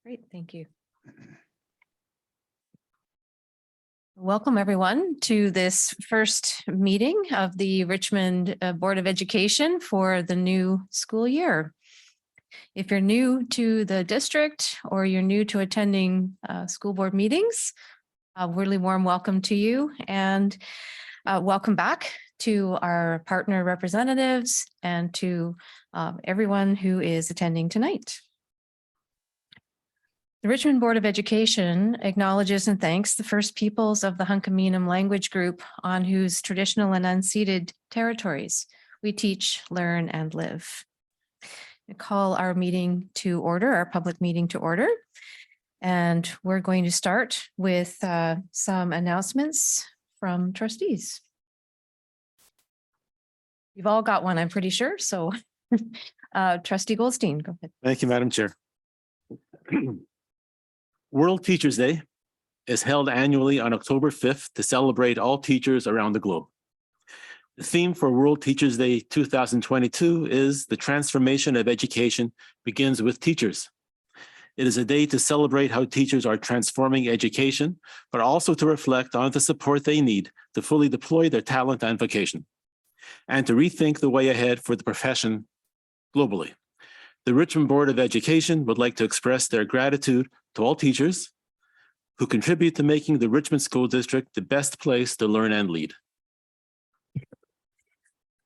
Great, thank you. Welcome, everyone, to this first meeting of the Richmond Board of Education for the new school year. If you're new to the district or you're new to attending school board meetings, a really warm welcome to you, and welcome back to our partner representatives and to everyone who is attending tonight. The Richmond Board of Education acknowledges and thanks the First Peoples of the Hunkaminam language group on whose traditional and unceded territories we teach, learn, and live. I call our meeting to order, our public meeting to order. And we're going to start with some announcements from trustees. You've all got one, I'm pretty sure. So Trustee Goldstein, go ahead. Thank you, Madam Chair. World Teachers Day is held annually on October 5th to celebrate all teachers around the globe. The theme for World Teachers Day 2022 is "The transformation of education begins with teachers." It is a day to celebrate how teachers are transforming education, but also to reflect on the support they need to fully deploy their talent and vocation, and to rethink the way ahead for the profession globally. The Richmond Board of Education would like to express their gratitude to all teachers who contribute to making the Richmond School District the best place to learn and lead.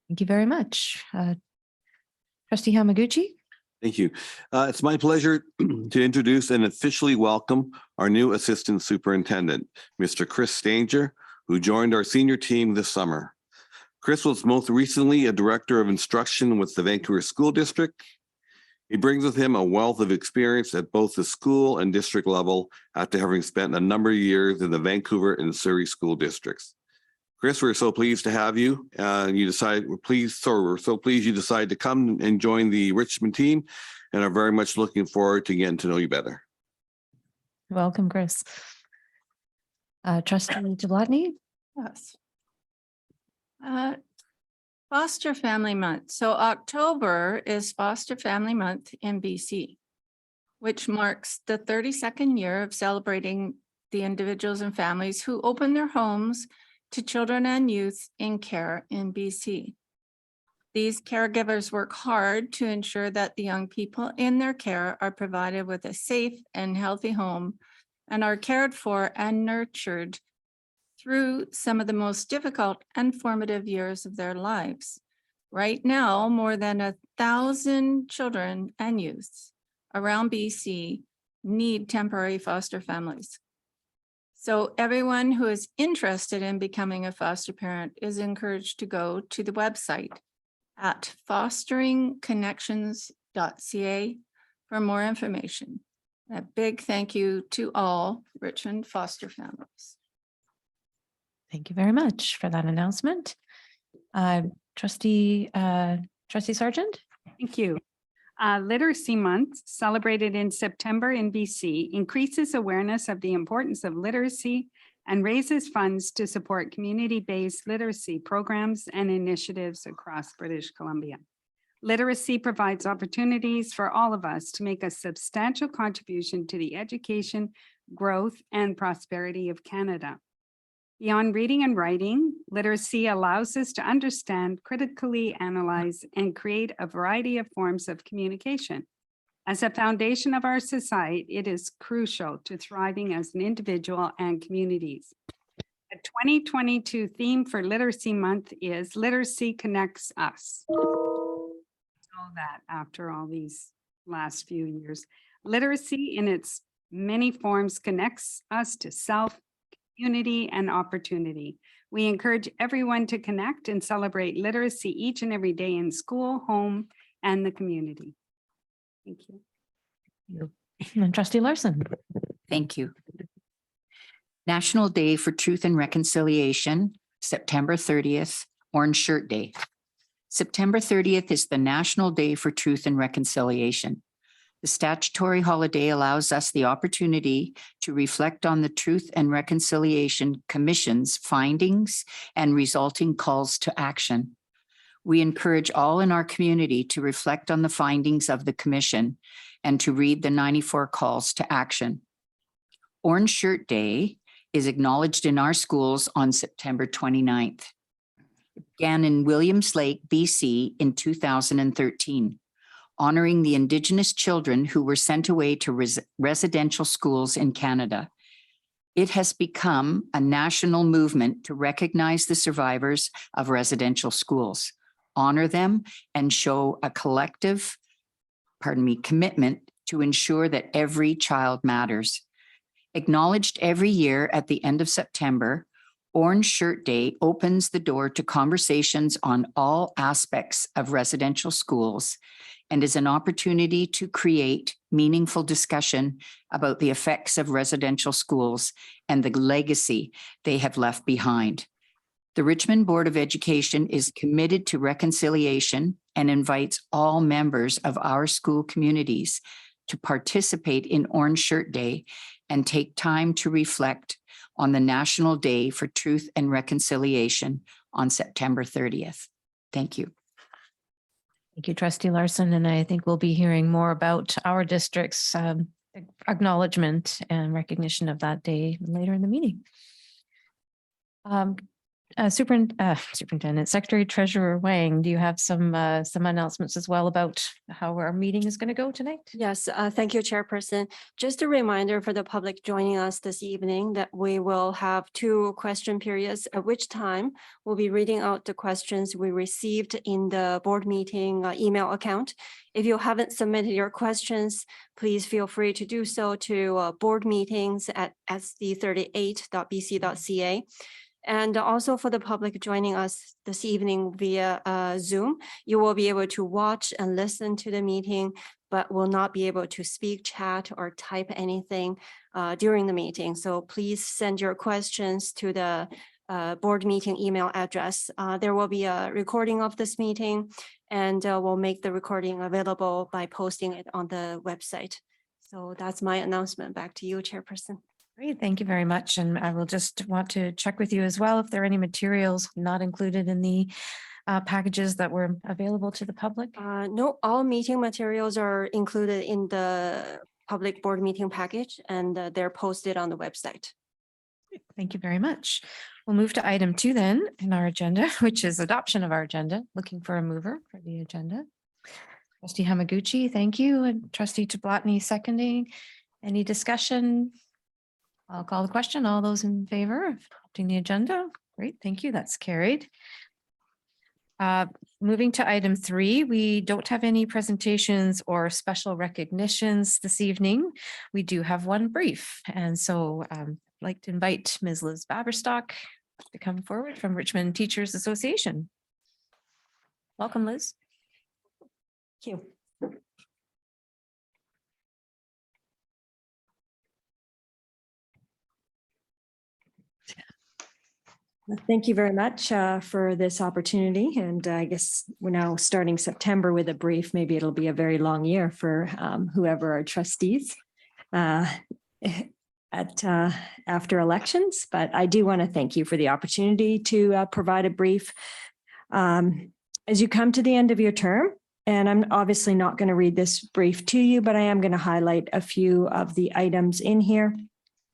Thank you very much. Trustee Hamaguchi. Thank you. It's my pleasure to introduce and officially welcome our new Assistant Superintendent, Mr. Chris Stanger, who joined our senior team this summer. Chris was most recently a Director of Instruction with the Vancouver School District. He brings with him a wealth of experience at both the school and district level after having spent a number of years in the Vancouver and Surrey school districts. Chris, we're so pleased to have you. We're so pleased you decided to come and join the Richmond team and are very much looking forward to getting to know you better. Welcome, Chris. Trustee Jablotny. Yes. Foster Family Month. So October is Foster Family Month in BC, which marks the 32nd year of celebrating the individuals and families who open their homes to children and youth in care in BC. These caregivers work hard to ensure that the young people in their care are provided with a safe and healthy home and are cared for and nurtured through some of the most difficult and formative years of their lives. Right now, more than 1,000 children and youths around BC need temporary foster families. So everyone who is interested in becoming a foster parent is encouraged to go to the website at fosteringconnections.ca for more information. A big thank you to all Richmond foster families. Thank you very much for that announcement. Trustee Sargent. Thank you. Literacy Month, celebrated in September in BC, increases awareness of the importance of literacy and raises funds to support community-based literacy programs and initiatives across British Columbia. Literacy provides opportunities for all of us to make a substantial contribution to the education, growth, and prosperity of Canada. Beyond reading and writing, literacy allows us to understand, critically analyze, and create a variety of forms of communication. As a foundation of our society, it is crucial to thriving as an individual and communities. The 2022 theme for Literacy Month is Literacy Connects Us. So that after all these last few years, literacy in its many forms connects us to self, community, and opportunity. We encourage everyone to connect and celebrate literacy each and every day in school, home, and the community. Thank you. And Trustee Larson. Thank you. National Day for Truth and Reconciliation, September 30th, Orange Shirt Day. September 30th is the National Day for Truth and Reconciliation. The statutory holiday allows us the opportunity to reflect on the Truth and Reconciliation Commission's findings and resulting calls to action. We encourage all in our community to reflect on the findings of the Commission and to read the 94 calls to action. Orange Shirt Day is acknowledged in our schools on September 29th. It began in Williams Lake, BC in 2013, honoring the Indigenous children who were sent away to residential schools in Canada. It has become a national movement to recognize the survivors of residential schools, honor them, and show a collective, commitment to ensure that every child matters. Acknowledged every year at the end of September, Orange Shirt Day opens the door to conversations on all aspects of residential schools and is an opportunity to create meaningful discussion about the effects of residential schools and the legacy they have left behind. The Richmond Board of Education is committed to reconciliation and invites all members of our school communities to participate in Orange Shirt Day and take time to reflect on the National Day for Truth and Reconciliation on September 30th. Thank you. Thank you, Trustee Larson. And I think we'll be hearing more about our district's acknowledgement and recognition of that day later in the meeting. Superintendent, Secretary Treasurer Wang, do you have some announcements as well about how our meeting is going to go tonight? Yes, thank you, Chairperson. Just a reminder for the public joining us this evening that we will have 2 question periods, at which time we'll be reading out the questions we received in the board meeting email account. If you haven't submitted your questions, please feel free to do so to boardmeetings@sd38.bc.ca. And also for the public joining us this evening via Zoom, you will be able to watch and listen to the meeting, but will not be able to speak, chat, or type anything during the meeting. So please send your questions to the board meeting email address. There will be a recording of this meeting, and we'll make the recording available by posting it on the website. So that's my announcement. Back to you, Chairperson. Great, thank you very much. And I will just want to check with you as well if there are any materials not included in the packages that were available to the public. No, all meeting materials are included in the public board meeting package, and they're posted on the website. Thank you very much. We'll move to item 2 then in our agenda, which is adoption of our agenda. Looking for a mover for the agenda. Trustee Hamaguchi, thank you. And Trustee Tablatny seconding. Any discussion? I'll call the question. All those in favor of adopting the agenda? Great, thank you. That's carried. Moving to item 3, we don't have any presentations or special recognitions this evening. We do have one brief. And so I'd like to invite Ms. Liz Baberstock to come forward from Richmond Teachers Association. Welcome, Liz. Thank you. Thank you very much for this opportunity. And I guess we're now starting September with a brief. Maybe it'll be a very long year for whoever are trustees after elections. But I do want to thank you for the opportunity to provide a brief. As you come to the end of your term, and I'm obviously not going to read this brief to you, but I am going to highlight a few of the items in here.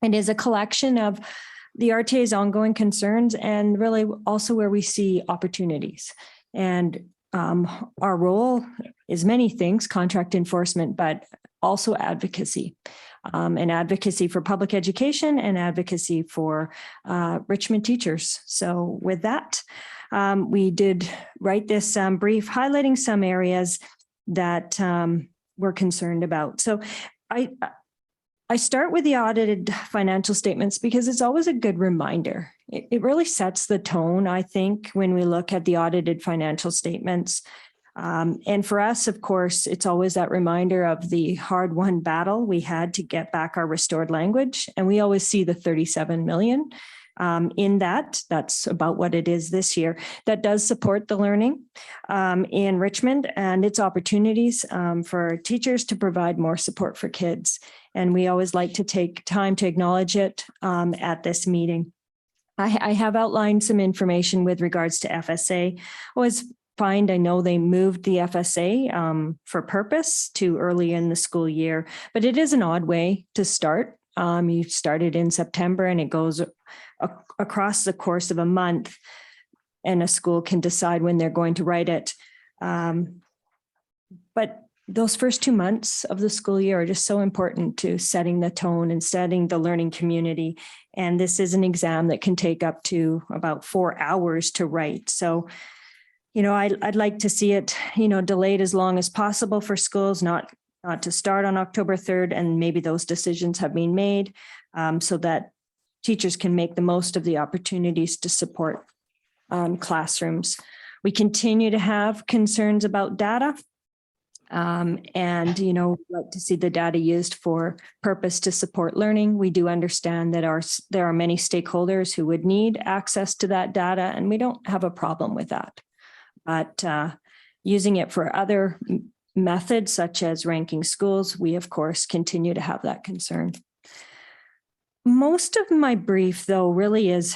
It is a collection of the RTA's ongoing concerns and really also where we see opportunities. And our role is many things, contract enforcement, but also advocacy. And advocacy for public education and advocacy for Richmond teachers. So with that, we did write this brief highlighting some areas that we're concerned about. So I start with the audited financial statements because it's always a good reminder. It really sets the tone, I think, when we look at the audited financial statements. And for us, of course, it's always that reminder of the hard-won battle we had to get back our restored language. And we always see the 37 million in that. That's about what it is this year. That does support the learning in Richmond and its opportunities for teachers to provide more support for kids. And we always like to take time to acknowledge it at this meeting. I have outlined some information with regards to FSA. find, I know they moved the FSA for purpose to early in the school year, but it is an odd way to start. You started in September and it goes across the course of a month, and a school can decide when they're going to write it. But those first 2 months of the school year are just so important to setting the tone and setting the learning community. And this is an exam that can take up to about 4 hours to write. So, I'd like to see it, delayed as long as possible for schools, not to start on October 3rd, and maybe those decisions have been made so that teachers can make the most of the opportunities to support classrooms. We continue to have concerns about data. And, like to see the data used for purpose to support learning. We do understand that there are many stakeholders who would need access to that data, and we don't have a problem with that. But using it for other methods, such as ranking schools, we, of course, continue to have that concern. Most of my brief, though, really is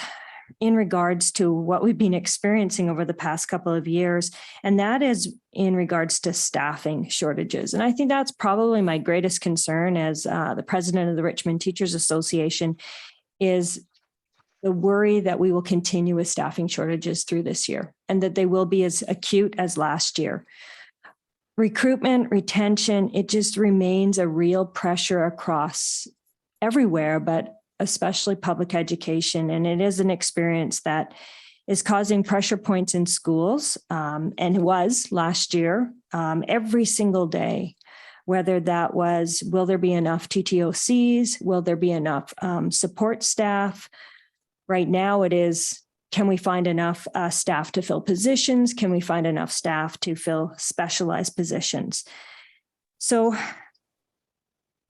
in regards to what we've been experiencing over the past couple of years, and that is in regards to staffing shortages. And I think that's probably my greatest concern as the president of the Richmond Teachers Association, is the worry that we will continue with staffing shortages through this year and that they will be as acute as last year. Recruitment, retention, it just remains a real pressure across everywhere, but especially public education. And it is an experience that is causing pressure points in schools, and it was last year, every single day, whether that was, will there be enough TTOCs? Will there be enough support staff? Right now it is, can we find enough staff to fill positions? Can we find enough staff to fill specialized positions? So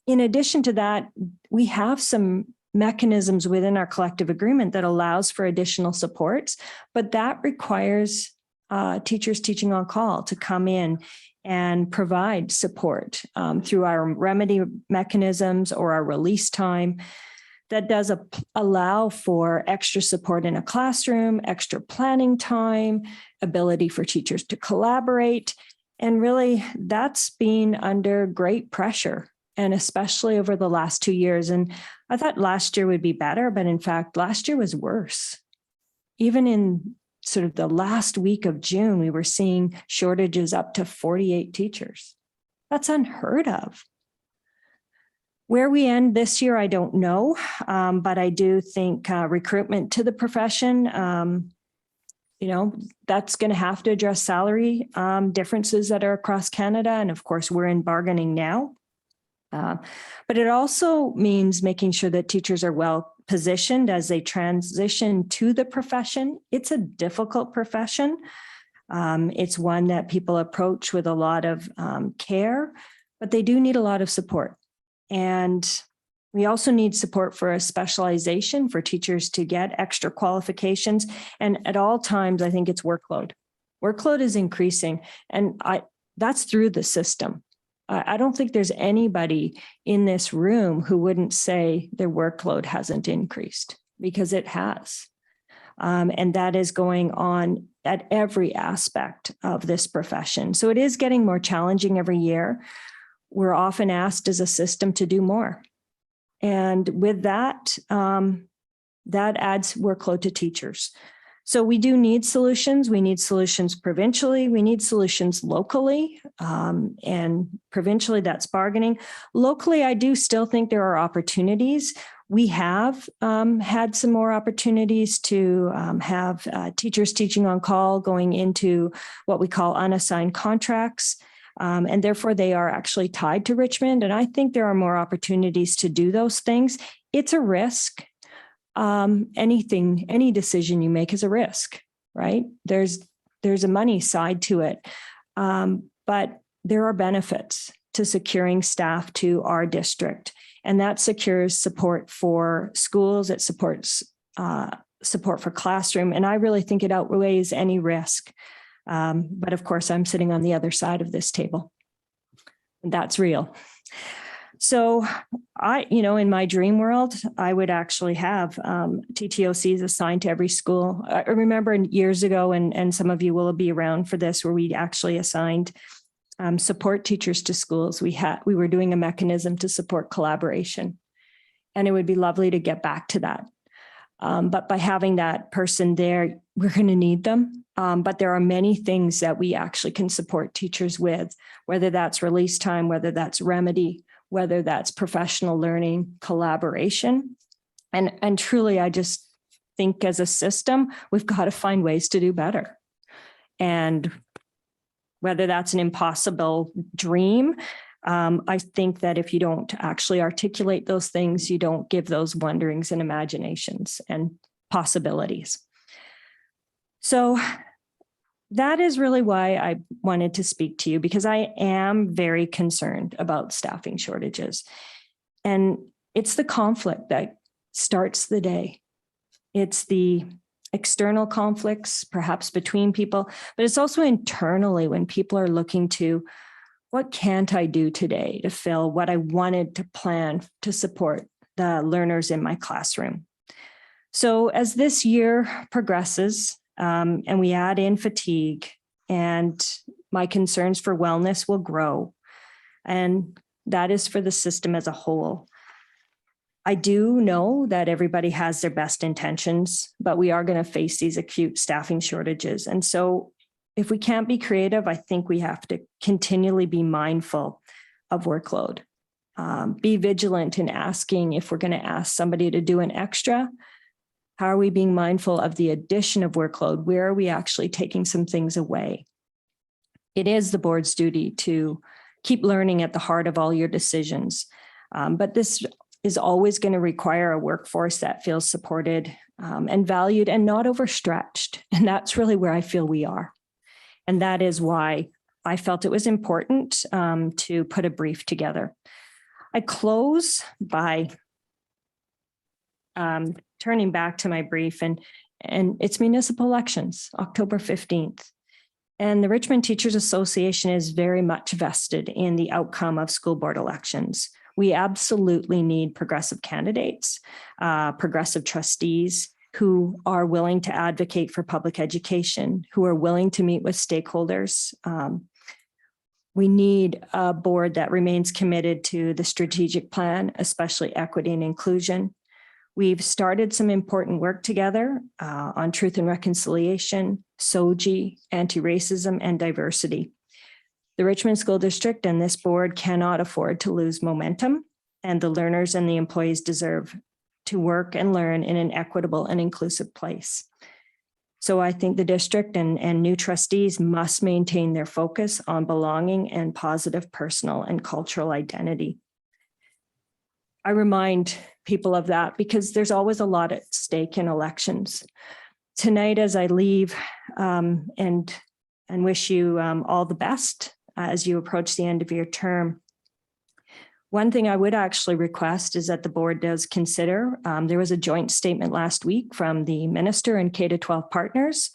in addition to that, we have some mechanisms within our collective agreement that allows for additional supports, but that requires teachers teaching on call to come in and provide support through our remedy mechanisms or our release time. That does allow for extra support in a classroom, extra planning time, ability for teachers to collaborate. And really, that's been under great pressure, and especially over the last 2 years. And I thought last year would be better, but in fact, last year was worse. Even in sort of the last week of June, we were seeing shortages up to 48 teachers. That's unheard of. Where we end this year, I don't know, but I do think recruitment to the profession, that's going to have to address salary differences that are across Canada. And of course, we're in bargaining now. But it also means making sure that teachers are well positioned as they transition to the profession. It's a difficult profession. It's one that people approach with a lot of care, but they do need a lot of support. And we also need support for a specialization for teachers to get extra qualifications. And at all times, I think it's workload. Workload is increasing, and that's through the system. I don't think there's anybody in this room who wouldn't say their workload hasn't increased, because it has. And that is going on at every aspect of this profession. So it is getting more challenging every year. We're often asked as a system to do more. And with that, that adds workload to teachers. So we do need solutions. We need solutions provincially. We need solutions locally. And provincially, that's bargaining. Locally, I do still think there are opportunities. We have had some more opportunities to have teachers teaching on call going into what we call unassigned contracts. And therefore, they are actually tied to Richmond. And I think there are more opportunities to do those things. It's a risk. Any decision you make is a risk, right? There's a money side to it. But there are benefits to securing staff to our district. And that secures support for schools. It supports support for classroom. And I really think it outweighs any risk. But of course, I'm sitting on the other side of this table. And that's real. So in my dream world, I would actually have TTOCs assigned to every school. I remember years ago, and some of you will be around for this, where we actually assigned support teachers to schools. We were doing a mechanism to support collaboration, and it would be lovely to get back to that. But by having that person there, we're going to need them. But there are many things that we actually can support teachers with, whether that's release time, whether that's remedy, whether that's professional learning, collaboration. And truly, I just think as a system, we've got to find ways to do better. And whether that's an impossible dream, I think that if you don't actually articulate those things, you don't give those wonderings and imaginations and possibilities. So that is really why I wanted to speak to you, because I am very concerned about staffing shortages. And it's the conflict that starts the day. It's the external conflicts, perhaps between people, but it's also internally when people are looking to, what can't I do today to fill what I wanted to plan to support the learners in my classroom? So as this year progresses, and we add in fatigue, and my concerns for wellness will grow. And that is for the system as a whole. I do know that everybody has their best intentions, but we are going to face these acute staffing shortages. And so if we can't be creative, I think we have to continually be mindful of workload. Be vigilant in asking if we're going to ask somebody to do an extra. How are we being mindful of the addition of workload? Where are we actually taking some things away? It is the board's duty to keep learning at the heart of all your decisions. But this is always going to require a workforce that feels supported and valued and not overstretched. And that's really where I feel we are. And that is why I felt it was important to put a brief together. I close by turning back to my brief, and it's municipal elections, October 15th. And the Richmond Teachers Association is very much vested in the outcome of school board elections. We absolutely need progressive candidates, progressive trustees who are willing to advocate for public education, who are willing to meet with stakeholders. We need a board that remains committed to the strategic plan, especially equity and inclusion. We've started some important work together on truth and reconciliation, SOGI, anti-racism, and diversity. The Richmond School District and this board cannot afford to lose momentum, and the learners and the employees deserve to work and learn in an equitable and inclusive place. So I think the district and new trustees must maintain their focus on belonging and positive personal and cultural identity. I remind people of that because there's always a lot at stake in elections. Tonight, as I leave and wish you all the best as you approach the end of your term, one thing I would actually request is that the board does consider, there was a joint statement last week from the minister and K-12 partners.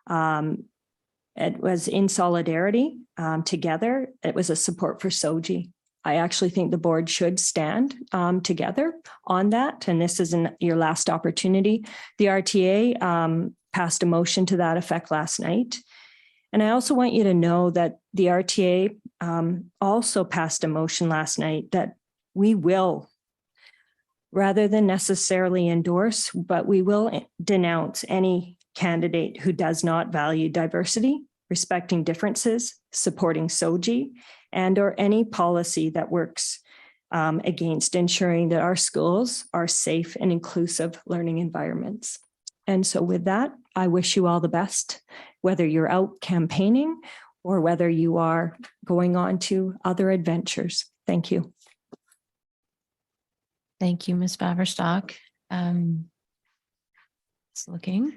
It was in solidarity together. It was a support for SOGI. I actually think the board should stand together on that. And this isn't your last opportunity. The RTA passed a motion to that effect last night. And I also want you to know that the RTA also passed a motion last night that we will, rather than necessarily endorse, but we will denounce any candidate who does not value diversity, respecting differences, supporting SOGI, and or any policy that works against ensuring that our schools are safe and inclusive learning environments. And so with that, I wish you all the best, whether you're out campaigning or whether you are going on to other adventures. Thank you. Thank you, Ms. Baverstock. Just looking.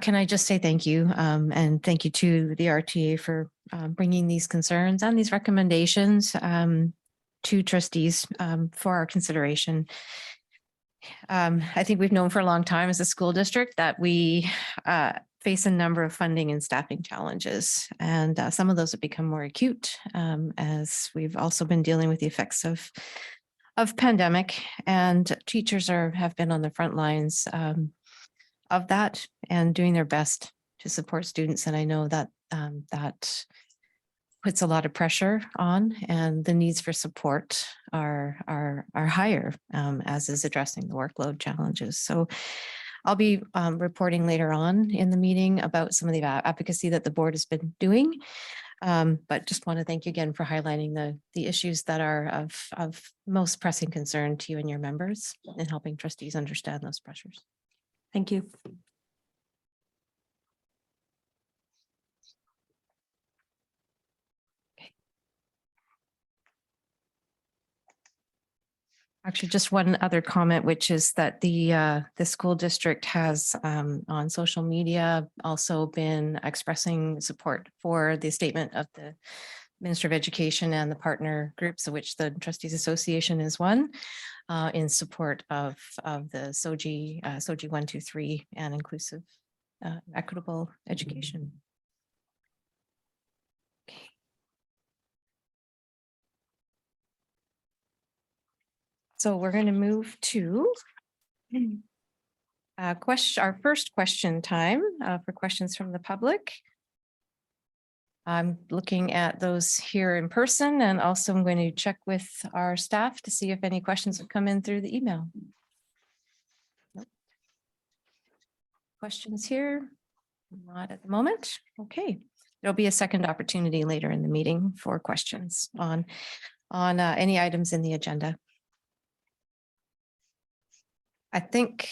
Can I just say thank you and thank you to the RTA for bringing these concerns and these recommendations to trustees for our consideration. I think we've known for a long time as a school district that we face a number of funding and staffing challenges. And some of those have become more acute as we've also been dealing with the effects of pandemic, and teachers have been on the front lines of that and doing their best to support students. And I know that that puts a lot of pressure on, and the needs for support are higher as is addressing the workload challenges. So I'll be reporting later on in the meeting about some of the advocacy that the board has been doing. But just want to thank you again for highlighting the issues that are of most pressing concern to you and your members, and helping trustees understand those pressures. Thank you. Actually, just one other comment, which is that the school district has on social media also been expressing support for the statement of the Minister of Education and the partner groups, of which the Trustees Association is one, in support of the SOGI 123 and inclusive equitable education. So we're going to move to our first question time for questions from the public. I'm looking at those here in person, and also I'm going to check with our staff to see if any questions have come in through the email. Nope. Questions here? Not at the moment. Okay. There'll be a second opportunity later in the meeting for questions on any items in the agenda. I think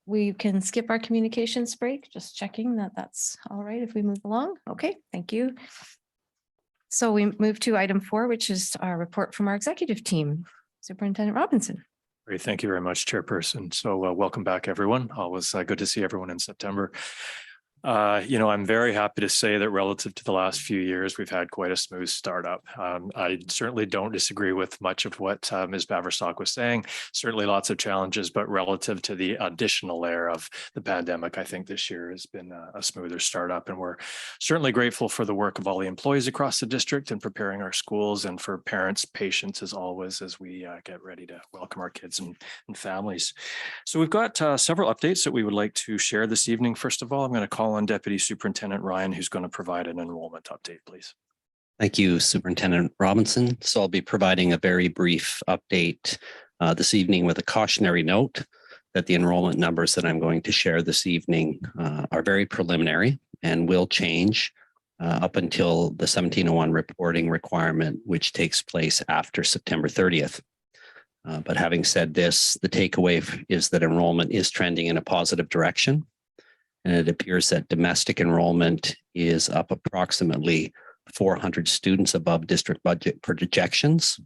we can skip our communications break, just checking that that's all right if we move along. Okay, thank you. So we move to item 4, which is our report from our executive team. Superintendent Robinson. Great. Thank you very much, Chairperson. So welcome back, everyone. Always good to see everyone in September. I'm very happy to say that relative to the last few years, we've had quite a smooth startup. I certainly don't disagree with much of what Ms. Baverstock was saying. Certainly lots of challenges, but relative to the additional layer of the pandemic, I think this year has been a smoother startup. And we're certainly grateful for the work of all the employees across the district in preparing our schools, and for parents' patience as always as we get ready to welcome our kids and families. So we've got several updates that we would like to share this evening. First of all, I'm going to call on Deputy Superintendent Ryan, who's going to provide an enrollment update, please. Thank you, Superintendent Robinson. So I'll be providing a very brief update this evening with a cautionary note that the enrollment numbers that I'm going to share this evening are very preliminary and will change up until the 1701 reporting requirement, which takes place after September 30th. But having said this, the takeaway is that enrollment is trending in a positive direction. And it appears that domestic enrollment is up approximately 400 students above district budget projections.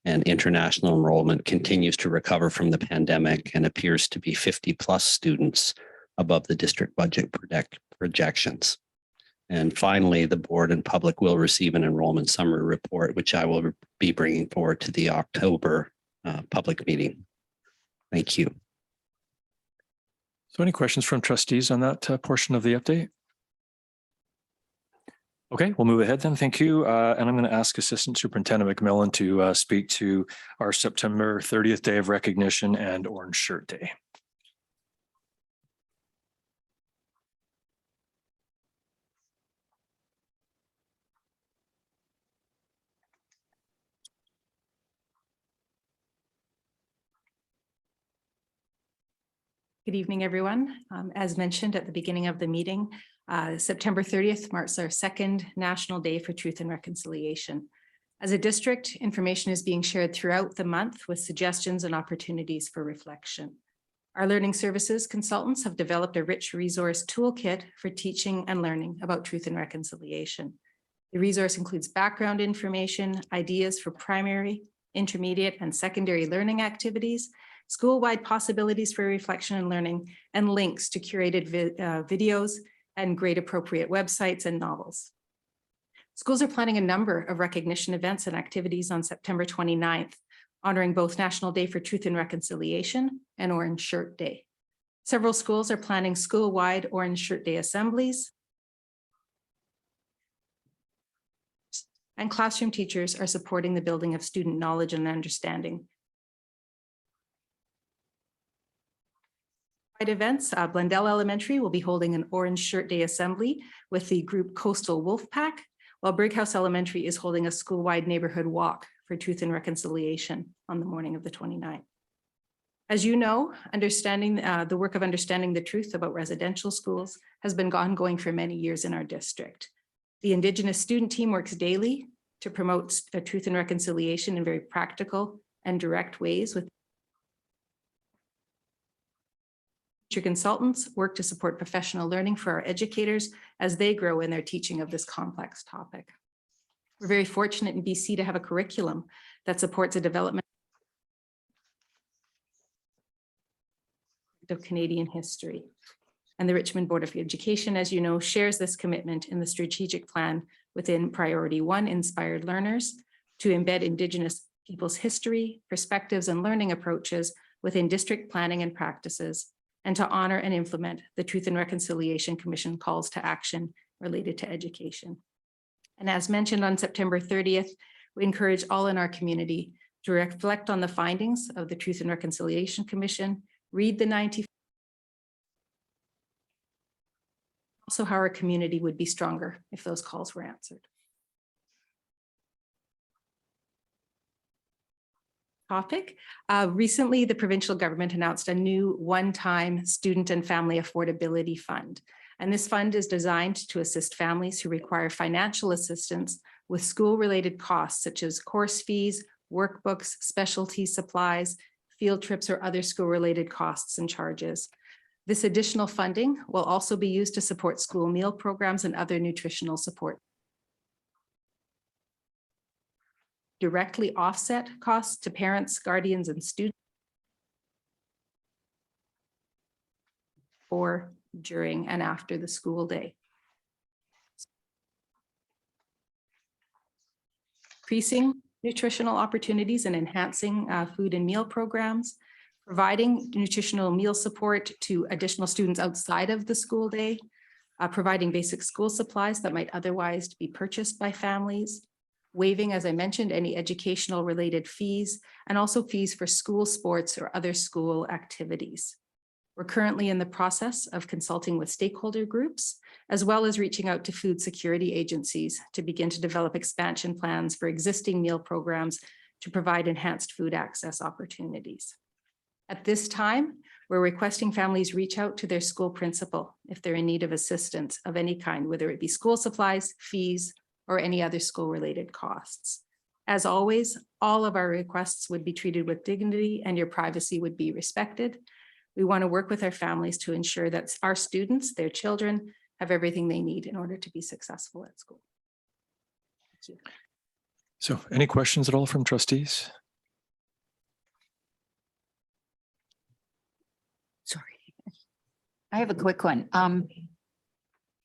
And international enrollment continues to recover from the pandemic and appears to be 50 plus students above the district budget projections. And finally, the board and public will receive an enrollment summary report, which I will be bringing forward to the October public meeting. Thank you. So any questions from trustees on that portion of the update? Okay, we'll move ahead then. Thank you. And I'm going to ask Assistant Superintendent McMillan to speak to our September 30th Day of Recognition and Orange Shirt Day. Good evening, everyone. As mentioned at the beginning of the meeting, September 30th marks our second National Day for Truth and Reconciliation. As a district, information is being shared throughout the month with suggestions and opportunities for reflection. Our learning services consultants have developed a rich resource toolkit for teaching and learning about truth and reconciliation. The resource includes background information, ideas for primary, intermediate, and secondary learning activities, school-wide possibilities for reflection and learning, and links to curated videos and grade-appropriate websites and novels. Schools are planning a number of recognition events and activities on September 29th, honoring both National Day for Truth and Reconciliation and Orange Shirt Day. Several schools are planning school-wide Orange Shirt Day assemblies. And classroom teachers are supporting the building of student knowledge and understanding. Events, Blundell Elementary will be holding an Orange Shirt Day assembly with the group Coastal Wolf Pack, while Brighouse Elementary is holding a school-wide neighborhood walk for Truth and Reconciliation on the morning of the 29th. As you know, understanding the work of understanding the truth about residential schools has been ongoing for many years in our district. The Indigenous student team works daily to promote truth and reconciliation in very practical and direct ways with teacher consultants work to support professional learning for our educators as they grow in their teaching of this complex topic. We're very fortunate in BC to have a curriculum that supports a development of Canadian history. And the Richmond Board of Education, as you know, shares this commitment in the strategic plan within Priority 1, Inspired Learners, to embed Indigenous people's history, perspectives, and learning approaches within district planning and practices, and to honor and implement the Truth and Reconciliation Commission calls to action related to education. And as mentioned on September 30th, we encourage all in our community to reflect on the findings of the Truth and Reconciliation Commission, read the 90. Also, how our community would be stronger if those calls were answered. Topic. Recently, the provincial government announced a new one-time student and family affordability fund. And this fund is designed to assist families who require financial assistance with school-related costs, such as course fees, workbooks, specialty supplies, field trips, or other school-related costs and charges. This additional funding will also be used to support school meal programs and other nutritional support. Directly offset costs to parents, guardians, and students for, during, and after the school day. Increasing nutritional opportunities and enhancing food and meal programs, providing nutritional meal support to additional students outside of the school day, providing basic school supplies that might otherwise be purchased by families, waiving, as I mentioned, any educational related fees, and also fees for school sports or other school activities. We're currently in the process of consulting with stakeholder groups, as well as reaching out to food security agencies to begin to develop expansion plans for existing meal programs to provide enhanced food access opportunities. At this time, we're requesting families reach out to their school principal if they're in need of assistance of any kind, whether it be school supplies, fees, or any other school-related costs. As always, all of our requests would be treated with dignity and your privacy would be respected. We want to work with our families to ensure that our students, their children, have everything they need in order to be successful at school. Thank you. So any questions at all from trustees? Sorry. I have a quick one.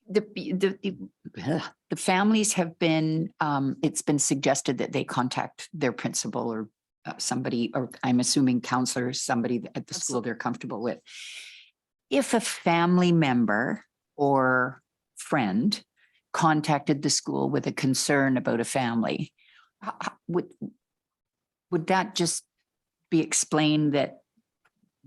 The families have been, it's been suggested that they contact their principal or somebody, or I'm assuming counselors, somebody at the school they're comfortable with. If a family member or friend contacted the school with a concern about a family, would that just be explained that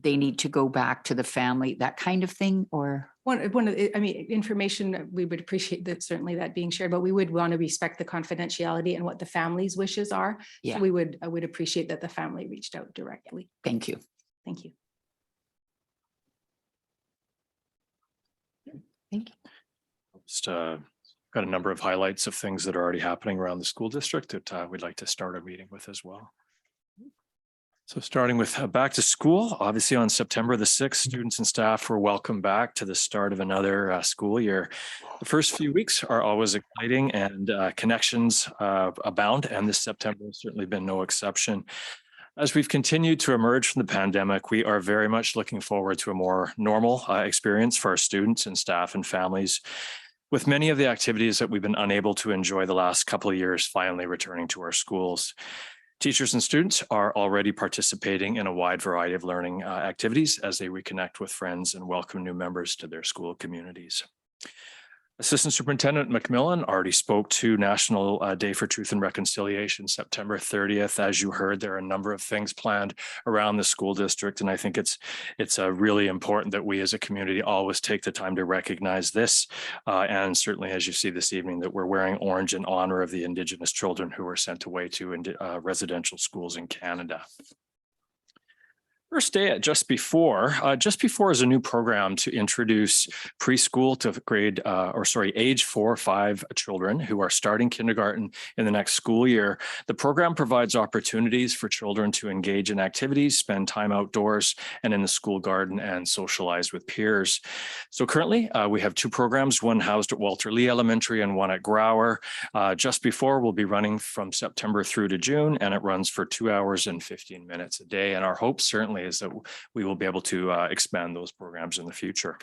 they need to go back to the family, that kind of thing, or? Information, we would appreciate that, certainly that being shared, but we would want to respect the confidentiality and what the family's wishes are. Yeah. So I would appreciate that the family reached out directly. Thank you. Thank you. Thank you. Just got a number of highlights of things that are already happening around the school district that we'd like to start our meeting with as well. So starting with back to school, obviously on September the 6th, students and staff were welcome back to the start of another school year. The first few weeks are always exciting and connections abound, and this September has certainly been no exception. As we've continued to emerge from the pandemic, we are very much looking forward to a more normal experience for our students and staff and families, with many of the activities that we've been unable to enjoy the last couple of years finally returning to our schools. Teachers and students are already participating in a wide variety of learning activities as they reconnect with friends and welcome new members to their school communities. Assistant Superintendent McMillan already spoke to National Day for Truth and Reconciliation, September 30th. As you heard, there are a number of things planned around the school district, and I think it's really important that we as a community always take the time to recognize this. And certainly, as you see this evening, that we're wearing orange in honor of the Indigenous children who were sent away to residential schools in Canada. First day at Just Before is a new program to introduce preschool to age 4 or 5 children who are starting kindergarten in the next school year. The program provides opportunities for children to engage in activities, spend time outdoors and in the school garden, and socialize with peers. So currently we have 2 programs, one housed at Walter Lee Elementary and one at Grower. Just Before will be running from September through to June, and it runs for 2 hours and 15 minutes a day. And our hope certainly is that we will be able to expand those programs in the future.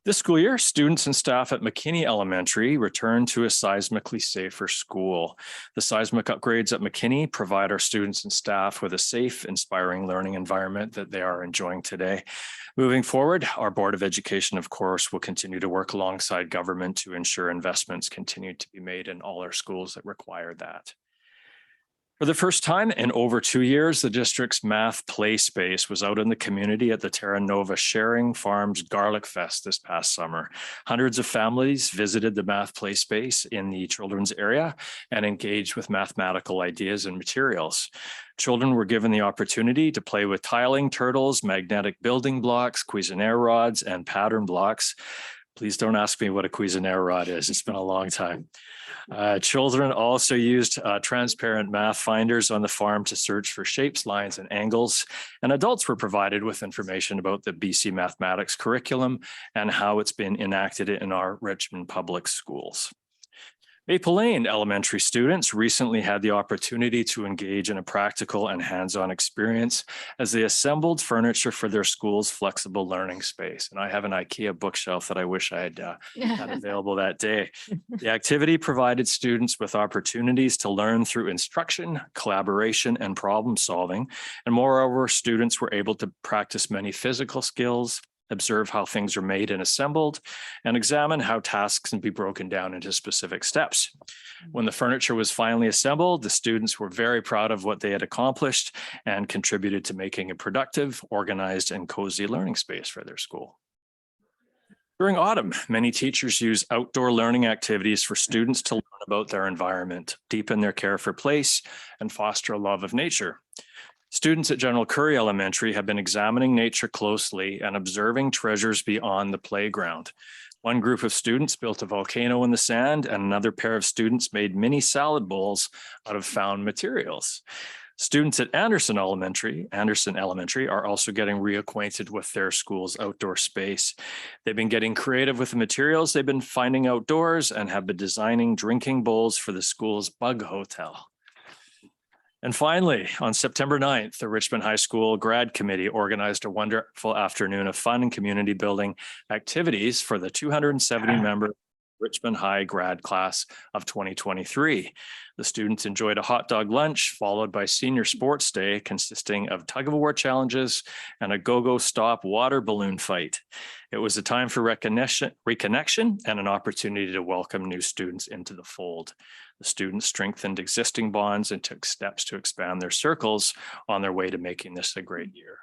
This school year, students and staff at McKinney Elementary return to a seismically safer school. The seismic upgrades at McKinney provide our students and staff with a safe, inspiring learning environment that they are enjoying today. Moving forward, our Board of Education, of course, will continue to work alongside government to ensure investments continue to be made in all our schools that require that. For the first time in over 2 years, the district's math play space was out in the community at the Terra Nova Sharing Farms Garlic Fest this past summer. Hundreds of families visited the math play space in the children's area and engaged with mathematical ideas and materials. Children were given the opportunity to play with tiling, turtles, magnetic building blocks, Cuisenaire rods, and pattern blocks. Please don't ask me what a Cuisenaire rod is. It's been a long time. Children also used transparent math finders on the farm to search for shapes, lines, and angles. And adults were provided with information about the BC mathematics curriculum and how it's been enacted in our Richmond public schools. Maple Lane Elementary students recently had the opportunity to engage in a practical and hands-on experience as they assembled furniture for their school's flexible learning space. And I have an IKEA bookshelf that I wish I had had available that day. The activity provided students with opportunities to learn through instruction, collaboration, and problem solving. And moreover, students were able to practice many physical skills, observe how things are made and assembled, and examine how tasks can be broken down into specific steps. When the furniture was finally assembled, the students were very proud of what they had accomplished and contributed to making a productive, organized, and cozy learning space for their school. During autumn, many teachers use outdoor learning activities for students to learn about their environment, deepen their care for place, and foster a love of nature. Students at General Curry Elementary have been examining nature closely and observing treasures beyond the playground. One group of students built a volcano in the sand, and another pair of students made mini salad bowls out of found materials. Students at Anderson Elementary are also getting reacquainted with their school's outdoor space. They've been getting creative with the materials they've been finding outdoors and have been designing drinking bowls for the school's bug hotel. And finally, on September 9th, the Richmond High School Grad Committee organized a wonderful afternoon of fun and community building activities for the 270-member Richmond High grad class of 2023. The students enjoyed a hot dog lunch followed by senior sports day consisting of tug of war challenges and a go-go stop water balloon fight. It was a time for reconnection and an opportunity to welcome new students into the fold. The students strengthened existing bonds and took steps to expand their circles on their way to making this a great year.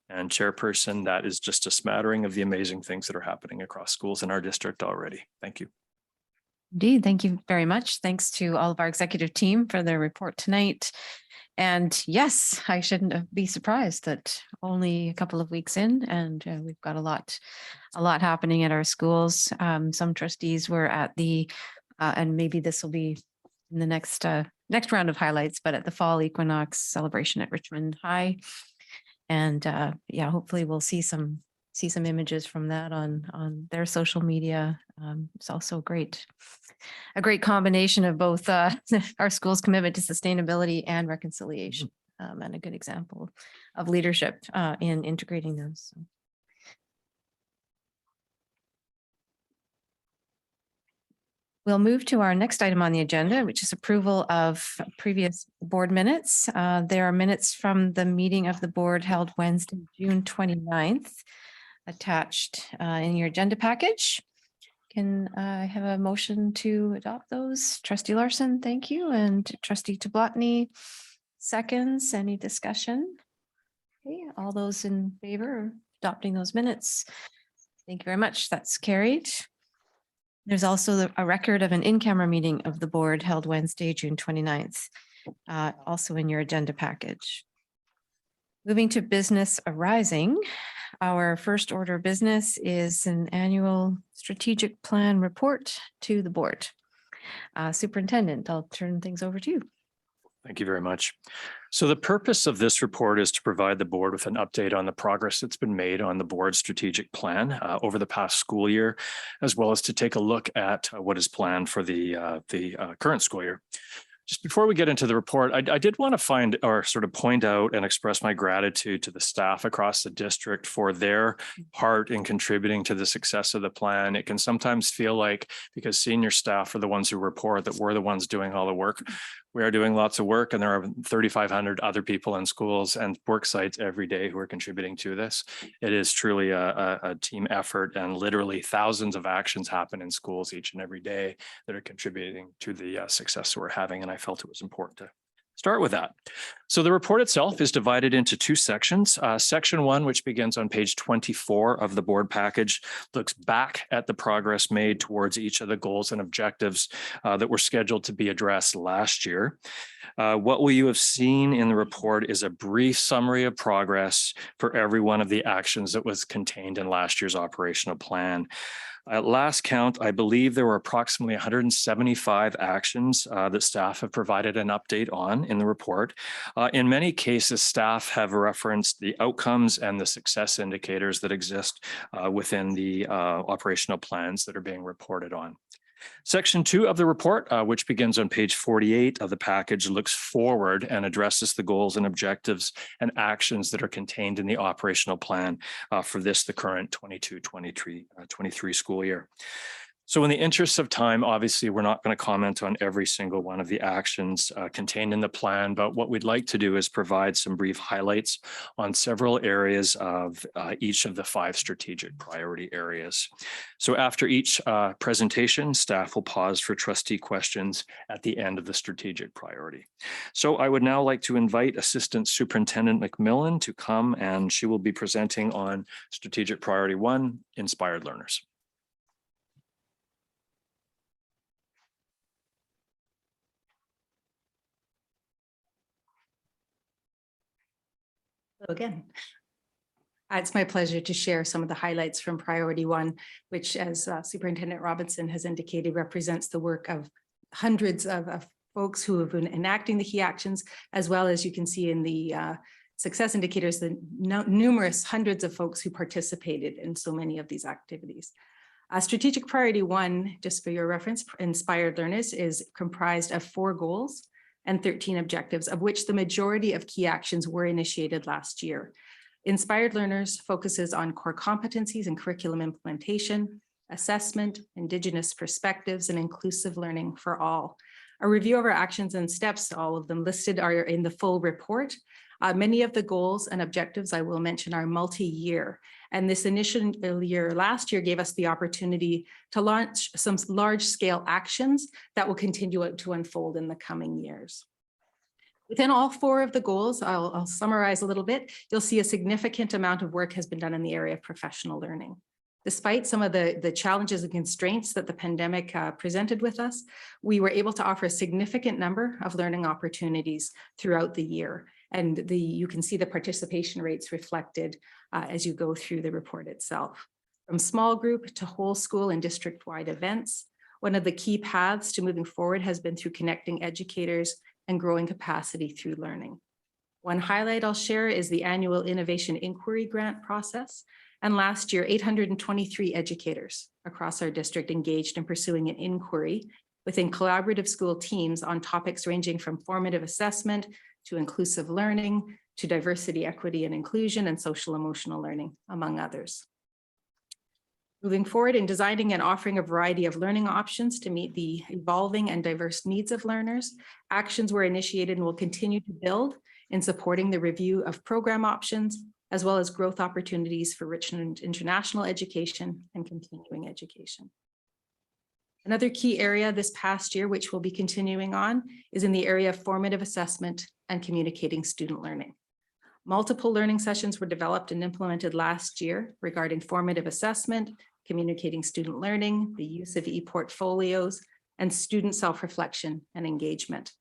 And Chairperson, that is just a smattering of the amazing things that are happening across schools in our district already. Thank you. Indeed. Thank you very much. Thanks to all of our executive team for their report tonight. And yes, I shouldn't be surprised that only a couple of weeks in and we've got a lot happening at our schools. Some trustees were at the, and maybe this will be in the next round of highlights, but at the fall equinox celebration at Richmond High. And yeah, hopefully we'll see some images from that on their social media. It's also a great combination of both our school's commitment to sustainability and reconciliation, and a good example of leadership in integrating those. So. We'll move to our next item on the agenda, which is approval of previous board minutes. There are minutes from the meeting of the board held Wednesday, June 29th, attached in your agenda package. Can I have a motion to adopt those? Trustee Larson, thank you. And Trustee Tablatny, seconds. Any discussion? Okay, all those in favor of adopting those minutes? Thank you very much. That's carried. There's also a record of an in-camera meeting of the board held Wednesday, June 29th, also in your agenda package. Moving to business arising, our first order of business is an annual strategic plan report to the board. Superintendent, I'll turn things over to you. Thank you very much. So the purpose of this report is to provide the board with an update on the progress that's been made on the board's strategic plan over the past school year, as well as to take a look at what is planned for the current school year. Just before we get into the report, I did want to find or sort of point out and express my gratitude to the staff across the district for their part in contributing to the success of the plan. It can sometimes feel like, because senior staff are the ones who report, that we're the ones doing all the work. We are doing lots of work, and there are 3,500 other people in schools and work sites every day who are contributing to this. It is truly a team effort, and literally thousands of actions happen in schools each and every day that are contributing to the success that we're having. And I felt it was important to start with that. So the report itself is divided into two sections. Section 1, which begins on page 24 of the board package, looks back at the progress made towards each of the goals and objectives that were scheduled to be addressed last year. What you have seen in the report is a brief summary of progress for every one of the actions that was contained in last year's operational plan. At last count, I believe there were approximately 175 actions that staff have provided an update on in the report. In many cases, staff have referenced the outcomes and the success indicators that exist within the operational plans that are being reported on. Section 2 of the report, which begins on page 48 of the package, looks forward and addresses the goals and objectives and actions that are contained in the operational plan for the current 22-23 school year. So in the interest of time, obviously, we're not going to comment on every single one of the actions contained in the plan, but what we'd like to do is provide some brief highlights on several areas of each of the 5 strategic priority areas. So after each presentation, staff will pause for trustee questions at the end of the strategic priority. So I would now like to invite Assistant Superintendent McMillan to come, and she will be presenting on strategic priority 1, Inspired Learners. Again, it's my pleasure to share some of the highlights from Priority 1, which, as Superintendent Robinson has indicated, represents the work of hundreds of folks who have been enacting the key actions, as well as you can see in the success indicators, the numerous hundreds of folks who participated in so many of these activities. Strategic Priority 1, just for your reference, Inspired Learners, is comprised of 4 goals and 13 objectives, of which the majority of key actions were initiated last year. Inspired Learners focuses on core competencies and curriculum implementation, assessment, Indigenous perspectives, and inclusive learning for all. A review of our actions and steps, all of them listed, are in the full report. Many of the goals and objectives I will mention are multi-year, and this initial year last year gave us the opportunity to launch some large-scale actions that will continue to unfold in the coming years. Within all 4 of the goals, I'll summarize a little bit, you'll see a significant amount of work has been done in the area of professional learning. Despite some of the challenges and constraints that the pandemic presented with us, we were able to offer a significant number of learning opportunities throughout the year. And you can see the participation rates reflected as you go through the report itself. From small group to whole school and district-wide events, one of the key paths to moving forward has been through connecting educators and growing capacity through learning. One highlight I'll share is the annual Innovation Inquiry Grant process. And last year, 823 educators across our district engaged in pursuing an inquiry within collaborative school teams on topics ranging from formative assessment to inclusive learning, to diversity, equity, and inclusion, and social emotional learning, among others. Moving forward in designing and offering a variety of learning options to meet the evolving and diverse needs of learners, actions were initiated and will continue to build in supporting the review of program options, as well as growth opportunities for Richmond international education and continuing education. Another key area this past year, which we'll be continuing on, is in the area of formative assessment and communicating student learning. Multiple learning sessions were developed and implemented last year regarding formative assessment, communicating student learning, the use of e-portfolios, and student self-reflection and engagement.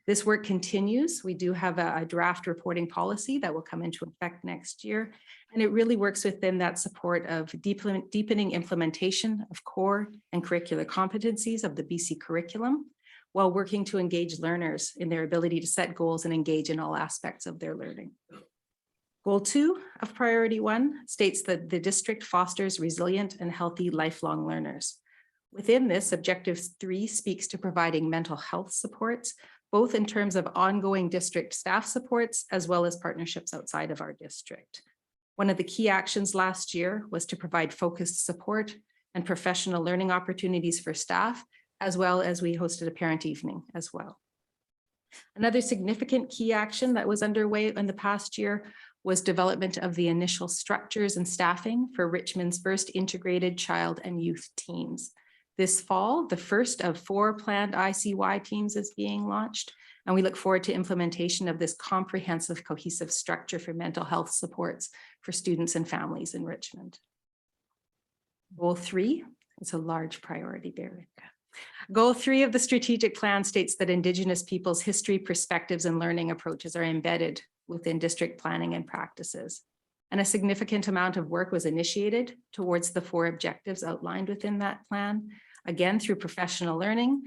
This work continues. We do have a draft reporting policy that will come into effect next year, and it really works within that support of deepening implementation of core and curricular competencies of the BC curriculum, while working to engage learners in their ability to set goals and engage in all aspects of their learning. Goal 2 of Priority 1 states that the district fosters resilient and healthy lifelong learners. Within this, Objective 3 speaks to providing mental health supports, both in terms of ongoing district staff supports, as well as partnerships outside of our district. One of the key actions last year was to provide focused support and professional learning opportunities for staff, as well as we hosted a parent evening as well. Another significant key action that was underway in the past year was development of the initial structures and staffing for Richmond's first integrated child and youth teams. This fall, the first of 4 planned ICY teams is being launched, and we look forward to implementation of this comprehensive, cohesive structure for mental health supports for students and families in Richmond. Goal 3 is a large priority there. Goal 3 of the strategic plan states that Indigenous peoples' history, perspectives, and learning approaches are embedded within district planning and practices. And a significant amount of work was initiated towards the 4 objectives outlined within that plan, again, through professional learning,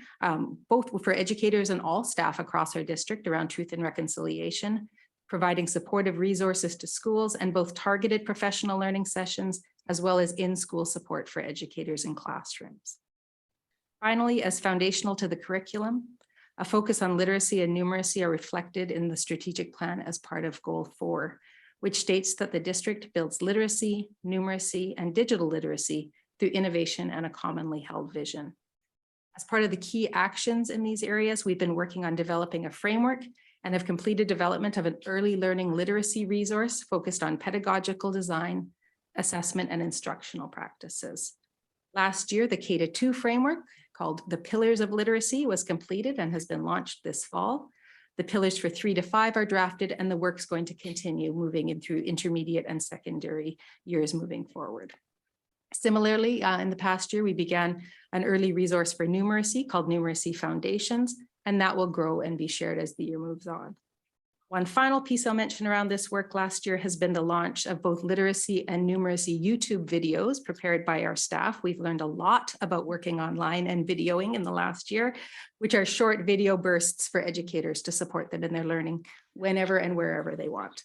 both for educators and all staff across our district around truth and reconciliation, providing supportive resources to schools, and both targeted professional learning sessions, as well as in-school support for educators in classrooms. Finally, as foundational to the curriculum, a focus on literacy and numeracy are reflected in the strategic plan as part of Goal 4, which states that the district builds literacy, numeracy, and digital literacy through innovation and a commonly held vision. As part of the key actions in these areas, we've been working on developing a framework and have completed development of an early learning literacy resource focused on pedagogical design, assessment, and instructional practices. Last year, the K-2 framework called the Pillars of Literacy was completed and has been launched this fall. The pillars for 3 to 5 are drafted, and the work's going to continue moving in through intermediate and secondary years moving forward. Similarly, in the past year, we began an early resource for numeracy called Numeracy Foundations, and that will grow and be shared as the year moves on. One final piece I'll mention around this work last year has been the launch of both literacy and numeracy YouTube videos prepared by our staff. We've learned a lot about working online and videoing in the last year, which are short video bursts for educators to support them in their learning whenever and wherever they want.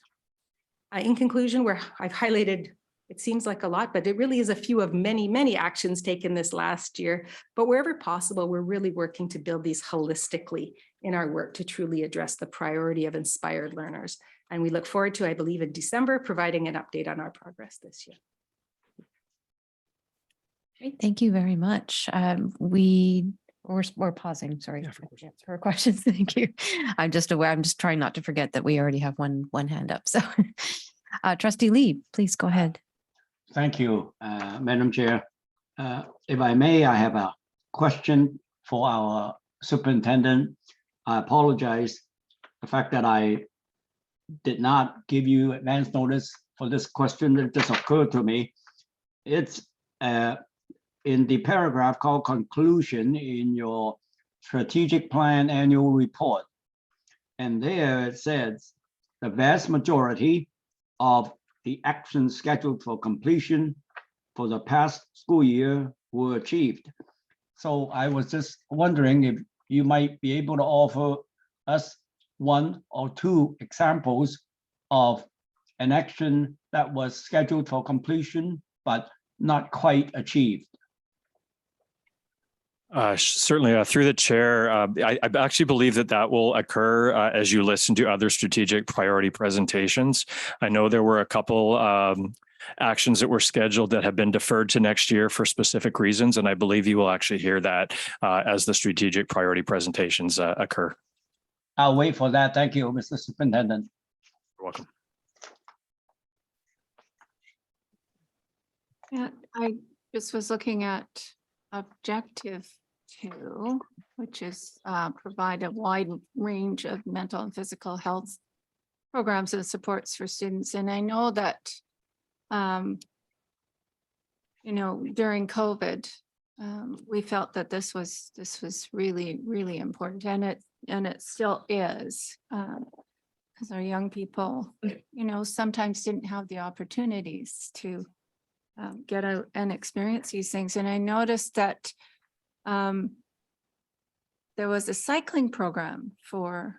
In conclusion, I've highlighted, it seems like a lot, but it really is a few of many, many actions taken this last year. But wherever possible, we're really working to build these holistically in our work to truly address the priority of inspired learners. And we look forward to, I believe, in December, providing an update on our progress this year. Great, thank you very much. We're pausing, sorry. Yeah, For questions, thank you. I'm just aware, I'm just trying not to forget that we already have one hand up. So Trustee Lee, please go ahead. Thank you, Madam Chair. If I may, I have a question for our superintendent. I apologize the fact that I did not give you advance notice for this question that just occurred to me. It's in the paragraph called conclusion in your strategic plan annual report. And there it says the vast majority of the actions scheduled for completion for the past school year were achieved. So I was just wondering if you might be able to offer us 1 or 2 examples of an action that was scheduled for completion, but not quite achieved. Certainly, through the chair, I actually believe that will occur as you listen to other strategic priority presentations. I know there were a couple actions that were scheduled that have been deferred to next year for specific reasons. And I believe you will actually hear that as the strategic priority presentations occur. I'll wait for that. Thank you, Mr. Superintendent. You're welcome. Yeah, I just was looking at objective 2, which is provide a wide range of mental and physical health programs and supports for students. And I know that, during COVID, we felt that this was really, really important, and it still is. Because our young people, sometimes didn't have the opportunities to get out and experience these things. And I noticed that there was a cycling program for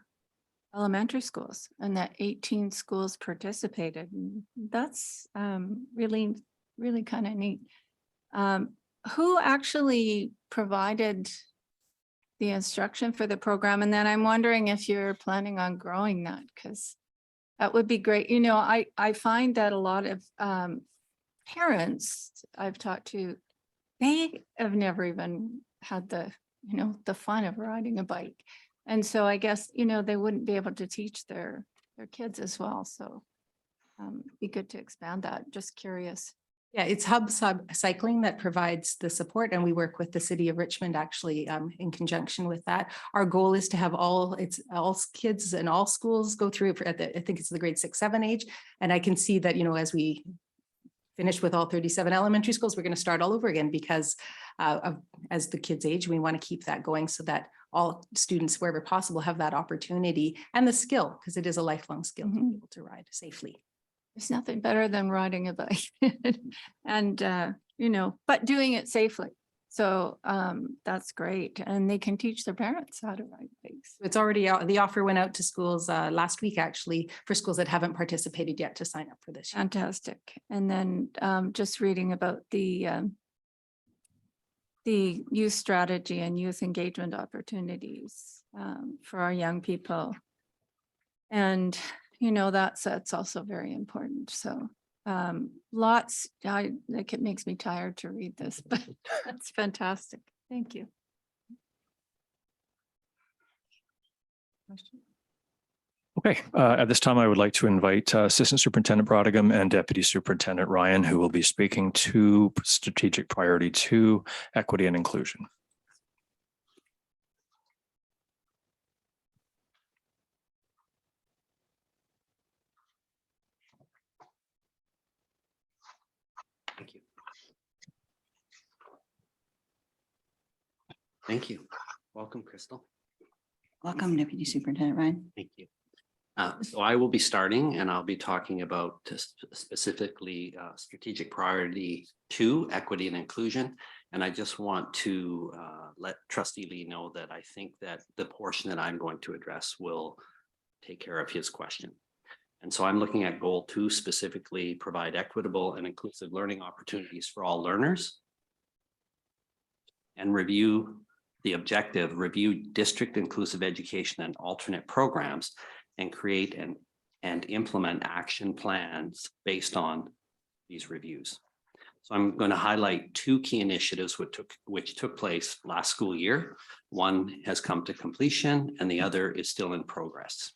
elementary schools, and that 18 schools participated. And that's really, really kind of neat. Who actually provided the instruction for the program? And then I'm wondering if you're planning on growing that, because that would be great. I find that a lot of parents I've talked to, they have never even had the fun of riding a bike. And so I guess, they wouldn't be able to teach their kids as well. So be good to expand that. Just curious. Yeah, it's Hub Cycling that provides the support, and we work with the city of Richmond actually in conjunction with that. Our goal is to have all kids and all schools go through it I think it's the grade 6-7 age. And I can see that, as we finish with all 37 elementary schools, we're going to start all over again, because as the kids age, we want to keep that going so that all students, wherever possible, have that opportunity and the skill, because it is a lifelong skill to be able to ride safely. There's nothing better than riding a bike and, but doing it safely. So that's great. And they can teach their parents how to ride bikes. It's already out. The offer went out to schools last week, actually, for schools that haven't participated yet to sign up for this year. Fantastic. And then just reading about the youth strategy and youth engagement opportunities for our young people. And that's also very important. So it makes me tired to read this, but that's fantastic. Thank you. Okay, at this time, I would like to invite Assistant Superintendent Brodigan and Deputy Superintendent Ryan, who will be speaking to Strategic Priority 2, Equity and Inclusion. Thank you. Thank you. Welcome, Crystal. Welcome, Deputy Superintendent Ryan. Thank you. So I will be starting, and I'll be talking about specifically Strategic Priority 2, Equity and Inclusion. And I just want to let Trustee Lee know that I think that the portion that I'm going to address will take care of his question. And so I'm looking at Goal 2, specifically provide equitable and inclusive learning opportunities for all learners, and review the objective, review district inclusive education and alternate programs, and create and implement action plans based on these reviews. So I'm going to highlight 2 key initiatives which took place last school year. One has come to completion and the other is still in progress.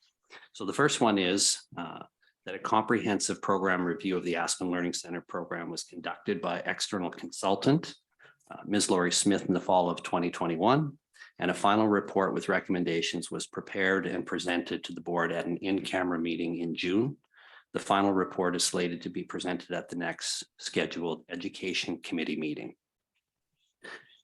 So the first one is that a comprehensive program review of the Aspen Learning Center program was conducted by external consultant, Ms. Lori Smith, in the fall of 2021. And a final report with recommendations was prepared and presented to the board at an in-camera meeting in June. The final report is slated to be presented at the next scheduled Education Committee meeting.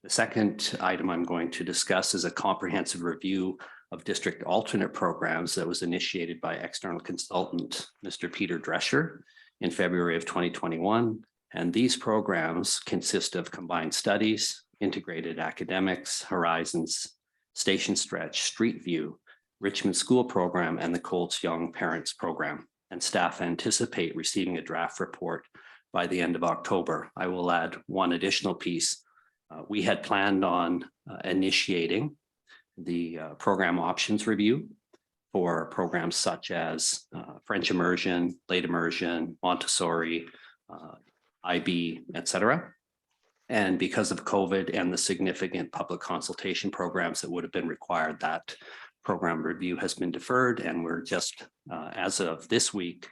The second item I'm going to discuss is a comprehensive review of district alternate programs that was initiated by external consultant, Mr. Peter Drescher, in February of 2021. And these programs consist of combined studies, integrated academics, Horizons, Station Stretch, Street View, Richmond School Program, and the Colts Young Parents Program. And staff anticipate receiving a draft report by the end of October. I will add one additional piece. We had planned on initiating the program options review for programs such as French immersion, late immersion, Montessori, IB, et cetera. And because of COVID and the significant public consultation programs that would have been required, that program review has been deferred, and we're just, as of this week,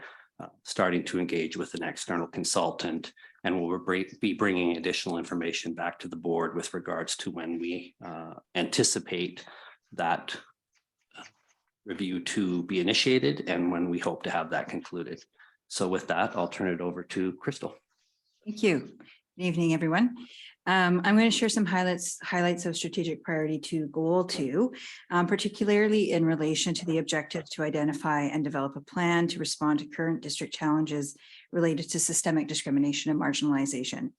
starting to engage with an external consultant, and we'll be bringing additional information back to the board with regards to when we anticipate that review to be initiated and when we hope to have that concluded. So with that, I'll turn it over to Crystal. Thank you. Good evening, everyone. I'm going to share some highlights of strategic priority 2, goal 2, particularly in relation to the objective to identify and develop a plan to respond to current district challenges related to systemic discrimination and marginalization.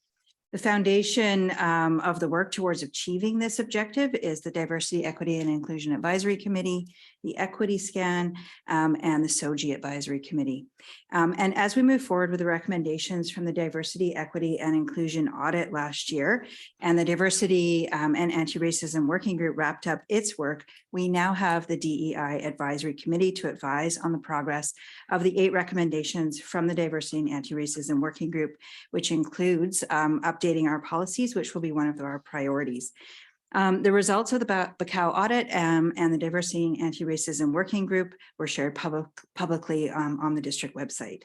The foundation of the work towards achieving this objective is the Diversity, Equity, and Inclusion Advisory Committee, the Equity Scan, and the SOGI Advisory Committee. And as we move forward with the recommendations from the Diversity, Equity, and Inclusion Audit last year, and the Diversity and Anti-Racism Working Group wrapped up its work, we now have the DEI Advisory Committee to advise on the progress of the 8 recommendations from the Diversity and Anti-Racism Working Group, which includes updating our policies, which will be one of our priorities. The results of the BACAO audit and the Diversity and Anti-Racism Working Group were shared publicly on the district website.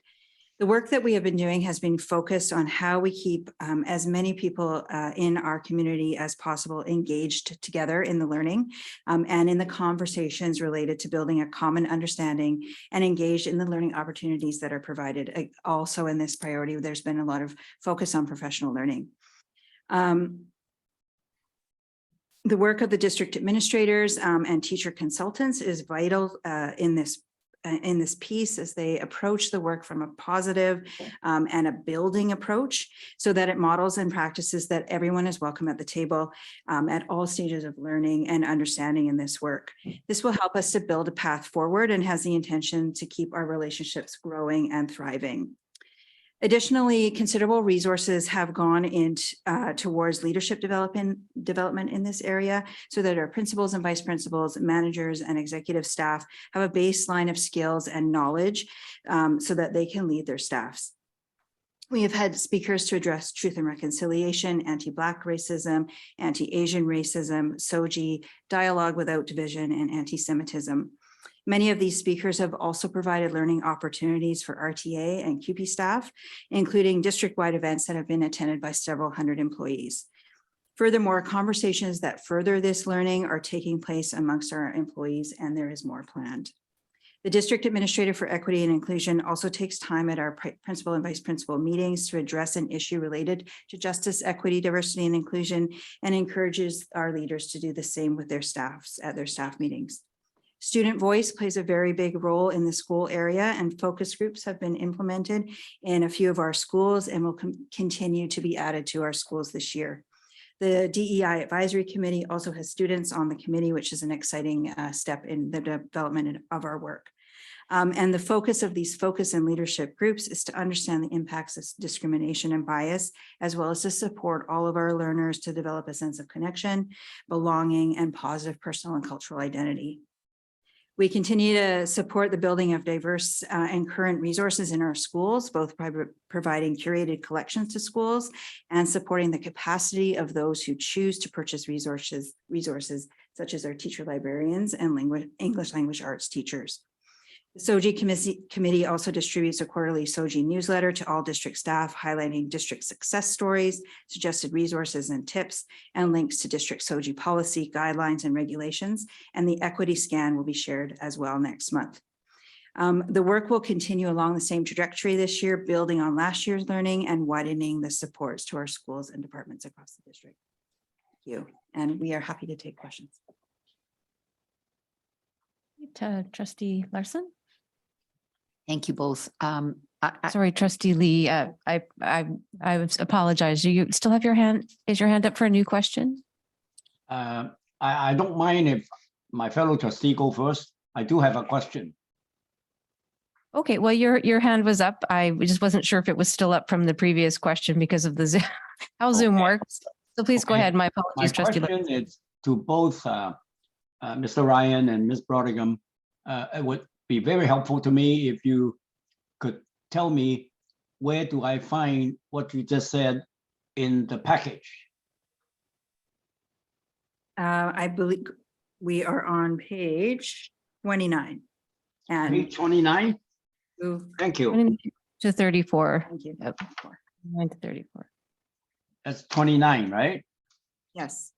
The work that we have been doing has been focused on how we keep as many people in our community as possible engaged together in the learning and in the conversations related to building a common understanding and engaged in the learning opportunities that are provided. Also in this priority, there's been a lot of focus on professional learning. The work of the district administrators and teacher consultants is vital in this piece as they approach the work from a positive and a building approach so that it models and practices that everyone is welcome at the table at all stages of learning and understanding in this work. This will help us to build a path forward and has the intention to keep our relationships growing and thriving. Additionally, considerable resources have gone into towards leadership development in this area so that our principals and vice principals, managers and executive staff have a baseline of skills and knowledge so that they can lead their staffs. We have had speakers to address truth and reconciliation, anti-Black racism, anti-Asian racism, SOGI, dialogue without division, and anti-Semitism. Many of these speakers have also provided learning opportunities for RTA and QP staff, including district-wide events that have been attended by several hundred employees. Furthermore, conversations that further this learning are taking place amongst our employees, and there is more planned. The district administrator for equity and inclusion also takes time at our principal and vice principal meetings to address an issue related to justice, equity, diversity, and inclusion, and encourages our leaders to do the same with their staffs at their staff meetings. Student voice plays a very big role in the school area, and focus groups have been implemented in a few of our schools and will continue to be added to our schools this year. The DEI Advisory Committee also has students on the committee, which is an exciting step in the development of our work. And the focus of these focus and leadership groups is to understand the impacts of discrimination and bias, as well as to support all of our learners to develop a sense of connection, belonging, and positive personal and cultural identity. We continue to support the building of diverse and current resources in our schools, both by providing curated collections to schools and supporting the capacity of those who choose to purchase resources such as our teacher librarians and English language arts teachers. The SOGI committee also distributes a quarterly SOGI newsletter to all district staff, highlighting district success stories, suggested resources and tips, and links to district SOGI policy, guidelines, and regulations. And the equity scan will be shared as well next month. The work will continue along the same trajectory this year, building on last year's learning and widening the supports to our schools and departments across the district. Thank you. And we are happy to take questions. Trustee Larson. Thank you both. Sorry, Trustee Lee, I apologize. Do you still have your hand? Is your hand up for a new question? I don't mind if my fellow trustee go first. I do have a question. Okay, well, your hand was up. I just wasn't sure if it was still up from the previous question because of the how Zoom works. So please go ahead. My apologies, Trustee. My question is to both Mr. Ryan and Ms. Brodigan. It would be very helpful to me if you could tell me where do I find what you just said in the package? I believe we are on page 29. And Page 29? move, Thank you. To 34. thank you. Yep. 9 to 34. That's 29, right? Yes.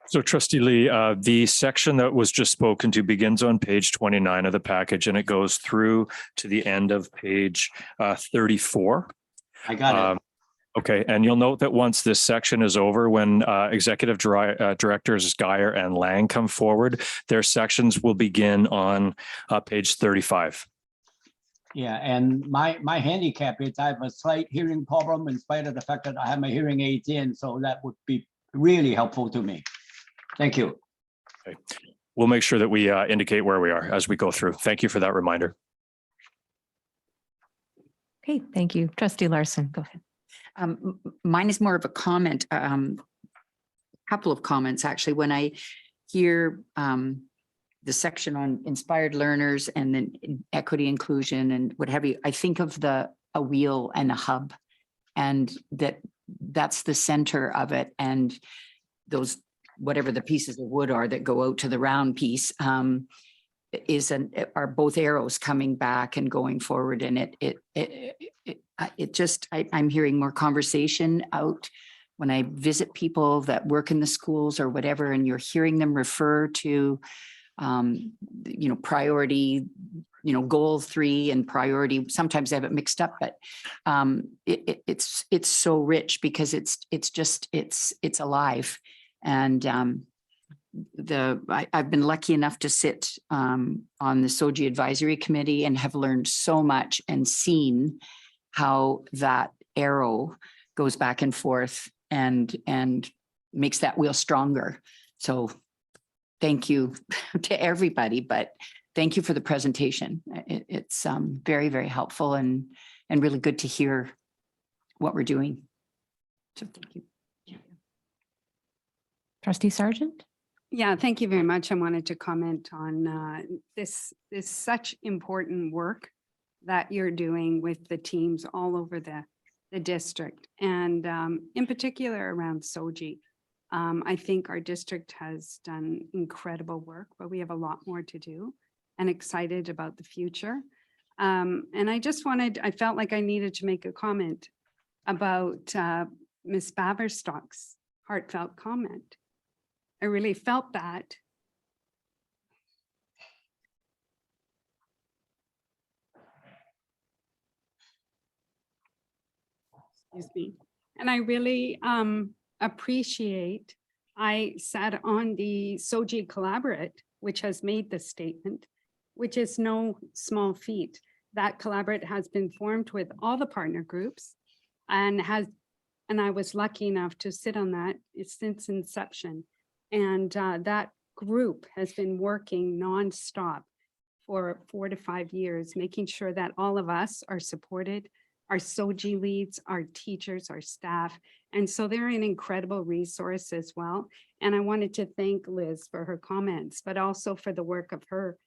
So trustee Lee, the section that was just spoken to begins on page 29 of the package and it goes through to the end of page 34. I got it. Okay, and you'll note that once this section is over, when executive directors Geyer and Lang come forward, their sections will begin on page 35. Yeah, and my handicap is I have a slight hearing problem in spite of the fact that I have my hearing aids in, so that would be really helpful to me. Thank you. Okay. We'll make sure that we indicate where we are as we go through. Thank you for that reminder. Okay, thank you. Trustee Larson, go ahead. Mine is more of a comment, couple of comments, actually, when I hear the section on inspired learners and then equity, inclusion and what have you, I think of a wheel and a hub, and that's the center of it. And those, whatever the pieces of wood are that go out to the round piece, are both arrows coming back and going forward. And I'm hearing more conversation out when I visit people that work in the schools or whatever, and you're hearing them refer to, priority, goal 3 and priority. Sometimes I have it mixed up, but it's so rich because it's alive. And I've been lucky enough to sit on the Dei Advisory Committee and have learned so much and seen how that arrow goes back and forth and makes that wheel stronger. So thank you to everybody, but thank you for the presentation. It's very, very helpful and really good to hear what we're doing. So thank you. Trustee Sargent? Yeah, thank you very much. I wanted to comment on this such important work that you're doing with the teams all over the district, and in particular around SOGI. I think our district has done incredible work, but we have a lot more to do and excited about the future. And I felt like I needed to make a comment about Ms. Baverstock's heartfelt comment. I really felt that. Excuse me. And I really appreciate, I sat on the SOGI Collaborate, which has made this statement, which is no small feat. That Collaborate has been formed with all the partner groups and I was lucky enough to sit on that since inception. And that group has been working nonstop for 4 to 5 years, making sure that all of us are supported, our SOGI leads, our teachers, our staff. And so they're an incredible resource as well. And I wanted to thank Liz for her comments, but also for the work of her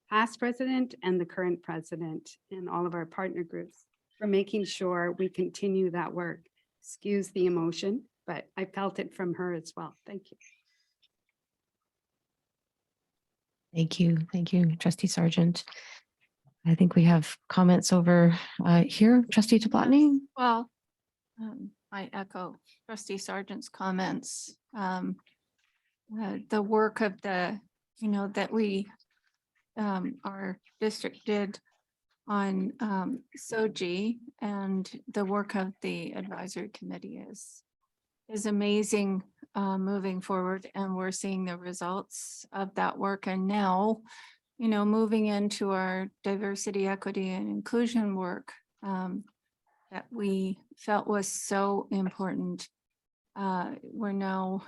past president and the current president and all of our partner groups for making sure we continue that work. Excuse the emotion, but I felt it from her as well. Thank you. Thank you. Thank you, Trustee Sargent. I think we have comments over here. Trustee Toplotny? Well, I echo Trustee Sargent's comments. The work of that we, our district did on SOGI and the work of the advisory committee is amazing moving forward, and we're seeing the results of that work. And now, moving into our diversity, equity, and inclusion work that we felt was so important. We're now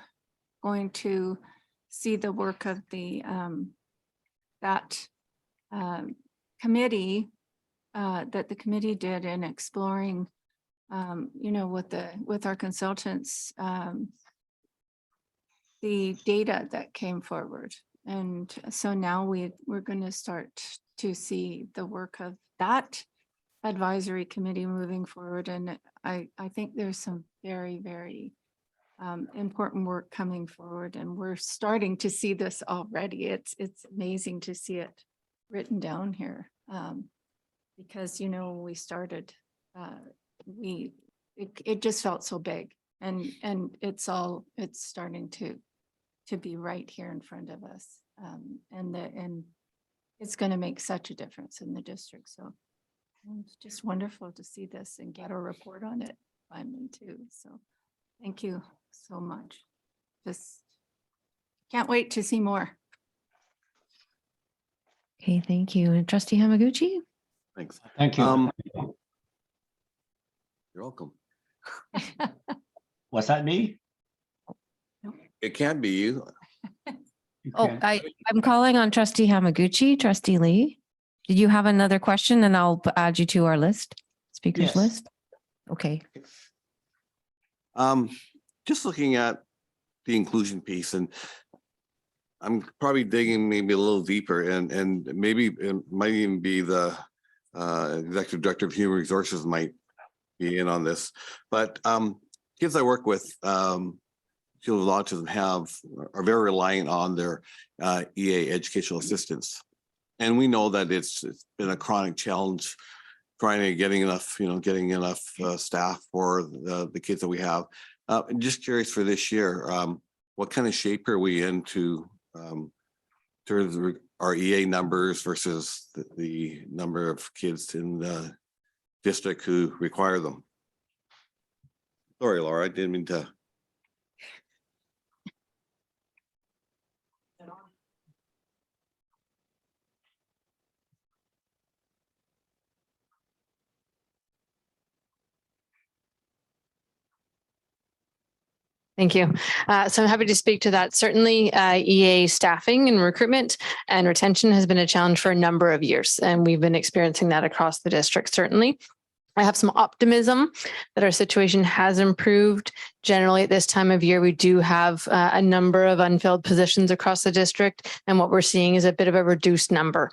going to see the work of the committee that the committee did in exploring, with our consultants, the data that came forward. And so now we're going to start to see the work of that advisory committee moving forward. And I think there's some very, very important work coming forward, and we're starting to see this already. It's amazing to see it written down here. Because, you know, when we started, it just felt so big, and it's starting to be right here in front of us. And it's going to make such a difference in the district. So it's just wonderful to see this and get a report on it finally too. So thank you so much. Just can't wait to see more. Okay, thank you. And Trustee Hamaguchi? Thanks. Thank you. You're welcome. Was that me? It can be you. Oh, Okay. I'm calling on Trustee Hamaguchi. Trustee Lee, did you have another question? And I'll add you to our list, speakers Yes. list. Okay. Just looking at the inclusion piece, and I'm probably digging maybe a little deeper, and maybe it might even be the executive director of human resources might be in on this. But kids I work with, children with autism are very reliant on their EA educational assistants, and we know that it's been a chronic challenge trying to getting enough staff for the kids that we have. Just curious for this year, what kind of shape are we into terms of our EA numbers versus the number of kids in the district who require them? Sorry, Laura, I didn't mean to. Thank you. So I'm happy to speak to that. Certainly, EA staffing and recruitment and retention has been a challenge for a number of years, and we've been experiencing that across the district, certainly. I have some optimism that our situation has improved. Generally, at this time of year, we do have a number of unfilled positions across the district, and what we're seeing is a bit of a reduced number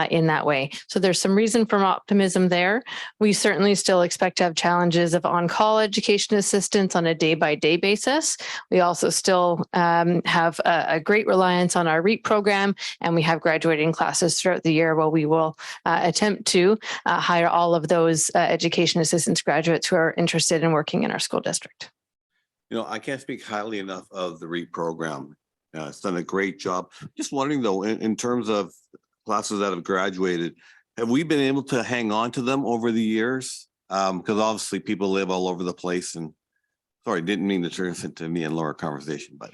in that way. So there's some reason for optimism there. We certainly still expect to have challenges of on-call education assistance on a day-by-day basis. We also still have a great reliance on our REAP program, and we have graduating classes throughout the year where we will attempt to hire all of those education assistance graduates who are interested in working in our school district. You know, I can't speak highly enough of the REAP program. It's done a great job. Just wondering though, in terms of classes that have graduated, have we been able to hang on to them over the years? Because obviously people live all over the place, and sorry, didn't mean to turn this into me and Laura conversation, but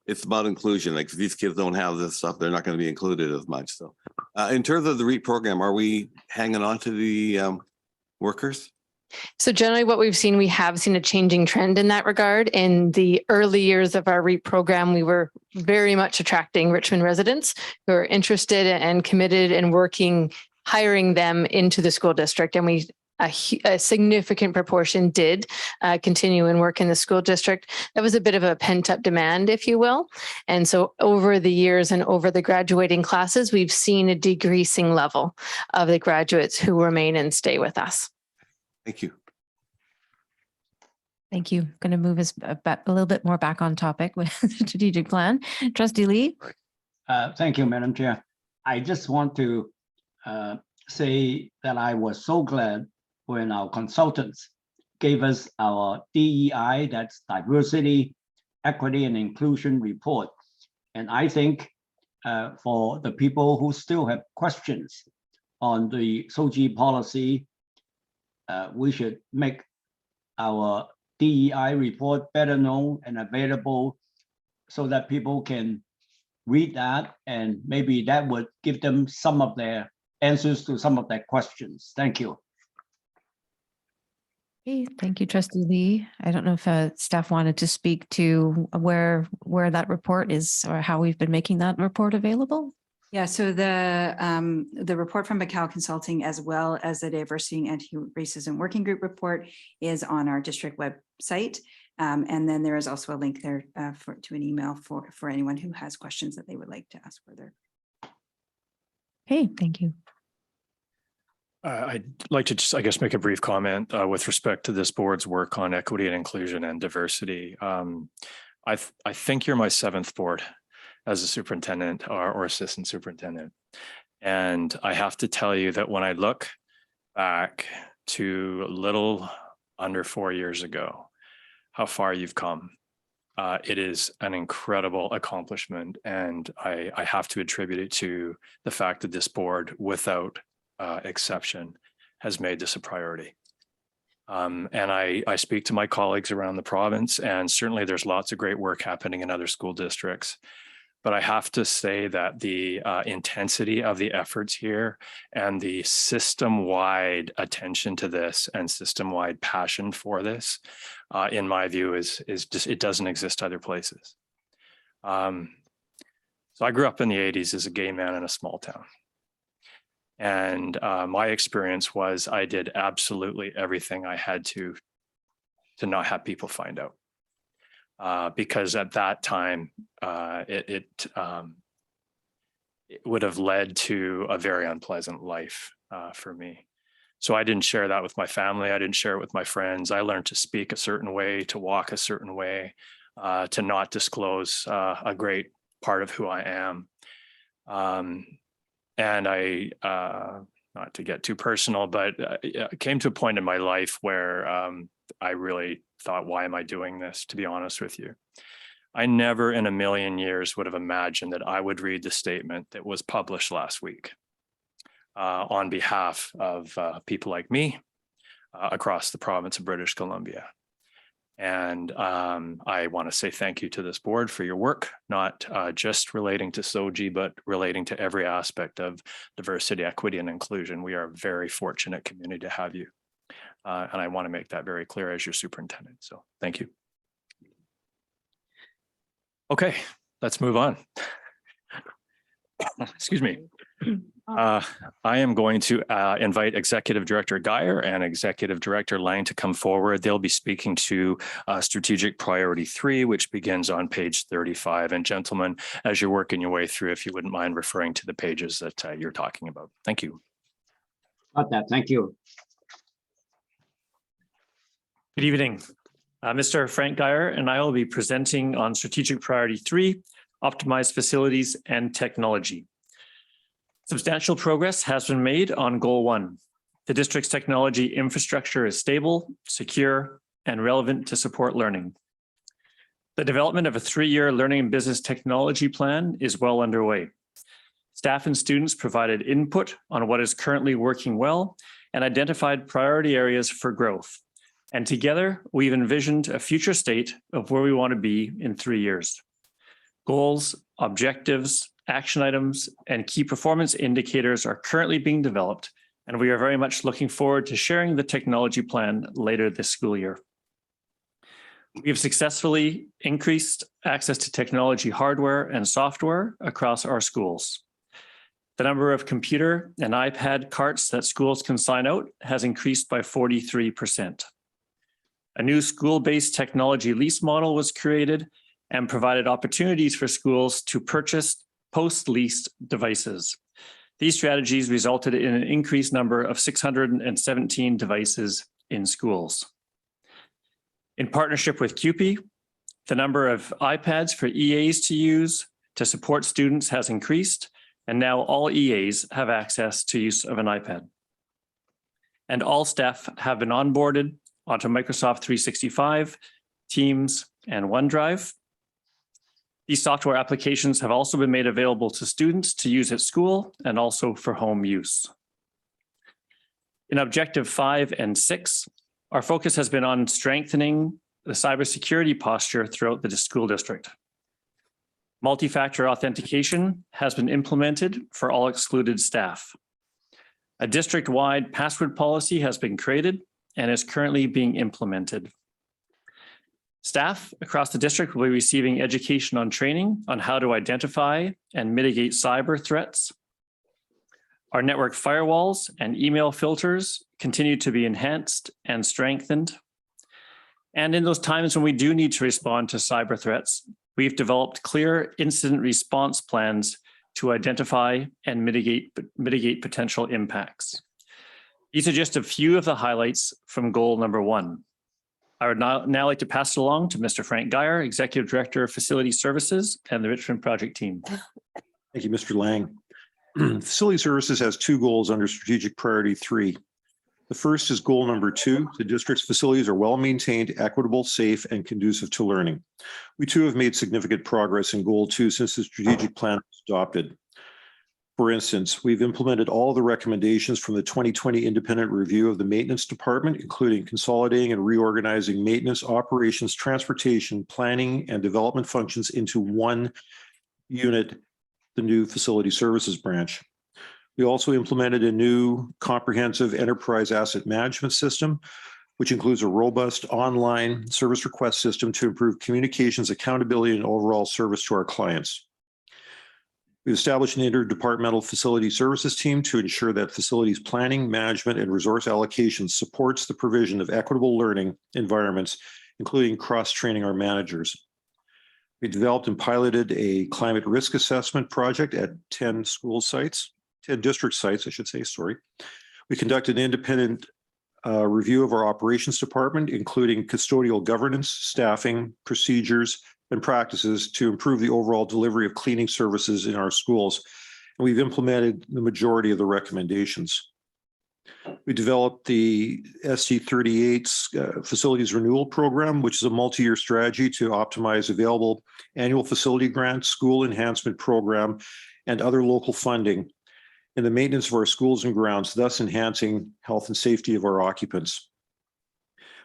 it's about inclusion. Like if these kids don't have this stuff, they're not going to be included as much. So in terms of the REAP program, are we hanging on to the workers? So generally what we have seen a changing trend in that regard. In the early years of our REAP program, we were very much attracting Richmond residents who are interested and committed in hiring them into the school district. And a significant proportion did continue and work in the school district. That was a bit of a pent up demand, if you will. And so over the years and over the graduating classes, we've seen a decreasing level of the graduates who remain and stay with us. Thank you. Thank you. Going to move us a little bit more back on topic with the strategic plan. Trustee Lee. Thank you, Madam Chair. I just want to say that I was so glad when our consultants gave us our DEI, that's diversity, equity, and inclusion report. And I think for the people who still have questions on the SOGI policy, we should make our DEI report better known and available so that people can read that, and maybe that would give them some of their answers to some of their questions. Thank you. Okay, thank you, Trustee Lee. I don't know if staff wanted to speak to where that report is or how we've been making that report available. Yeah, so the report from Macau Consulting, as well as the Diversity and Anti-Racism Working Group report, is on our district website. And then there is also a link there to an email for anyone who has questions that they would like to ask further. Okay, thank you. I'd like to just, I guess, make a brief comment with respect to this board's work on equity and inclusion and diversity. I think you're my 7th board as a superintendent or assistant superintendent. And I have to tell you that when I look back to a little under 4 years ago, how far you've come. It is an incredible accomplishment. And I have to attribute it to the fact that this board, without exception, has made this a priority. And I speak to my colleagues around the province, and certainly there's lots of great work happening in other school districts. But I have to say that the intensity of the efforts here and the system-wide attention to this and system-wide passion for this, in my view, is just, it doesn't exist other places. So I grew up in the 80s as a gay man in a small town. And my experience was I did absolutely everything I had to not have people find out. Because at that time, it would have led to a very unpleasant life for me. So I didn't share that with my family. I didn't share it with my friends. I learned to speak a certain way, to walk a certain way, to not disclose a great part of who I am. And I, not to get too personal, but it came to a point in my life where I really thought, why am I doing this, to be honest with you? I never in a million years would have imagined that I would read the statement that was published last week on behalf of people like me across the province of British Columbia. And I want to say thank you to this board for your work, not just relating to SOGI, but relating to every aspect of diversity, equity, and inclusion. We are a very fortunate community to have you. And I want to make that very clear as your superintendent. So thank you. Okay, let's move on. Excuse me. I am going to invite Executive Director Geyer and Executive Director Lang to come forward. They'll be speaking to Strategic Priority 3, which begins on page 35. And gentlemen, as you're working your way through, if you wouldn't mind referring to the pages that you're talking about. Thank you. Got that. Thank you. Good evening. Mr. Frank Geyer and I will be presenting on Strategic Priority 3, Optimized Facilities and Technology. Substantial progress has been made on Goal 1. The district's technology infrastructure is stable, secure, and relevant to support learning. The development of a 3-year learning and business technology plan is well underway. Staff and students provided input on what is currently working well and identified priority areas for growth. And together, we've envisioned a future state of where we want to be in 3 years. Goals, objectives, action items, and key performance indicators are currently being developed, and we are very much looking forward to sharing the technology plan later this school year. We have successfully increased access to technology hardware and software across our schools. The number of computer and iPad carts that schools can sign out has increased by 43%. A new school-based technology lease model was created and provided opportunities for schools to purchase post-leased devices. These strategies resulted in an increased number of 617 devices in schools. In partnership with CUPE, the number of iPads for EAs to use to support students has increased, and now all EAs have access to use of an iPad. And all staff have been onboarded onto Microsoft 365, Teams, and OneDrive. These software applications have also been made available to students to use at school and also for home use. In Objective 5 and 6, our focus has been on strengthening the cybersecurity posture throughout the school district. Multi-factor authentication has been implemented for all excluded staff. A district-wide password policy has been created and is currently being implemented. Staff across the district will be receiving education on training on how to identify and mitigate cyber threats. Our network firewalls and email filters continue to be enhanced and strengthened. And in those times when we do need to respond to cyber threats, we've developed clear incident response plans to identify and mitigate potential impacts. These are just a few of the highlights from goal number 1. I would now like to pass it along to Mr. Frank Geyer, Executive Director of Facility Services and the Richmond Project Team. Thank you, Mr. Lang. Facility Services has 2 goals under strategic priority 3. The first is goal number 2. The district's facilities are well maintained, equitable, safe, and conducive to learning. We too have made significant progress in goal 2 since the strategic plan was adopted. For instance, we've implemented all the recommendations from the 2020 independent review of the maintenance department, including consolidating and reorganizing maintenance, operations, transportation, planning, and development functions into one unit, the new facility services branch. We also implemented a new comprehensive enterprise asset management system, which includes a robust online service request system to improve communications, accountability, and overall service to our clients. We established an interdepartmental facility services team to ensure that facilities planning, management, and resource allocation supports the provision of equitable learning environments, including cross-training our managers. We developed and piloted a climate risk assessment project at 10 district sites, I should say, sorry. We conducted an independent review of our operations department, including custodial governance, staffing, procedures, and practices to improve the overall delivery of cleaning services in our schools. And we've implemented the majority of the recommendations. We developed the ST38's Facilities Renewal Program, which is a multi-year strategy to optimize available annual facility grants, school enhancement program, and other local funding in the maintenance of our schools and grounds, thus enhancing health and safety of our occupants.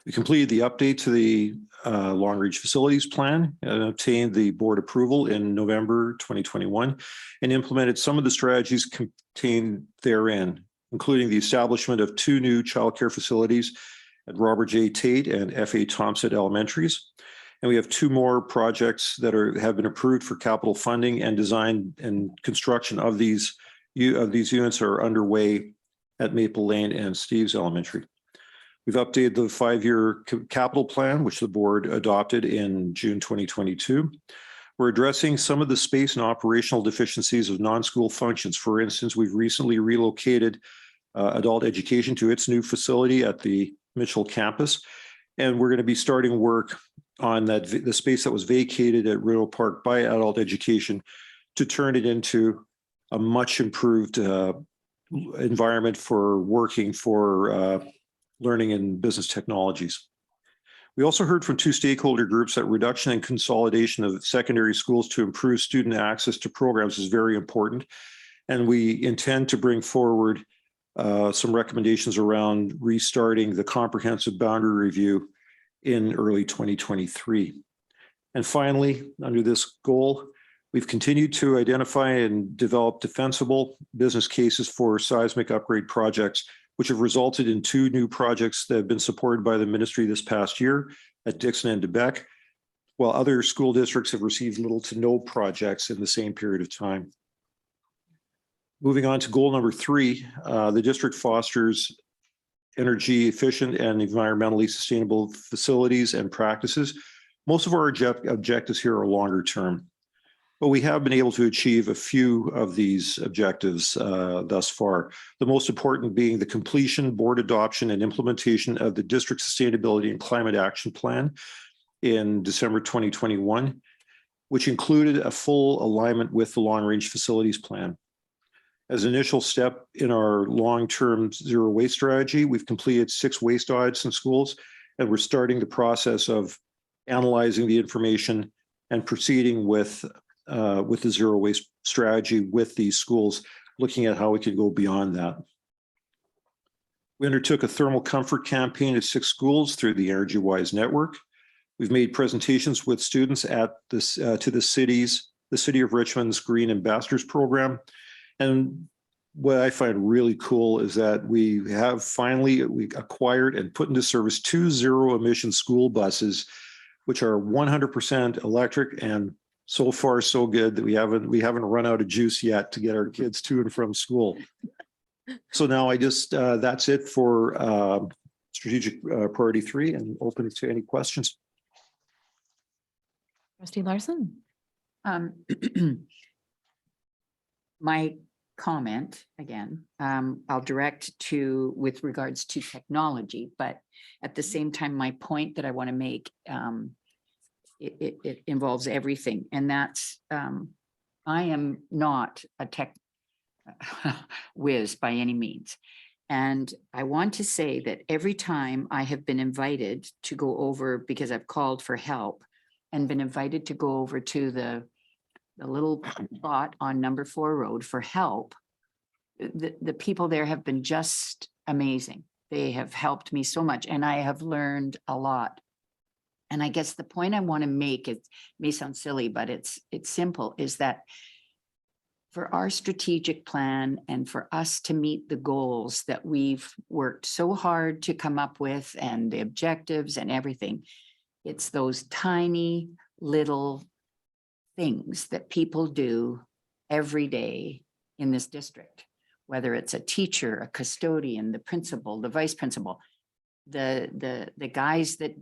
We completed the update to the long-range facilities plan and obtained the board approval in November 2021 and implemented some of the strategies contained therein, including the establishment of 2 new childcare facilities at Robert J. Tate and F.A. Thompson Elementaries. And we have 2 more projects that have been approved for capital funding, and design and construction of these units are underway at Maple Lane and Steve's Elementary. We've updated the 5-year capital plan, which the board adopted in June 2022. We're addressing some of the space and operational deficiencies of non-school functions. For instance, we've recently relocated adult education to its new facility at the Mitchell campus, and we're going to be starting work on the space that was vacated at Rideau Park by adult education to turn it into a much improved environment for working for learning and business technologies. We also heard from 2 stakeholder groups that reduction and consolidation of secondary schools to improve student access to programs is very important. And we intend to bring forward some recommendations around restarting the comprehensive boundary review in early 2023. And finally, under this goal, we've continued to identify and develop defensible business cases for seismic upgrade projects, which have resulted in 2 new projects that have been supported by the ministry this past year at Dixon and Debec, while other school districts have received little to no projects in the same period of time. Moving on to goal number 3, the district fosters energy efficient and environmentally sustainable facilities and practices. Most of our objectives here are longer term, but we have been able to achieve a few of these objectives thus far. The most important being the completion, board adoption, and implementation of the District Sustainability and Climate Action Plan in December 2021, which included a full alignment with the long-range facilities plan. As an initial step in our long-term zero waste strategy, we've completed 6 waste audits in schools, and we're starting the process of analyzing the information and proceeding with the zero waste strategy with these schools, looking at how we could go beyond that. We undertook a thermal comfort campaign at 6 schools through the Energy Wise network. We've made presentations with students at this to the City of Richmond's Green Ambassadors program. And what I find really cool is that we have finally acquired and put into service 2 zero emission school buses, which are 100% electric, and so far so good that we haven't run out of juice yet to get our kids to and from school. So now that's it for strategic priority 3, and open it to any questions. Trustee Larson. My comment, again, I'll direct to with regards to technology, but at the same time, my point that I want to make, it involves everything. And that's, I am not a tech whiz by any means. And I want to say that every time I have been invited to go over, because I've called for help and been invited to go over to the little spot on number 4 road for help, the people there have been just amazing. They have helped me so much and I have learned a lot. And I guess the point I want to make, it may sound silly, but it's simple, is that for our strategic plan and for us to meet the goals that we've worked so hard to come up with and the objectives and everything, it's those tiny little things that people do every day in this district, whether it's a teacher, a custodian, the principal, the vice principal, the guys that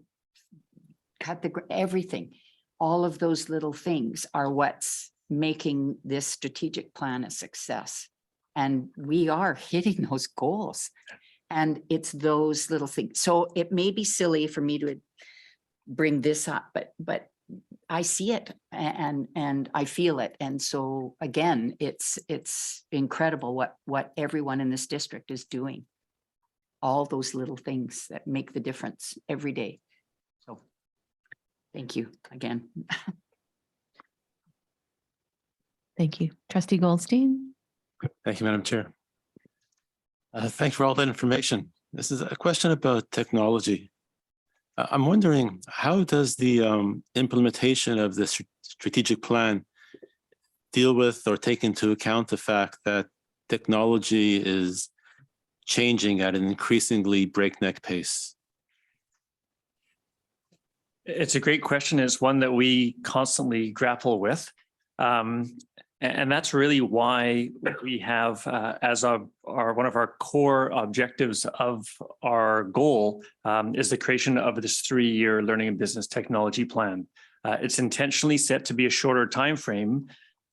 cut everything. All of those little things are what's making this strategic plan a success. And we are hitting those goals. And it's those little things. So it may be silly for me to bring this up, but I see it and I feel it. And so again, it's incredible what everyone in this district is doing. All those little things that make the difference every day. So thank you again. Thank you. Trustee Goldstein. Thank you, Madam Chair. Thanks for all that information. This is a question about technology. I'm wondering, how does the implementation of the strategic plan deal with or take into account the fact that technology is changing at an increasingly breakneck pace? It's a great question. It's one that we constantly grapple with. And that's really why we have as one of our core objectives of our goal is the creation of this 3-year learning and business technology plan. It's intentionally set to be a shorter time frame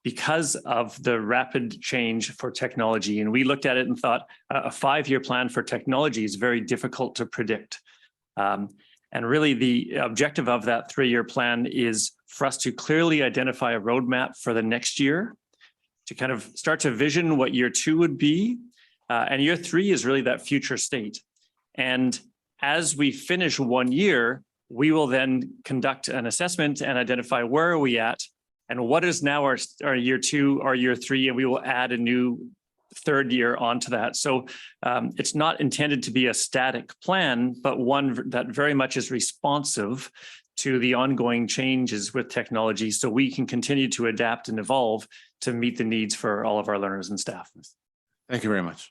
because of the rapid change for technology. And we looked at it and thought a 5-year plan for technology is very difficult to predict. And really the objective of that 3-year plan is for us to clearly identify a roadmap for the next year, to kind of start to vision what year 2 would be. And year 3 is really that future state. And as we finish 1 year, we will then conduct an assessment and identify where are we at and what is now our year 2, our year 3, and we will add a new 3rd year onto that. So it's not intended to be a static plan, but one that very much is responsive to the ongoing changes with technology so we can continue to adapt and evolve to meet the needs for all of our learners and staff. Thank you very much.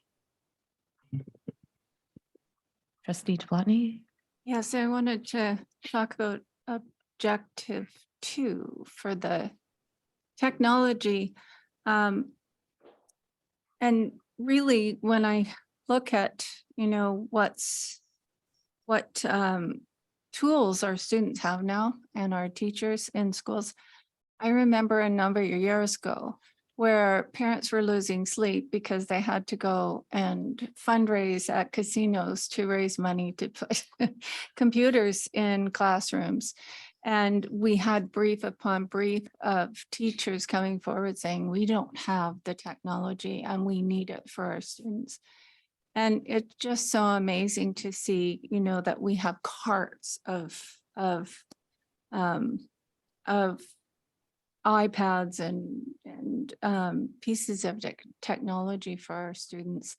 Trustee Toplatny. Yes, I wanted to talk about objective 2 for the technology. And really, when I look at, what tools our students have now and our teachers in schools, I remember a number of years ago where parents were losing sleep because they had to go and fundraise at casinos to raise money to put computers in classrooms. And we had brief upon brief of teachers coming forward saying, we don't have the technology and we need it for our students. And it's just so amazing to see, that we have carts of iPads and pieces of technology for our students,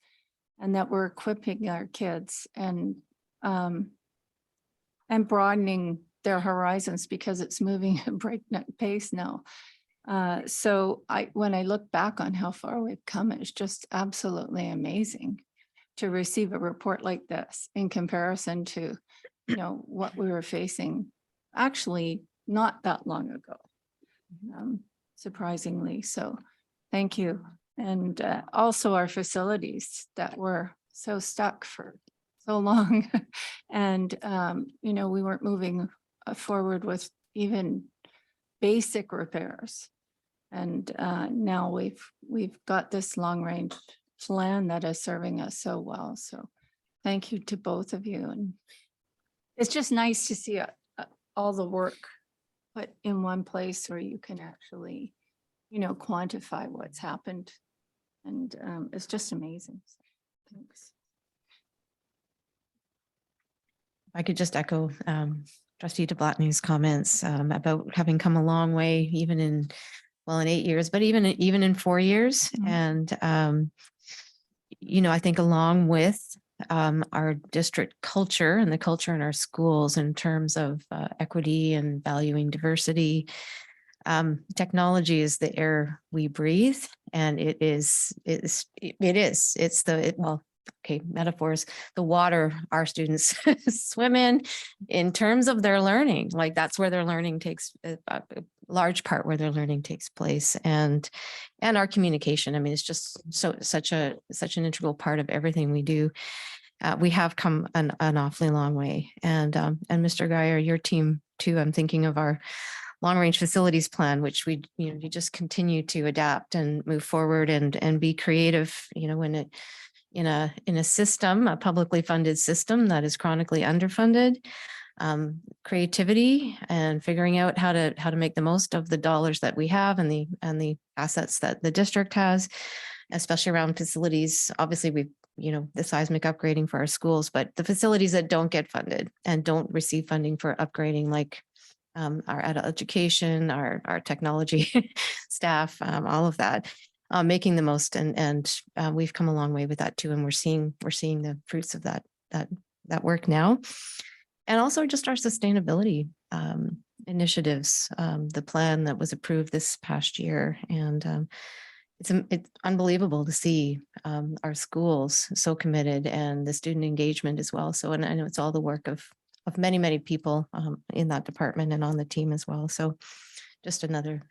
and that we're equipping our kids and broadening their horizons because it's moving at breakneck pace now. So when I look back on how far we've come, it's just absolutely amazing to receive a report like this in comparison to, what we were facing actually not that long ago. Surprisingly. So thank you. And also our facilities that were so stuck for so long. And, we weren't moving forward with even basic repairs. And now we've got this long range plan that is serving us so well. So thank you to both of you. And it's just nice to see all the work put in one place where you can actually, quantify what's happened. And it's just amazing. So, thanks. I could just echo Trustee DeBlatney's comments about having come a long way, even in 8 years, but even in 4 years. And, I think along with our district culture and the culture in our schools in terms of equity and valuing diversity, technology is the air we breathe, and it's metaphors, the water our students swim in terms of their learning. Like that's where their learning takes a large part where their learning takes place, and our communication. I mean, it's just such an integral part of everything we do. We have come an awfully long way, and Mr. Geyer, your team too. I'm thinking of our long-range facilities plan, which we just continue to adapt and move forward and be creative. In a system, a publicly funded system that is chronically underfunded, creativity and figuring out how to make the most of the dollars that we have and the assets that the district has, especially around facilities. Obviously, we've the seismic upgrading for our schools, but the facilities that don't get funded and don't receive funding for upgrading, like our adult education, our technology staff, all of that. Making the most, and we've come a long way with that too, and we're seeing the fruits of that work now, and also just our sustainability initiatives, the plan that was approved this past year, and it's unbelievable to see our schools so committed and the student engagement as well. So, and I know it's all the work of many people in that department and on the team as well. So, just another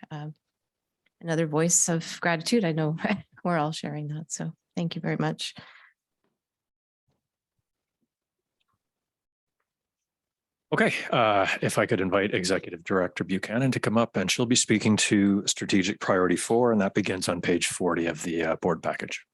voice of gratitude. I know we're all sharing that. So thank you very much. Okay, if I could invite Executive Director Buchanan to come up, and she'll be speaking to Strategic Priority 4, and that begins on page 40 of the board package.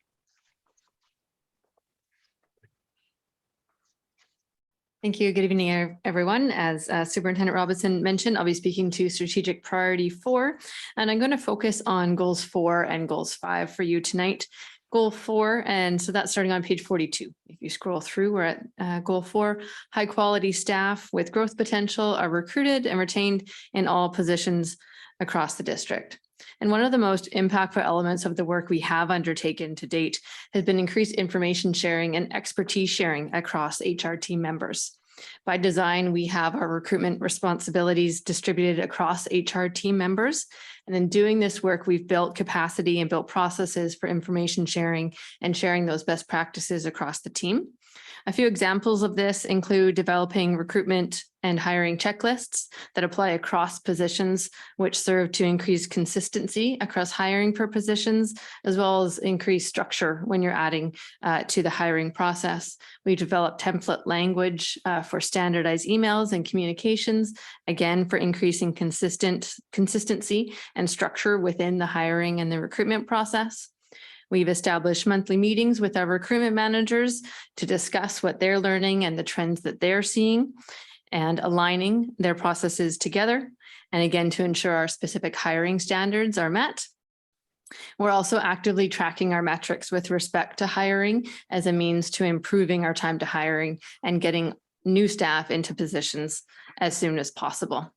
Thank you. Good evening, everyone. As Superintendent Robinson mentioned, I'll be speaking to Strategic Priority 4, and I'm going to focus on Goals 4 and Goals 5 for you tonight. Goal 4, and so that's starting on page 42. If you scroll through, we're at Goal 4. High quality staff with growth potential are recruited and retained in all positions across the district. And one of the most impactful elements of the work we have undertaken to date has been increased information sharing and expertise sharing across HR team members. By design, we have our recruitment responsibilities distributed across HR team members. And in doing this work, we've built capacity and built processes for information sharing and sharing those best practices across the team. A few examples of this include developing recruitment and hiring checklists that apply across positions, which serve to increase consistency across hiring per positions, as well as increase structure when you're adding to the hiring process. We develop template language for standardized emails and communications, again, for increasing consistency and structure within the hiring and the recruitment process. We've established monthly meetings with our recruitment managers to discuss what they're learning and the trends that they're seeing and aligning their processes together. And again, to ensure our specific hiring standards are met. We're also actively tracking our metrics with respect to hiring as a means to improving our time to hiring and getting new staff into positions as soon as possible.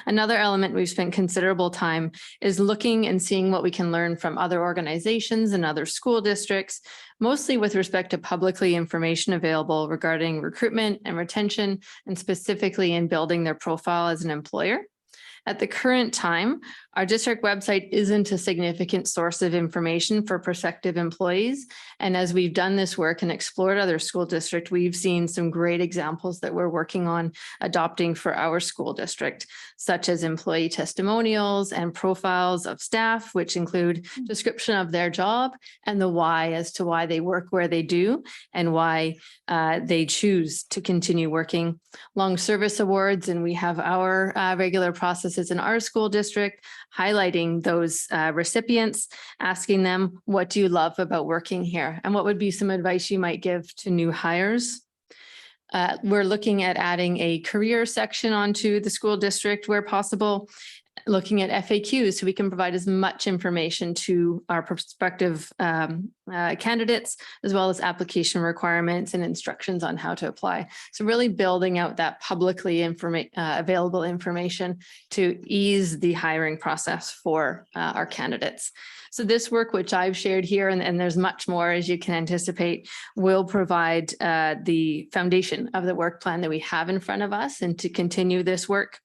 Another element we've spent considerable time is looking and seeing what we can learn from other organizations and other school districts, mostly with respect to publicly information available regarding recruitment and retention, and specifically in building their profile as an employer. At the current time, our district website isn't a significant source of information for prospective employees. And as we've done this work and explored other school districts, we've seen some great examples that we're working on adopting for our school district, such as employee testimonials and profiles of staff, which include description of their job and the why as to why they work where they do and why they choose to continue working. Long service awards, and we have our regular processes in our school district highlighting those recipients, asking them, what do you love about working here? And what would be some advice you might give to new hires? We're looking at adding a career section onto the school district where possible, looking at FAQs so we can provide as much information to our prospective candidates, as well as application requirements and instructions on how to apply. So really building out that publicly available information to ease the hiring process for our candidates. So this work, which I've shared here, and there's much more as you can anticipate, will provide the foundation of the work plan that we have in front of us, and to continue this work.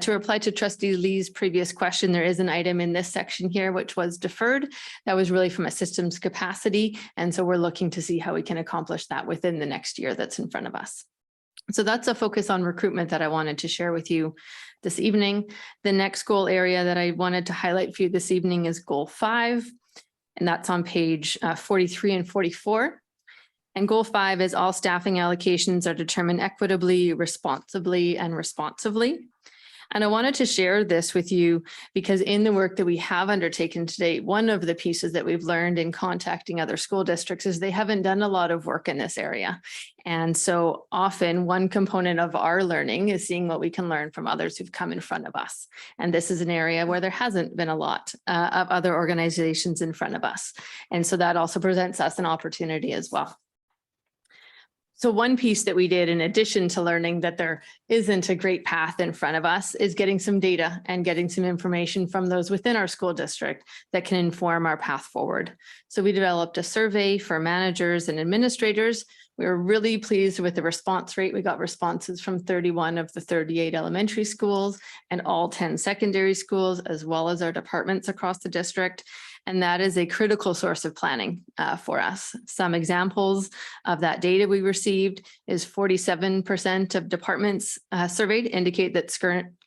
To reply to Trustee Lee's previous question, there is an item in this section here which was deferred. That was really from a systems capacity. And so we're looking to see how we can accomplish that within the next year that's in front of us. So that's a focus on recruitment that I wanted to share with you this evening. The next goal area that I wanted to highlight for you this evening is goal 5, and that's on page 43 and 44. And goal 5 is all staffing allocations are determined equitably, responsibly, and responsively. And I wanted to share this with you because in the work that we have undertaken to date, one of the pieces that we've learned in contacting other school districts is they haven't done a lot of work in this area. And so often one component of our learning is seeing what we can learn from others who've come in front of us. And this is an area where there hasn't been a lot of other organizations in front of us. And so that also presents us an opportunity as well. So one piece that we did in addition to learning that there isn't a great path in front of us is getting some data and getting some information from those within our school district that can inform our path forward. So we developed a survey for managers and administrators. We were really pleased with the response rate. We got responses from 31 of the 38 elementary schools and all 10 secondary schools, as well as our departments across the district. And that is a critical source of planning for us. Some examples of that data we received is 47% of departments surveyed indicate that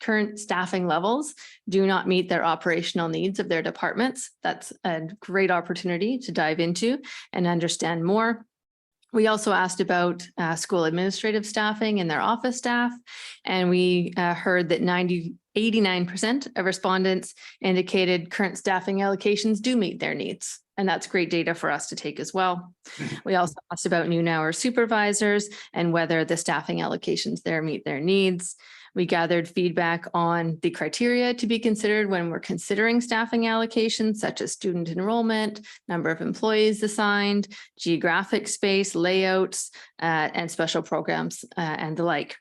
current staffing levels do not meet their operational needs of their departments. That's a great opportunity to dive into and understand more. We also asked about school administrative staffing and their office staff, and we heard that 89% of respondents indicated current staffing allocations do meet their needs. And that's great data for us to take as well. We also asked about noon hour supervisors and whether the staffing allocations there meet their needs. We gathered feedback on the criteria to be considered when we're considering staffing allocations, such as student enrollment, number of employees assigned, geographic space, layouts, and special programs and the like.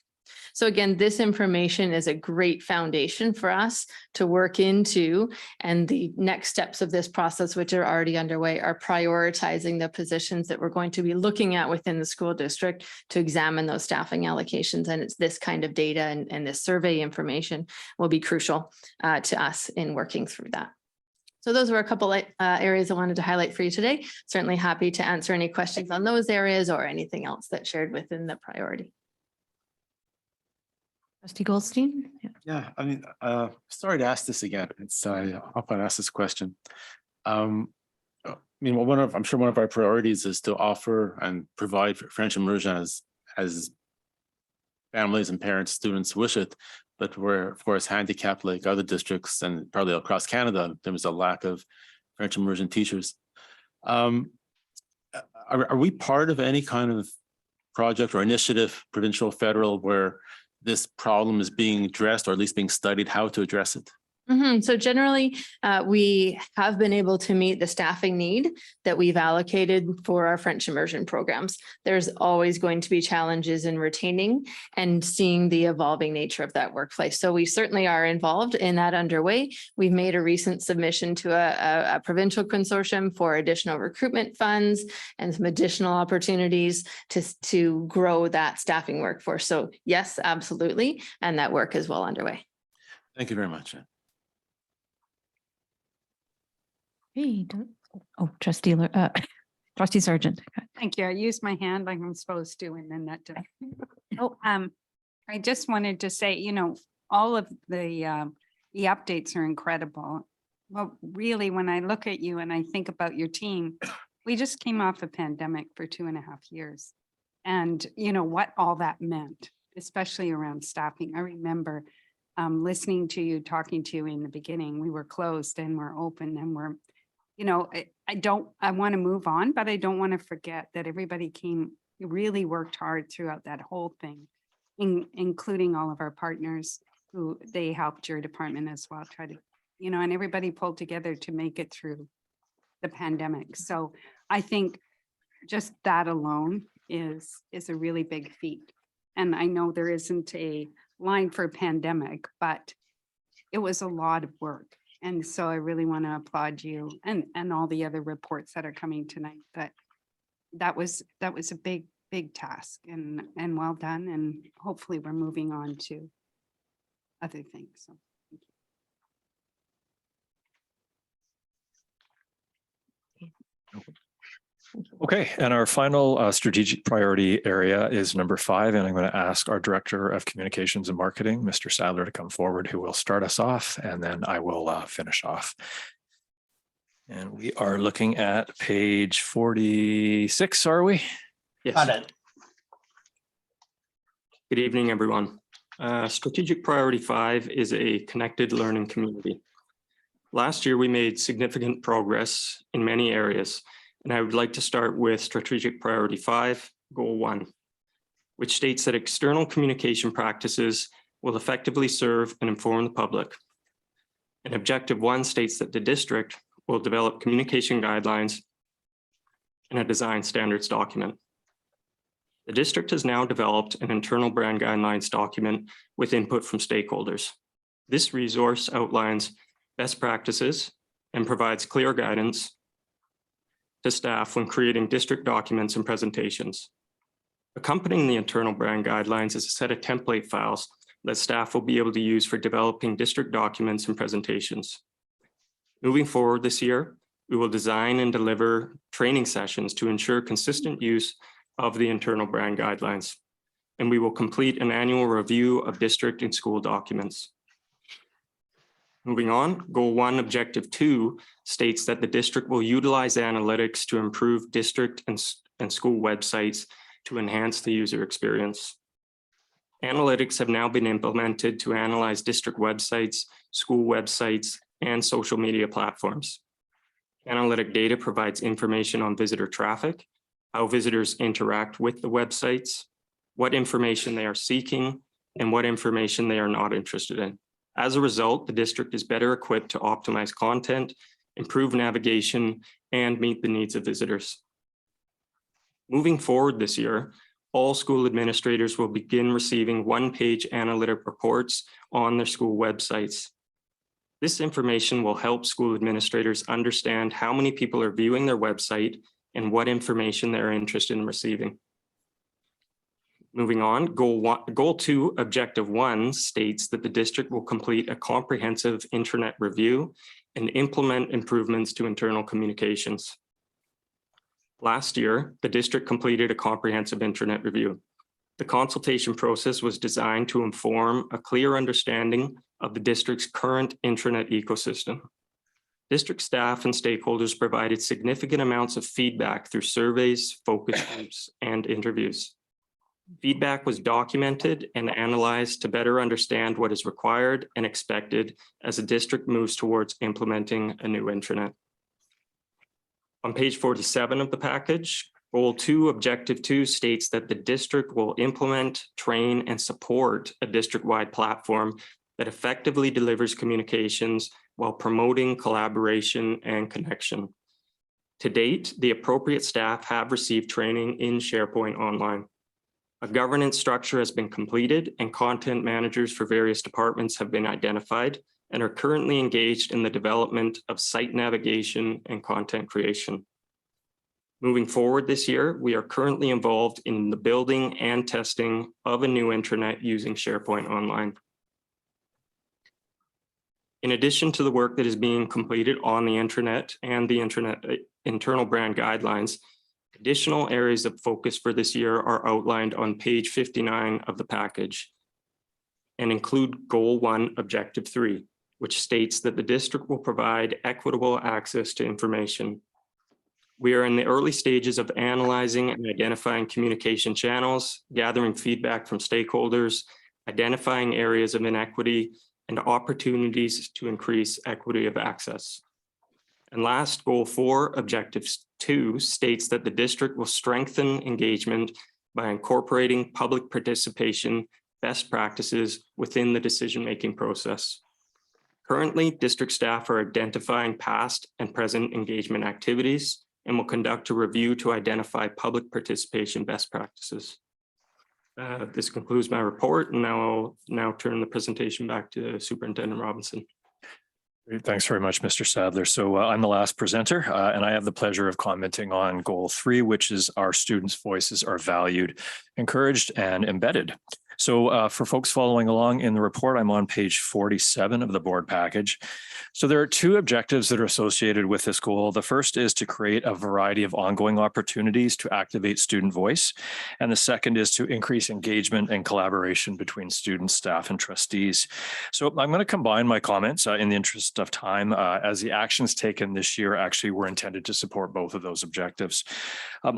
So again, this information is a great foundation for us to work into, and the next steps of this process, which are already underway, are prioritizing the positions that we're going to be looking at within the school district to examine those staffing allocations. And it's this kind of data and this survey information will be crucial to us in working through that. So those were a couple areas I wanted to highlight for you today. Certainly happy to answer any questions on those areas or anything else that's shared within the priority. Trustee Goldstein? Yeah, I mean, sorry to ask this again. It's I often ask this question. I mean, I'm sure one of our priorities is to offer and provide French immersion as families and parents, students wish it. But we're, of course, handicapped like other districts and probably across Canada. There was a lack of French immersion teachers. Are we part of any kind of project or initiative, provincial, federal, where this problem is being addressed, or at least being studied how to address it? So generally, we have been able to meet the staffing need that we've allocated for our French immersion programs. There's always going to be challenges in retaining and seeing the evolving nature of that workplace. So we certainly are involved in that underway. We've made a recent submission to a provincial consortium for additional recruitment funds and some additional opportunities to grow that staffing workforce. So yes, absolutely. And that work is well underway. Thank you very much. Hey, Trustee Sargent. Thank you. I used my hand like I'm supposed to, and then that did. I just wanted to say, you know, all of the updates are incredible. Well, really, when I look at you and I think about your team, we just came off a pandemic for 2.5 years. And you know what all that meant, especially around staffing. I remember listening to you, talking to you in the beginning, we were closed and we're open and we're, you know, I want to move on, but I don't want to forget that everybody really worked hard throughout that whole thing, including all of our partners who they helped your department as well, try to, you know, and everybody pulled together to make it through the pandemic. So I think just that alone is a really big feat. And I know there isn't a line for pandemic, but it was a lot of work. And so I really want to applaud you and all the other reports that are coming tonight. That was a big task and well done. And hopefully we're moving on to other things. So thank you. Okay, and our final strategic priority area is number 5, and I'm going to ask our Director of Communications and Marketing, Mr. Sadler, to come forward, who will start us off, and then I will finish off. And we are looking at page 46, are we? Yes. Got it. Good evening, everyone. Strategic Priority 5 is a connected learning community. Last year, we made significant progress in many areas, and I would like to start with Strategic Priority 5, Goal 1, which states that external communication practices will effectively serve and inform the public. And Objective 1 states that the district will develop communication guidelines and a design standards document. The district has now developed an internal brand guidelines document with input from stakeholders. This resource outlines best practices and provides clear guidance to staff when creating district documents and presentations. Accompanying the internal brand guidelines is a set of template files that staff will be able to use for developing district documents and presentations. Moving forward this year, we will design and deliver training sessions to ensure consistent use of the internal brand guidelines, and we will complete an annual review of district and school documents. Moving on, Goal 1, Objective 2 states that the district will utilize analytics to improve district and school websites to enhance the user experience. Analytics have now been implemented to analyze district websites, school websites, and social media platforms. Analytic data provides information on visitor traffic, how visitors interact with the websites, what information they are seeking, and what information they are not interested in. As a result, the district is better equipped to optimize content, improve navigation, and meet the needs of visitors. Moving forward this year, all school administrators will begin receiving one-page analytic reports on their school websites. This information will help school administrators understand how many people are viewing their website and what information they're interested in receiving. Moving on, Goal 2, Objective 1 states that the district will complete a comprehensive intranet review and implement improvements to internal communications. Last year, the district completed a comprehensive intranet review. The consultation process was designed to inform a clear understanding of the district's current intranet ecosystem. District staff and stakeholders provided significant amounts of feedback through surveys, focus groups, and interviews. Feedback was documented and analyzed to better understand what is required and expected as the district moves towards implementing a new intranet. On page 47 of the package, Goal 2, Objective 2 states that the district will implement, train, and support a district-wide platform that effectively delivers communications while promoting collaboration and connection. To date, the appropriate staff have received training in SharePoint Online. A governance structure has been completed and content managers for various departments have been identified and are currently engaged in the development of site navigation and content creation. Moving forward this year, we are currently involved in the building and testing of a new intranet using SharePoint Online. In addition to the work that is being completed on the intranet and the internal brand guidelines, additional areas of focus for this year are outlined on page 59 of the package and include Goal 1, Objective 3, which states that the district will provide equitable access to information. We are in the early stages of analyzing and identifying communication channels, gathering feedback from stakeholders, identifying areas of inequity, and opportunities to increase equity of access. And last, goal 4, objective 2 states that the district will strengthen engagement by incorporating public participation best practices within the decision-making process. Currently, district staff are identifying past and present engagement activities and will conduct a review to identify public participation best practices. This concludes my report, and now I'll turn the presentation back to Superintendent Robinson. Great. Thanks very much, Mr. Sadler. So I'm the last presenter, and I have the pleasure of commenting on goal 3, which is our students' voices are valued, encouraged, and embedded. So for folks following along in the report, I'm on page 47 of the board package. So there are 2 objectives that are associated with this goal. The first is to create a variety of ongoing opportunities to activate student voice. And the second is to increase engagement and collaboration between students, staff, and trustees. So I'm going to combine my comments in the interest of time, as the actions taken this year actually were intended to support both of those objectives.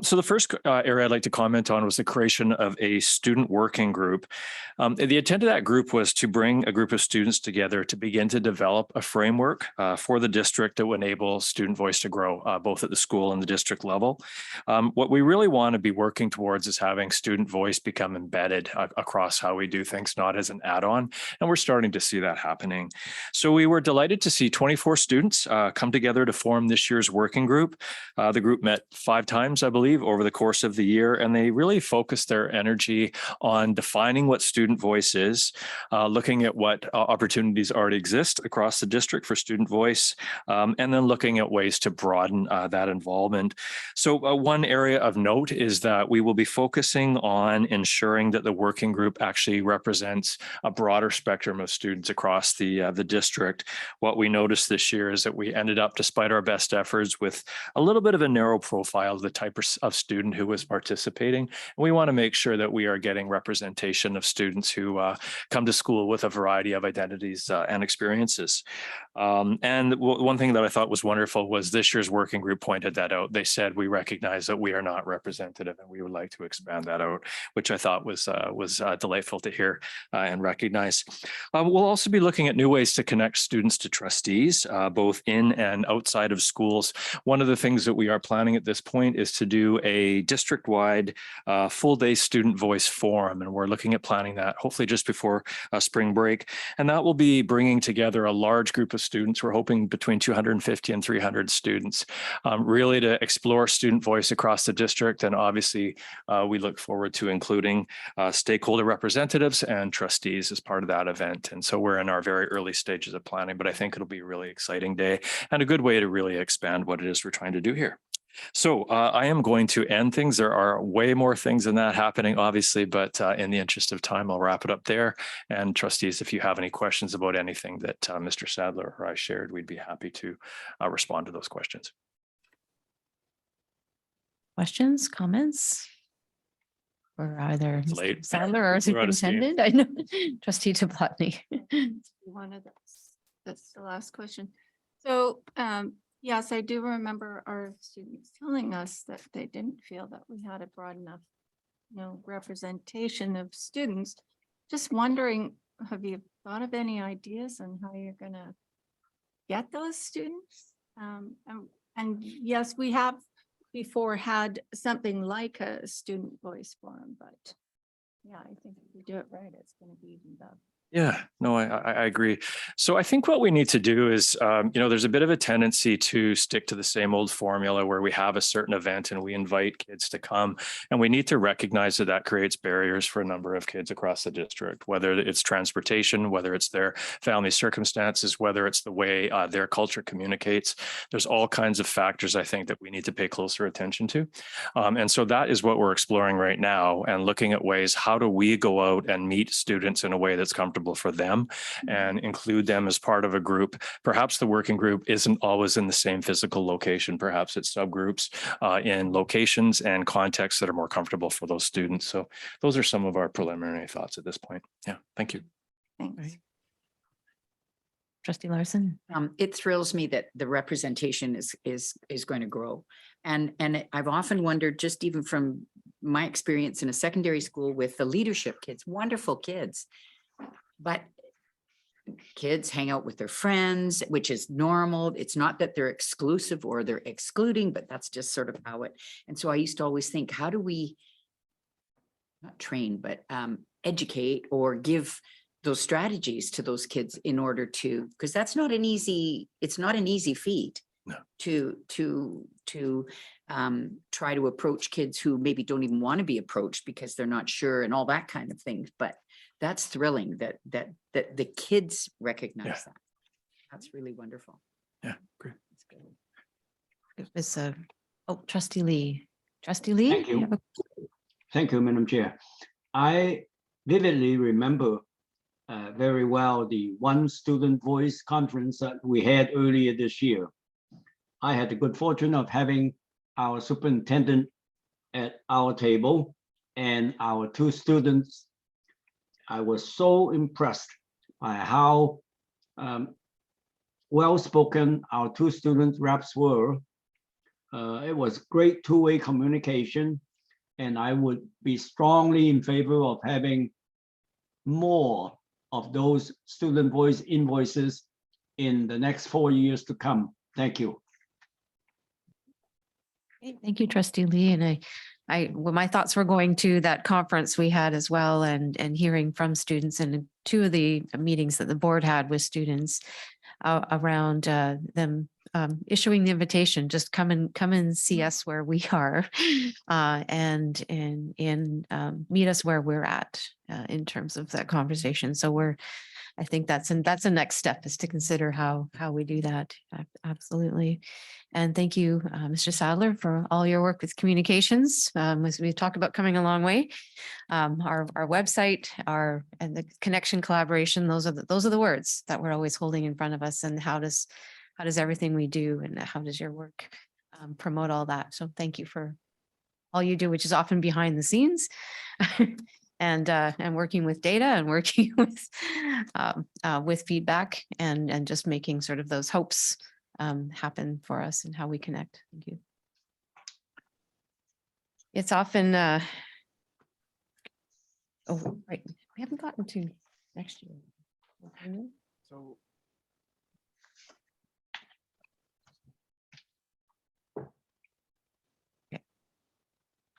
So the first area I'd like to comment on was the creation of a student working group. The intent of that group was to bring a group of students together to begin to develop a framework for the district that would enable student voice to grow, both at the school and the district level. What we really want to be working towards is having student voice become embedded across how we do things, not as an add-on. And we're starting to see that happening. So we were delighted to see 24 students come together to form this year's working group. The group met 5 times, I believe, over the course of the year, and they really focused their energy on defining what student voice is, looking at what opportunities already exist across the district for student voice, and then looking at ways to broaden that involvement. So one area of note is that we will be focusing on ensuring that the working group actually represents a broader spectrum of students across the district. What we noticed this year is that we ended up, despite our best efforts, with a little bit of a narrow profile of the type of student who was participating. And we want to make sure that we are getting representation of students who come to school with a variety of identities and experiences. And one thing that I thought was wonderful was this year's working group pointed that out. They said, we recognize that we are not representative and we would like to expand that out, which I thought was delightful to hear and recognize. We'll also be looking at new ways to connect students to trustees, both in and outside of schools. One of the things that we are planning at this point is to do a district-wide full-day student voice forum, and we're looking at planning that hopefully just before spring break. And that will be bringing together a large group of students. We're hoping between 250 and 300 students, really to explore student voice across the district. And obviously, we look forward to including stakeholder representatives and trustees as part of that event. And so we're in our very early stages of planning, but I think it'll be a really exciting day and a good way to really expand what it is we're trying to do here. So I am going to end things. There are way more things than that happening, obviously, but in the interest of time, I'll wrap it up there. And trustees, if you have any questions about anything that Mr. Sadler or I shared, we'd be happy to respond to those questions. Questions, comments? For either Mr. Late. Sadler or We're out of steam. Superintendent? I know, Trustee Toplatny. One of those, that's the last question. So, yes, I do remember our students telling us that they didn't feel that we had a broad enough, representation of students. Just wondering, have you thought of any ideas on how you're gonna get those students? And yes, we have before had something like a student voice forum, but yeah, I think if we do it right, it's gonna be even better. Yeah, no, I agree. So I think what we need to do is, there's a bit of a tendency to stick to the same old formula where we have a certain event and we invite kids to come. And we need to recognize that that creates barriers for a number of kids across the district, whether it's transportation, whether it's their family circumstances, whether it's the way their culture communicates. There's all kinds of factors, I think, that we need to pay closer attention to. And so that is what we're exploring right now and looking at ways, how do we go out and meet students in a way that's comfortable for them and include them as part of a group. Perhaps the working group isn't always in the same physical location. Perhaps it's subgroups in locations and contexts that are more comfortable for those students. So those are some of our preliminary thoughts at this point. Yeah, thank you. Thanks. Trustee Larson. It thrills me that the representation is going to grow. And I've often wondered, just even from my experience in a secondary school with the leadership kids, wonderful kids. But kids hang out with their friends, which is normal. It's not that they're exclusive or they're excluding, but that's just sort of how it. And so I used to always think, how do we not train, but educate or give those strategies to those kids in order to, because that's not an easy, it's not an easy feat. No. To try to approach kids who maybe don't even want to be approached because they're not sure and all that kind of thing. But that's thrilling that the kids recognize that. That's really wonderful. Yeah, great. It was Trustee Lee. Trustee Lee? Thank you. have a- Thank you, Madam Chair. I vividly remember very well the One Student Voice conference that we had earlier this year. I had the good fortune of having our superintendent at our table and our two students. I was so impressed by how well-spoken our two student reps were. It was great two-way communication, and I would be strongly in favor of having more of those student voice invoices in the next 4 years to come. Thank you. Okay, thank you, Trustee Lee. And well, my thoughts were going to that conference we had as well and hearing from students, and two of the meetings that the board had with students around them issuing the invitation, just come and see us where we are and meet us where we're at in terms of that conversation. So I think that's a next step, is to consider how we do that. Absolutely. And thank you, Mr. Sadler, for all your work with communications. As we talked about coming a long way, our website, and the connection collaboration, those are the words that we're always holding in front of us. And how does everything we do, and how does your work promote all that? So thank you for all you do, which is often behind the scenes. And working with data and working with feedback and just making sort of those hopes happen for us and how we connect. Thank you. It's often, oh, right, we haven't gotten to next year. So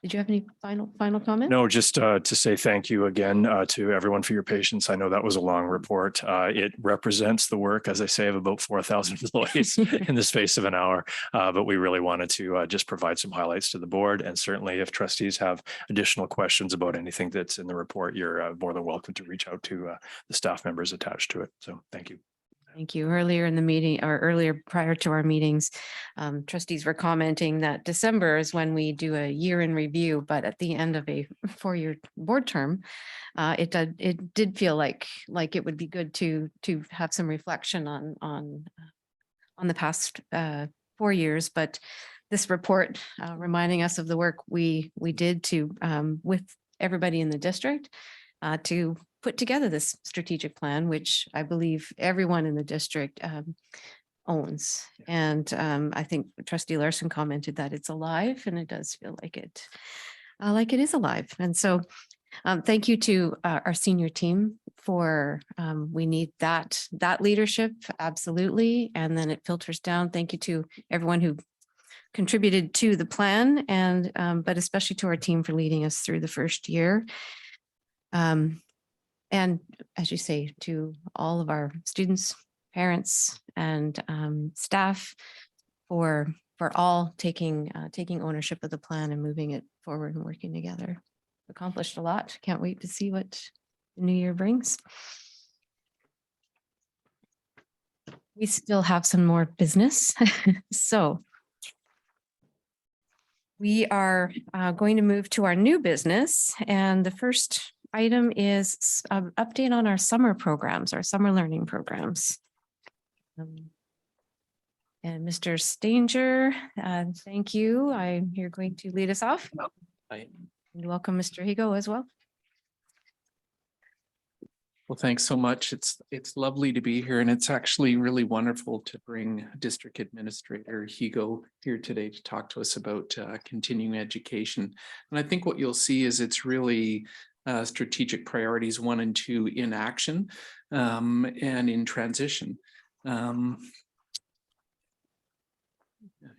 Did you have any final comments? no, just to say thank you again to everyone for your patience. I know that was a long report. It represents the work, as I say, of about 4,000 employees in the space of an hour. But we really wanted to just provide some highlights to the board. And certainly if trustees have additional questions about anything that's in the report, you're more than welcome to reach out to the staff members attached to it. So thank you. Thank you. Earlier in the meeting, or earlier prior to our meetings, trustees were commenting that December is when we do a year in review, but at the end of a 4-year board term, it did feel like it would be good to have some reflection on the past 4 years. But this report reminding us of the work we did with everybody in the district to put together this strategic plan, which I believe everyone in the district owns. And I think Trustee Larson commented that it's alive, and it does feel like it is alive. And so thank you to our senior team for, we need that leadership, absolutely. And then it filters down. Thank you to everyone who contributed to the plan, and but especially to our team for leading us through the first year. And as you say, to all of our students, parents, and staff for all taking ownership of the plan and moving it forward and working together. Accomplished a lot. Can't wait to see what the new year brings. We still have some more business. So we are going to move to our new business, and the first item is an update on our summer programs, our summer learning programs. And Mr. Stanger, thank you. You're going to lead us off. Hi. And welcome, Mr. Higo, as well. Well, thanks so much. It's lovely to be here, and it's actually really wonderful to bring District Administrator Higo here today to talk to us about continuing education. And I think what you'll see is it's really strategic priorities 1 and 2 in action and in transition. Here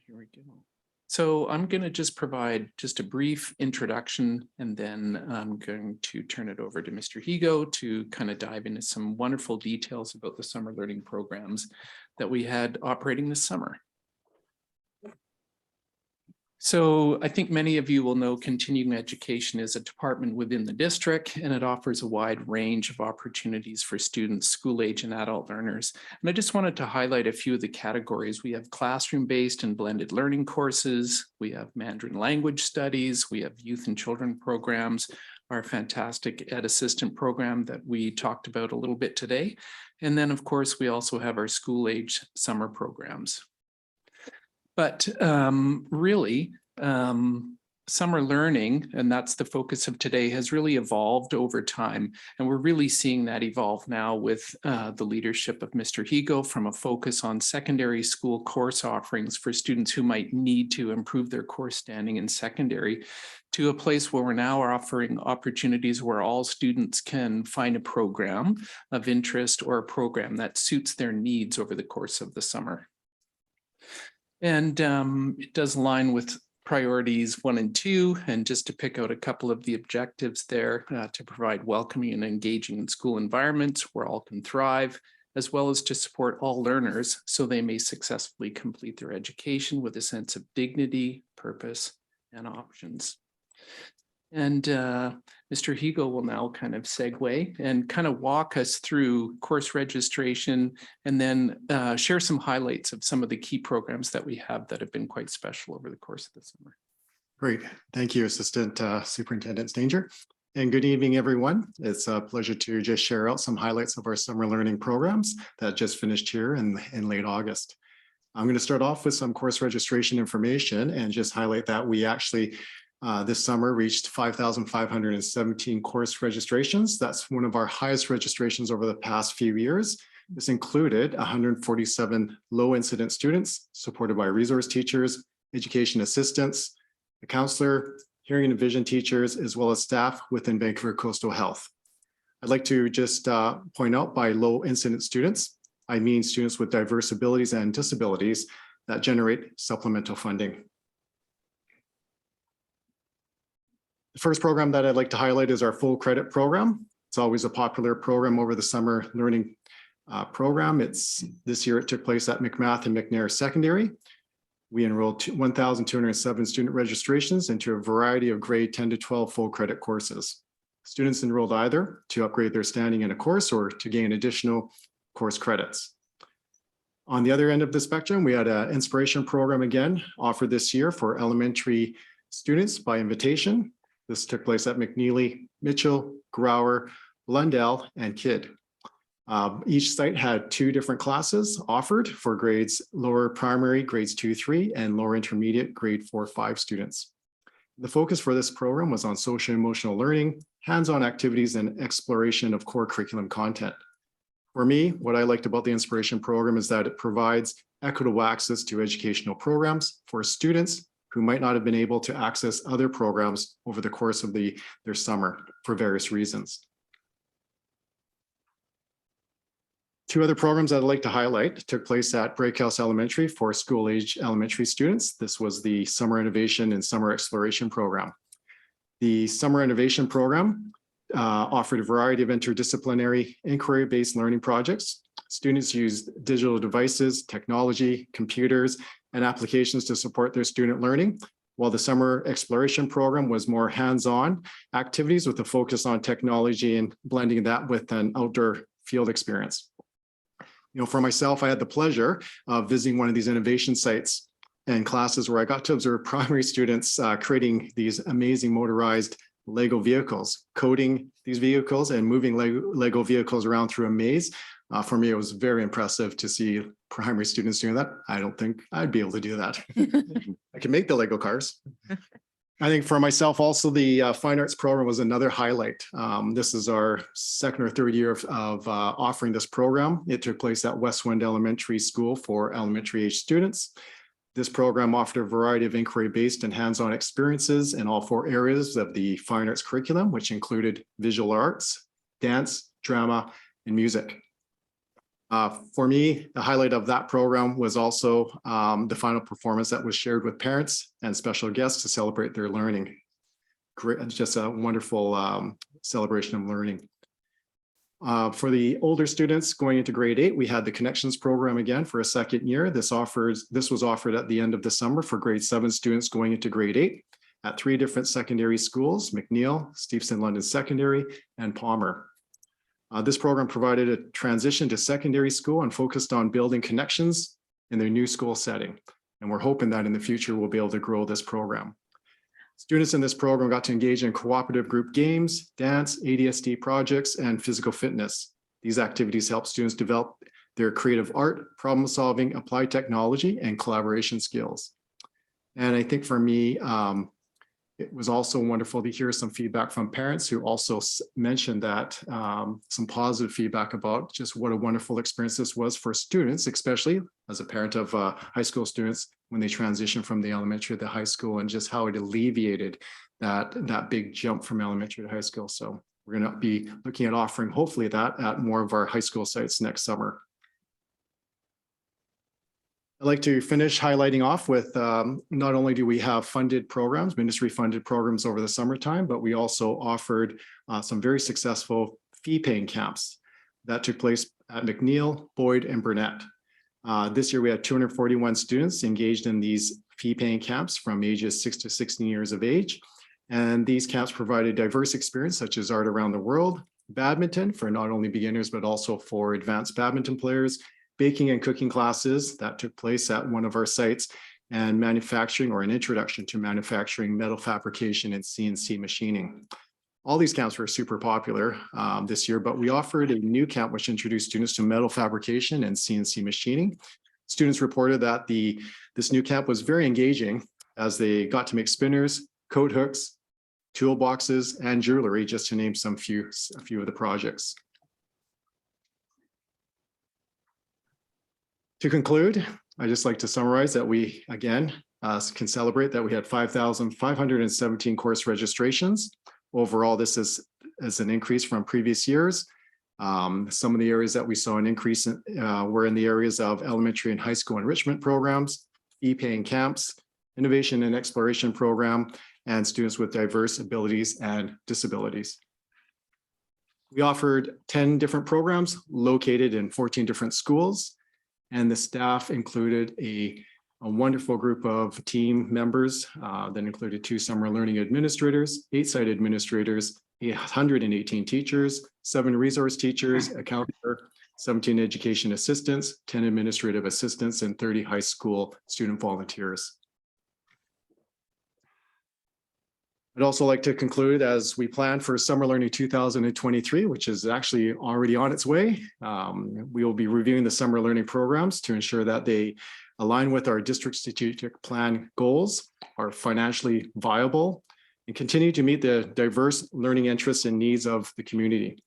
we go. So I'm going to just provide just a brief introduction, and then I'm going to turn it over to Mr. Higo to kind of dive into some wonderful details about the summer learning programs that we had operating this summer. So I think many of you will know continuing education is a department within the district, and it offers a wide range of opportunities for students, school age and adult learners. And I just wanted to highlight a few of the categories. We have classroom-based and blended learning courses. We have Mandarin language studies. We have youth and children programs, our fantastic Ed Assistant program that we talked about a little bit today. And then, of course, we also have our school age summer programs. But really, summer learning, and that's the focus of today, has really evolved over time. And we're really seeing that evolve now with the leadership of Mr. Higo, from a focus on secondary school course offerings for students who might need to improve their course standing in secondary, to a place where we're now offering opportunities where all students can find a program of interest or a program that suits their needs over the course of the summer. And it does align with priorities 1 and 2, and just to pick out a couple of the objectives there, to provide welcoming and engaging school environments where all can thrive, as well as to support all learners so they may successfully complete their education with a sense of dignity, purpose, and options. And Mr. Higo will now kind of segue and kind of walk us through course registration, and then share some highlights of some of the key programs that we have that have been quite special over the course of the summer. Great. Thank you, Assistant Superintendent Stanger. And good evening, everyone. It's a pleasure to just share out some highlights of our summer learning programs that just finished here in late August. I'm going to start off with some course registration information and just highlight that we actually this summer reached 5,517 course registrations. That's one of our highest registrations over the past few years. This included 147 low incident students supported by resource teachers, education assistants, a counselor, hearing and vision teachers, as well as staff within Vancouver Coastal Health. I'd like to just point out, by low incident students, I mean students with diverse abilities and disabilities that generate supplemental funding. The first program that I'd like to highlight is our full credit program. It's always a popular program over the summer learning program. This year it took place at McMath and McNair Secondary. We enrolled 1,207 student registrations into a variety of grade 10 to 12 full credit courses. Students enrolled either to upgrade their standing in a course or to gain additional course credits. On the other end of the spectrum, we had an inspiration program again offered this year for elementary students by invitation. This took place at McNeely, Mitchell, Grower, Blundell, and Kidd. Each site had 2 different classes offered for grades lower primary, grades 2-3, and lower intermediate, grade 4-5 students. The focus for this program was on social and emotional learning, hands-on activities, and exploration of core curriculum content. For me, what I liked about the Inspiration program is that it provides equitable access to educational programs for students who might not have been able to access other programs over the course of their summer for various reasons. 2 other programs that I'd like to highlight took place at Breakhouse Elementary for school-age elementary students. This was the Summer Innovation and Summer Exploration program. The Summer Innovation program offered a variety of interdisciplinary inquiry-based learning projects. Students used digital devices, technology, computers, and applications to support their student learning, while the Summer Exploration program was more hands-on activities with a focus on technology and blending that with an outdoor field experience. For myself, I had the pleasure of visiting one of these innovation sites and classes where I got to observe primary students creating these amazing motorized Lego vehicles, coding these vehicles and moving Lego vehicles around through a maze. For me, it was very impressive to see primary students doing that. I don't think I'd be able to do that. I can make the Lego cars. I think for myself also, the fine arts program was another highlight. This is our second or third year of offering this program. It took place at Westwind Elementary School for elementary age students. This program offered a variety of inquiry-based and hands-on experiences in all 4 areas of the fine arts curriculum, which included visual arts, dance, drama, and music. For me, the highlight of that program was also the final performance that was shared with parents and special guests to celebrate their learning. Great, it's just a wonderful celebration of learning. For the older students going into grade 8, we had the Connections program again for a second year. This was offered at the end of the summer for grade 7 students going into grade 8 at 3 different secondary schools: McNeil, Steveston London Secondary, and Palmer. This program provided a transition to secondary school and focused on building connections in their new school setting. And we're hoping that in the future, we'll be able to grow this program. Students in this program got to engage in cooperative group games, dance, ADSD projects, and physical fitness. These activities help students develop their creative art, problem solving, applied technology, and collaboration skills. And I think for me, it was also wonderful to hear some feedback from parents who also mentioned that some positive feedback about just what a wonderful experience this was for students, especially as a parent of high school students when they transition from the elementary to the high school, and just how it alleviated that big jump from elementary to high school. So we're going to be looking at offering hopefully that at more of our high school sites next summer. I'd like to finish highlighting off with not only do we have funded programs, ministry funded programs over the summertime, but we also offered some very successful fee paying camps that took place at McNeil, Boyd, and Burnett. This year we had 241 students engaged in these fee paying camps from ages 6 to 16 years of age. And these camps provided diverse experience such as art around the world, badminton for not only beginners, but also for advanced badminton players, baking and cooking classes that took place at one of our sites, and manufacturing, or an introduction to manufacturing, metal fabrication, and CNC machining. All these camps were super popular this year, but we offered a new camp which introduced students to metal fabrication and CNC machining. Students reported that this new camp was very engaging as they got to make spinners, coat hooks, toolboxes, and jewelry, just to name a few of the projects. To conclude, I'd just like to summarize that we, again, can celebrate that we had 5,517 course registrations. Overall, this is an increase from previous years. Some of the areas that we saw an increase in were in the areas of elementary and high school enrichment programs, fee-paying camps, innovation and exploration program, and students with diverse abilities and disabilities. We offered 10 different programs located in 14 different schools. And the staff included a wonderful group of team members that included 2 summer learning administrators, 8 site administrators, 118 teachers, 7 resource teachers, a counselor, 17 education assistants, 10 administrative assistants, and 30 high school student volunteers. I'd also like to conclude as we plan for Summer Learning 2023, which is actually already on its way. We will be reviewing the summer learning programs to ensure that they align with our district strategic plan goals, are financially viable, and continue to meet the diverse learning interests and needs of the community.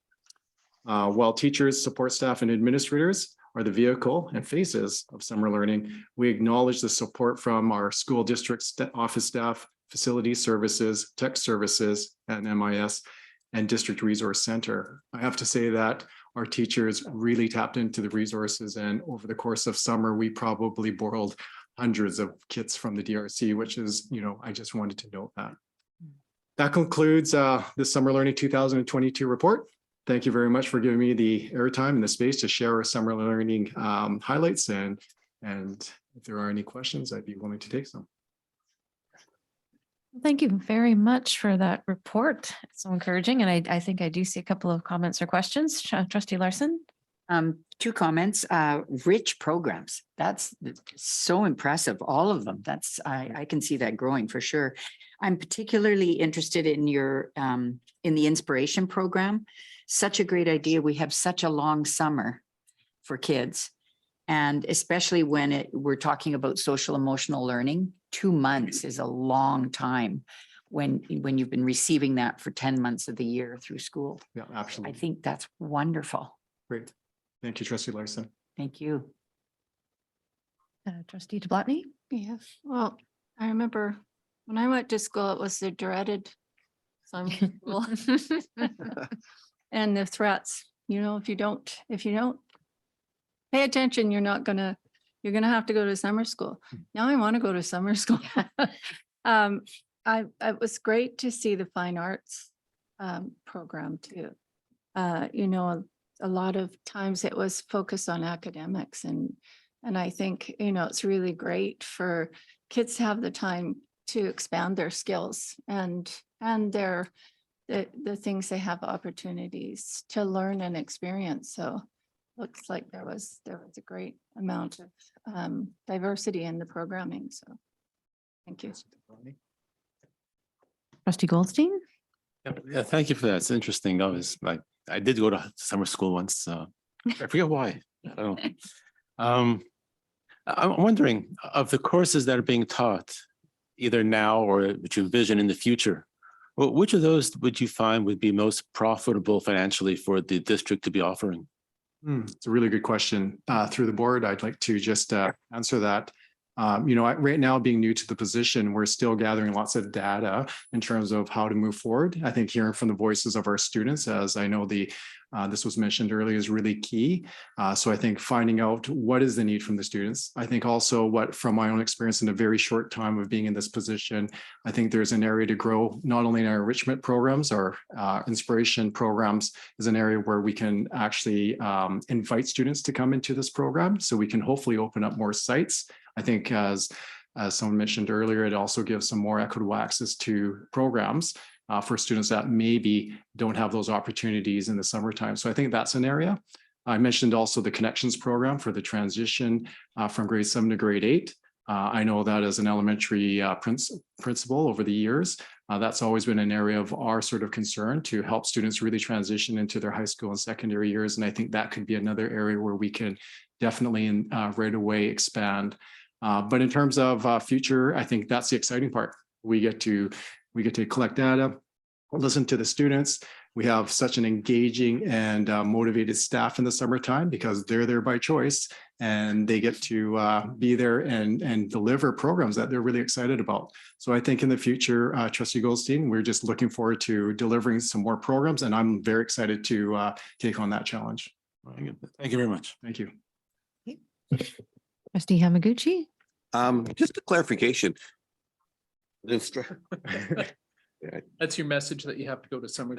While teachers, support staff, and administrators are the vehicle and faces of summer learning, we acknowledge the support from our school district office staff, facility services, tech services, and MIS, and District Resource Center. I have to say that our teachers really tapped into the resources, and over the course of summer, we probably borrowed hundreds of kits from the DRC, which is, I just wanted to note that. That concludes the Summer Learning 2022 report. Thank you very much for giving me the airtime and the space to share our summer learning highlights, and if there are any questions, I'd be willing to take some. Thank you very much for that report. It's so encouraging. And I think I do see a couple of comments or questions. Trustee Larson. 2 comments. Rich programs. That's so impressive. All of them. I can see that growing for sure. I'm particularly interested in your in the inspiration program. Such a great idea. We have such a long summer for kids. And especially when we're talking about social emotional learning, 2 months is a long time. when you've been receiving that for 10 months of the year through school. Yeah, I absolutely. think that's wonderful. Great. Thank you, trustee Larson. Thank you. Trustee DeBlatney? Yes, well, I remember when I went to school, it was the dreaded summer school. And the threats, if you don't pay attention, you're gonna have to go to summer school. Now I want to go to summer school. It was great to see the fine arts program too. A lot of times it was focused on academics and I think, it's really great for kids to have the time to expand their skills and the things they have opportunities to learn and experience. So looks like there was a great amount of diversity in the programming. So thank you. Trustee Goldstein? Yeah, thank you for that. It's interesting. I did go to summer school once. I forget why. I don't know. I'm wondering, of the courses that are being taught, either now or which you envision in the future, which of those would you find would be most profitable financially for the district to be offering? It's a really good question. Through the board, I'd like to just answer that. Right now, being new to the position, we're still gathering lots of data in terms of how to move forward. I think hearing from the voices of our students, as I know this was mentioned earlier, is really key. So I think finding out what is the need from the students. I think also from my own experience in a very short time of being in this position, I think there's an area to grow, not only in our enrichment programs, our inspiration programs is an area where we can actually invite students to come into this program. So we can hopefully open up more sites. I think as someone mentioned earlier, it also gives some more equitable access to programs for students that maybe don't have those opportunities in the summertime. So I think that's an area. I mentioned also the connections program for the transition from grade 7 to grade 8. I know that as an elementary principal over the years, that's always been an area of our sort of concern to help students really transition into their high school and secondary years. And I think that could be another area where we can definitely right away expand. But in terms of future, I think that's the exciting part. We get to collect data, listen to the students. We have such an engaging and motivated staff in the summertime because they're there by choice and they get to be there and deliver programs that they're really excited about. So I think in the future, Trustee Goldstein, we're just looking forward to delivering some more programs and I'm very excited to take on that challenge. Thank you very much. Thank you. Trustee Hamaguchi? Just a clarification. That's your message that you have to go to summer.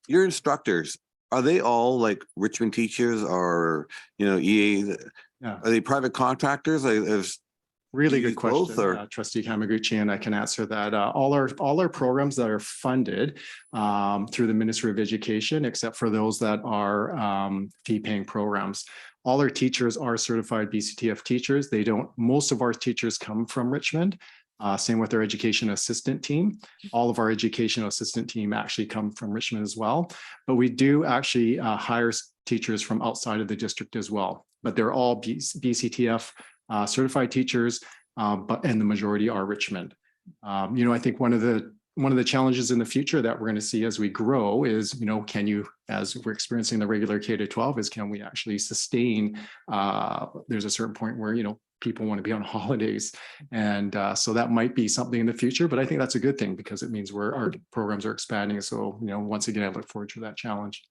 Your instructors, are they all like Richmond teachers or, EA? Yeah. Are they private contractors? Really Do you good use both, question, or? Trustee Hamaguchi, and I can answer that. All our programs that are funded through the Ministry of Education, except for those that are fee-paying programs. All our teachers are certified BCTF teachers. Most of our teachers come from Richmond. Same with our education assistant team. All of our educational assistant team actually come from Richmond as well. But we do actually hire teachers from outside of the district as well. But they're all BCTF certified teachers, and the majority are Richmond. I think one of the challenges in the future that we're going to see as we grow is, as we're experiencing the regular K-12, is can we actually sustain? There's a certain point where, people want to be on holidays. And so that might be something in the future, but I think that's a good thing because it means our programs are expanding. So, once again, I look forward to that challenge.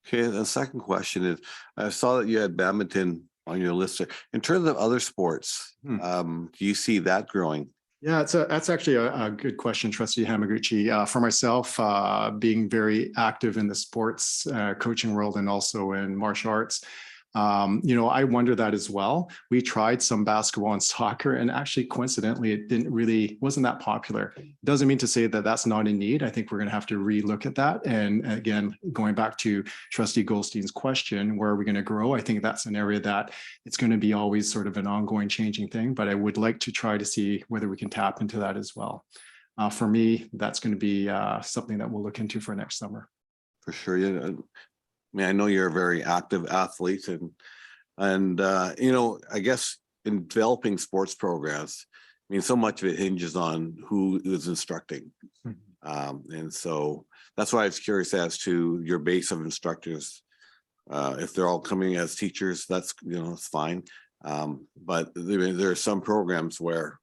Okay, the second question is, I saw that you had badminton on your list. In terms of other sports, do you see that growing? Yeah, that's actually a good question, Trustee Hamaguchi. For myself, being very active in the sports coaching world and also in martial arts, I wonder that as well. We tried some basketball and soccer, and actually, coincidentally, it wasn't that popular. Doesn't mean to say that that's not in need. I think we're going to have to relook at that. And again, going back to Trustee Goldstein's question, where are we going to grow? I think that's an area that it's going to be always sort of an ongoing changing thing, but I would like to try to see whether we can tap into that as well. For me, that's going to be something that we'll look into for next summer. For sure. Yeah. I know you're a very active athlete and I guess in developing sports programs, mean, so much of it hinges on who is instructing. And so that's why I was curious as to your base of instructors. If they're all coming as teachers, that's, it's fine. But there are some programs where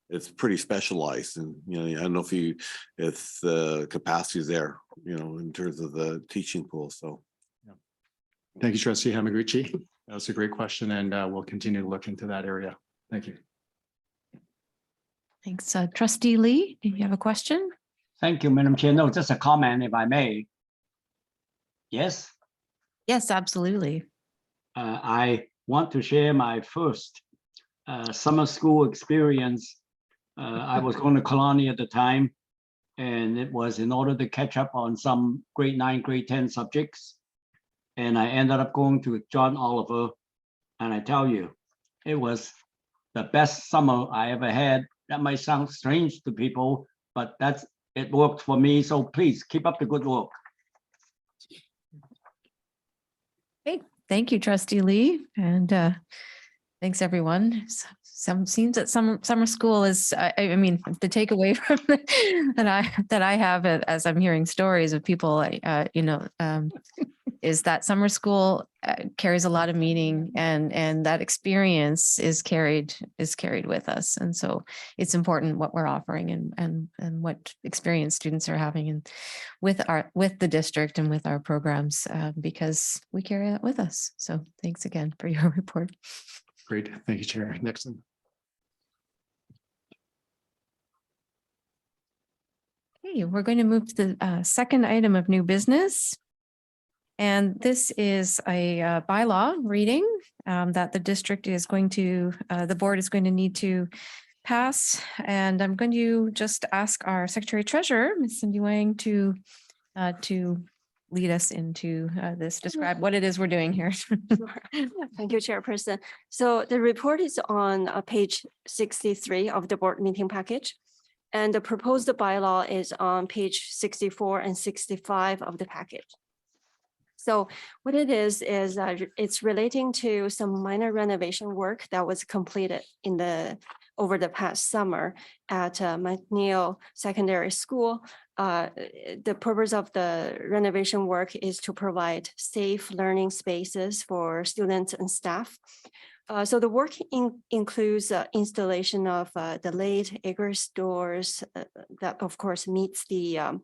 it's pretty specialized, and, I don't know if the capacity is there, in terms of the teaching pool, so. Thank you, Trustee Hamaguchi. That was a great question, and we'll continue to look into that area. Thank you. Thanks. Trustee Lee, do you have a question? Thank you, Madam Chair. No, just a comment if I may. Yes, Yes, absolutely. I want to share my first summer school experience. I was going to Kalani at the time, and it was in order to catch up on some grade 9, grade 10 subjects. And I ended up going to John Oliver, and I tell you, it was the best summer I ever had. That might sound strange to people, but it worked for me. So please keep up the good work. Hey, thank you, Trustee Lee, and thanks, everyone. Seems that summer school is, I mean, the takeaway from that I have as I'm hearing stories of people, is that summer school carries a lot of meaning, and that experience is carried with us. And so it's important what we're offering and what experience students are having with the district and with our programs, because we carry that with us. So thanks again for your report. Great. Thank you, Chair. Next one. Okay, we're going to move to the second item of new business. And this is a bylaw reading that the district is going to, the board is going to need to pass. And I'm going to just ask our Secretary Treasurer, Ms. Cindy Wang, to lead us into this, describe what it is we're doing here. Thank you, Chairperson. So the report is on page 63 of the board meeting package. And the proposed bylaw is on page 64 and 65 of the package. So what it is it's relating to some minor renovation work that was completed over the past summer at McNeil Secondary School. The purpose of the renovation work is to provide safe learning spaces for students and staff. So the work includes installation of delayed egress doors that of course meets the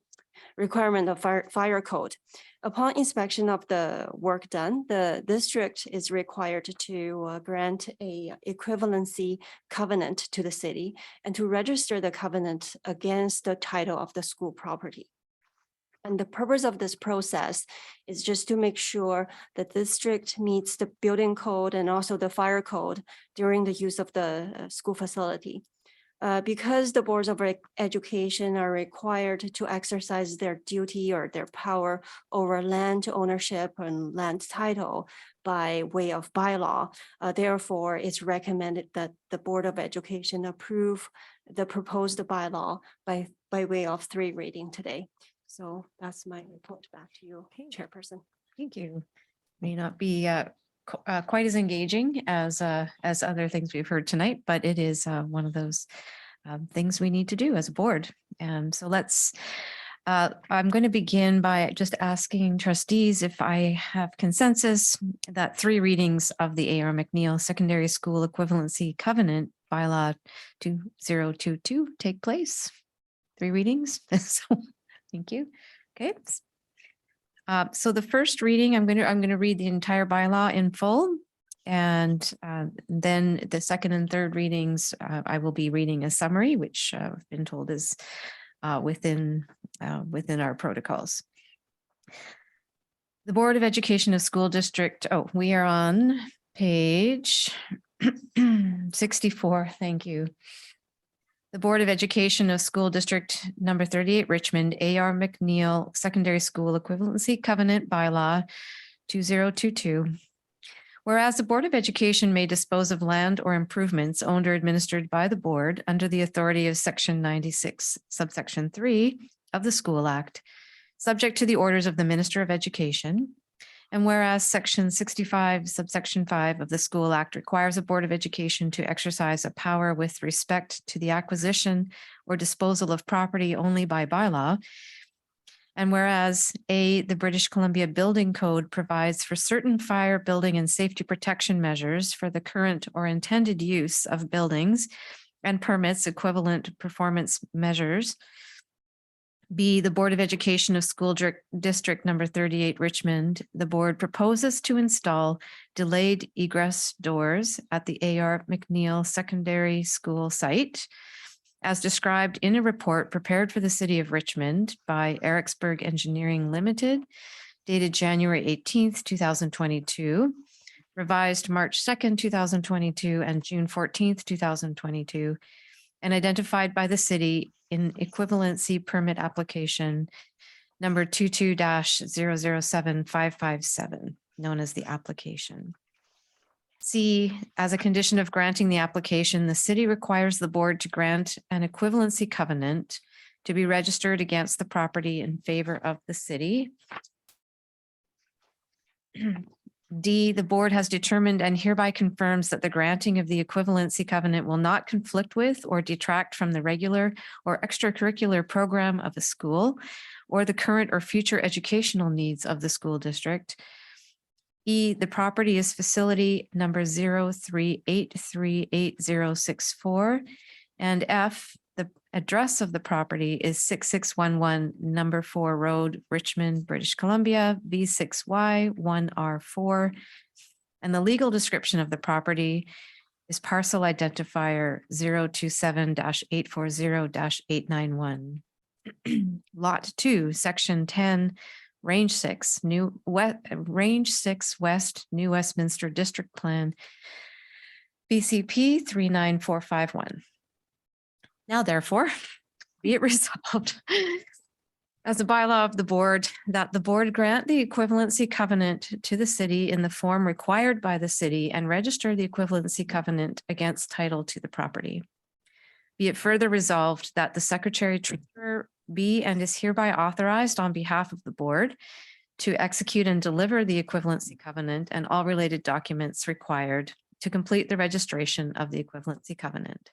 requirement of fire code. Upon inspection of the work done, the district is required to grant a equivalency covenant to the city and to register the covenant against the title of the school property. And the purpose of this process is just to make sure that the district meets the building code and also the fire code during the use of the school facility. Because the boards of education are required to exercise their duty or their power over land ownership and land title by way of bylaw, therefore it's recommended that the Board of Education approve the proposed bylaw by way of 3 reading today. So that's my report back to you, Chairperson. Thank you. May not be quite as engaging as other things we've heard tonight, but it is one of those things we need to do as a board. And so I'm going to begin by just asking trustees if I have consensus that 3 readings of the A.R. McNeil Secondary School Equivalency Covenant Bylaw 2022 take place. 3 readings. Thank you. Okay. So the first reading, I'm going to read the entire bylaw in full, and then the second and third readings, I will be reading a summary, which I've been told is within our protocols. The Board of Education of School District. Oh, we are on page 64. Thank you. The Board of Education of School District number 38, Richmond, A.R. McNeil Secondary School Equivalency Covenant Bylaw 2022. Whereas the Board of Education may dispose of land or improvements owned or administered by the board under the authority of Section 96, subsection 3 of the School Act, subject to the orders of the Minister of Education. And whereas Section 65, subsection 5 of the School Act requires a Board of Education to exercise a power with respect to the acquisition or disposal of property only by bylaw. And whereas A, the British Columbia Building Code provides for certain fire, building, and safety protection measures for the current or intended use of buildings and permits equivalent performance measures. B, the Board of Education of School District Number 38 Richmond, the board proposes to install delayed egress doors at the A.R. McNeil Secondary School site as described in a report prepared for the City of Richmond by Ericsburg Engineering Limited, dated January 18th, 2022, revised March 2nd, 2022, and June 14th, 2022, and identified by the city in equivalency permit application number 22-007557, known as the application. C, as a condition of granting the application, the city requires the board to grant an equivalency covenant to be registered against the property in favor of the city. D, the board has determined and hereby confirms that the granting of the equivalency covenant will not conflict with or detract from the regular or extracurricular program of the school or the current or future educational needs of the school district. E, the property is facility number 03838064. And F, the address of the property is 6611 number 4 Road, Richmond, British Columbia, V6Y1R4. And the legal description of the property is parcel identifier 027-840-891. Lot 2, section 10, Range 6, Range 6 West, New Westminster District Plan, BCP 39451. Now therefore, be it resolved as a bylaw of the board that the board grant the equivalency covenant to the city in the form required by the city and register the equivalency covenant against title to the property. Be it further resolved that the secretary treasurer be and is hereby authorized on behalf of the board to execute and deliver the equivalency covenant and all related documents required to complete the registration of the equivalency covenant.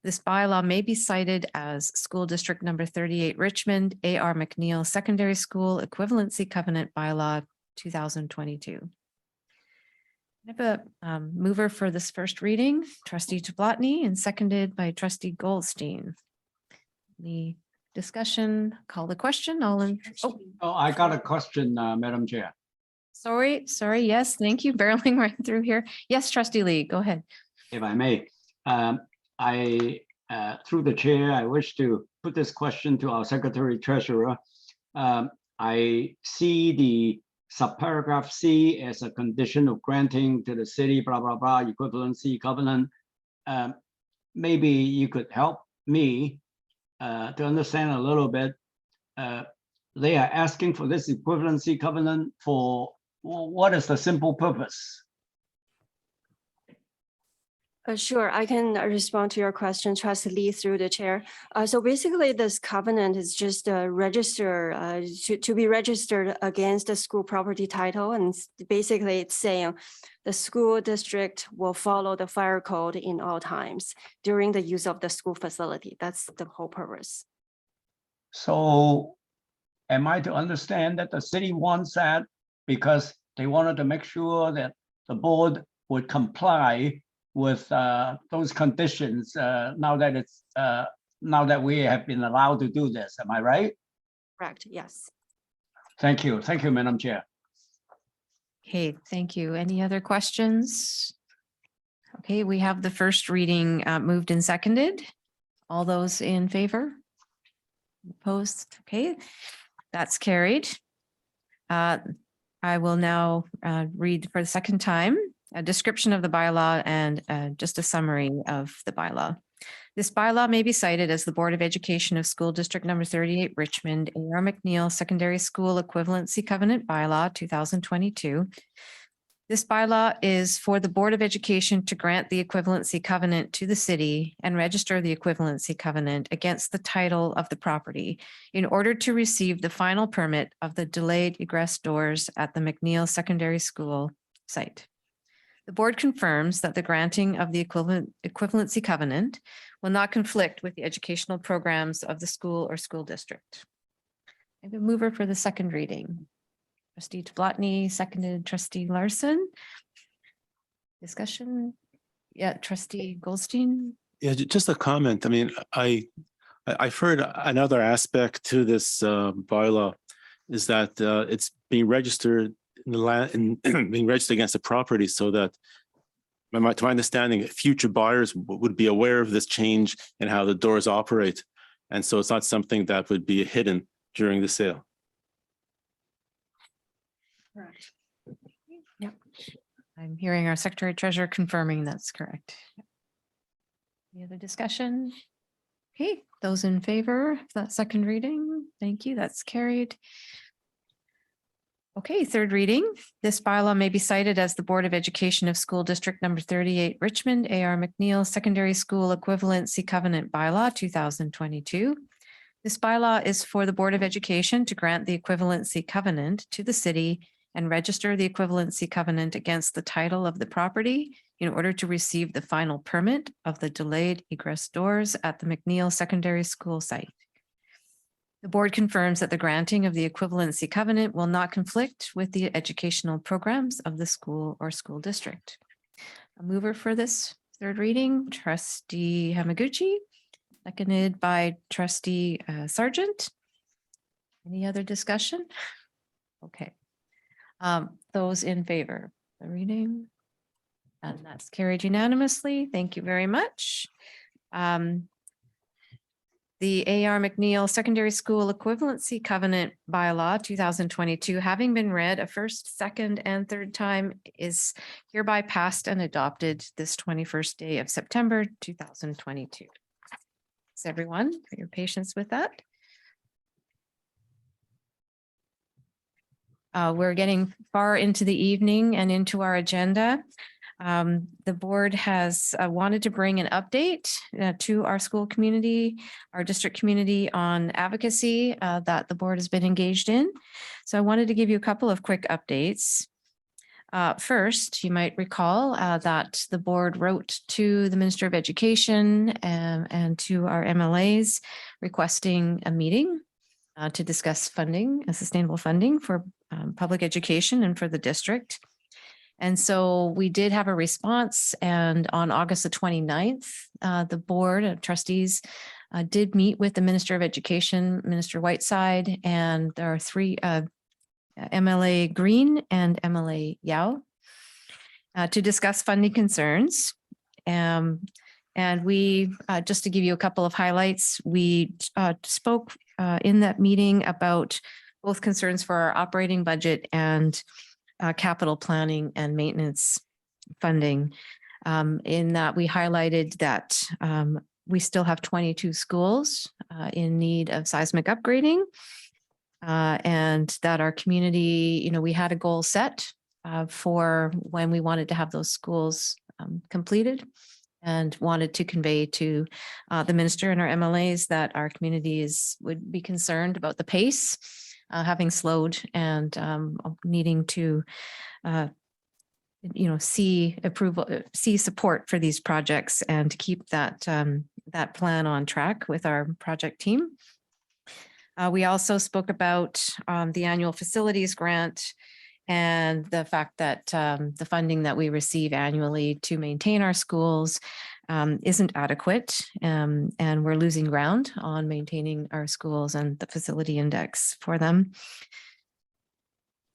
This bylaw may be cited as School District Number 38 Richmond, A.R. McNeil Secondary School Equivalency Covenant Bylaw 2022. I have a mover for this first reading, Trustee Jablotny, and seconded by Trustee Goldstein. Any discussion, call the question, all in. Oh, I got a question, Madam Chair. Sorry, yes, thank you, barreling right through here. Yes, Trustee Lee, go ahead. If I may, through the chair, I wish to put this question to our Secretary Treasurer. I see the subparagraph C as a condition of granting to the city, blah, blah, blah, equivalency covenant. Maybe you could help me to understand a little bit. They are asking for this equivalency covenant for what is the simple purpose? Sure, I can respond to your question, Trustee Lee, through the chair. So basically, this covenant is just to be registered against the school property title. And basically, it's saying the school district will follow the fire code in all times during the use of the school facility. That's the whole purpose. So am I to understand that the city wants that because they wanted to make sure that the board would comply with those conditions now that we have been allowed to do this? Am I right? Correct, yes. Thank you, Madam Chair. Okay, thank you. Any other questions? Okay, we have the first reading moved and seconded. All those in favor? Opposed? Okay, that's carried. I will now read for the second time a description of the bylaw and just a summary of the bylaw. This bylaw may be cited as the Board of Education of School District Number 38 Richmond, A.R. McNeil Secondary School Equivalency Covenant Bylaw 2022. This bylaw is for the Board of Education to grant the equivalency covenant to the city and register the equivalency covenant against the title of the property in order to receive the final permit of the delayed egress doors at the McNeil Secondary School site. The board confirms that the granting of the equivalency covenant will not conflict with the educational programs of the school or school district. I have a mover for the second reading. Trustee Tablatny, seconded trustee Larson. Discussion? Yeah, trustee Goldstein. Yeah, just a comment. I mean, I've heard another aspect to this bylaw is that it's being registered in the land and being registered against the property, so that to my understanding, future buyers would be aware of this change and how the doors operate. And so it's not something that would be hidden during the sale. Correct. Yep. I'm hearing our Secretary Treasurer confirming that's correct. Any other discussion? Okay, those in favor of that second reading, thank you, that's carried. Okay, third reading. This bylaw may be cited as the Board of Education of School District Number 38, Richmond, A.R. McNeil Secondary School Equivalency Covenant Bylaw 2022. This bylaw is for the Board of Education to grant the equivalency covenant to the city and register the equivalency covenant against the title of the property in order to receive the final permit of the delayed egress doors at the McNeil Secondary School site. The board confirms that the granting of the equivalency covenant will not conflict with the educational programs of the school or school district. A mover for this third reading, trustee Hamaguchi, seconded by trustee Sargent. Any other discussion? Okay. Those in favor of the reading? And that's carried unanimously. Thank you very much. The A.R. McNeil Secondary School Equivalency Covenant Bylaw 2022, having been read a first, second, and third time, is hereby passed and adopted this 21st day of September 2022. Thanks, everyone, for your patience with that. We're getting far into the evening and into our agenda. The board has wanted to bring an update to our school community, our district community on advocacy that the board has been engaged in. So I wanted to give you a couple of quick updates. First, you might recall that the board wrote to the Minister of Education and to our MLAs requesting a meeting to discuss funding, sustainable funding for public education and for the district. And so we did have a response, and on August the 29th, the board of trustees did meet with the Minister of Education, Minister Whiteside, and there are three MLA Green and MLA Yao to discuss funding concerns. And we, just to give you a couple of highlights, we spoke in that meeting about both concerns for our operating budget and capital planning and maintenance funding. In that we highlighted that we still have 22 schools in need of seismic upgrading, and that our community, we had a goal set for when we wanted to have those schools completed, and wanted to convey to the minister and our MLAs that our communities would be concerned about the pace having slowed, and needing to see approval, see support for these projects, and to keep that that plan on track with our project team. We also spoke about the annual facilities grant and the fact that the funding that we receive annually to maintain our schools isn't adequate, and we're losing ground on maintaining our schools and the facility index for them.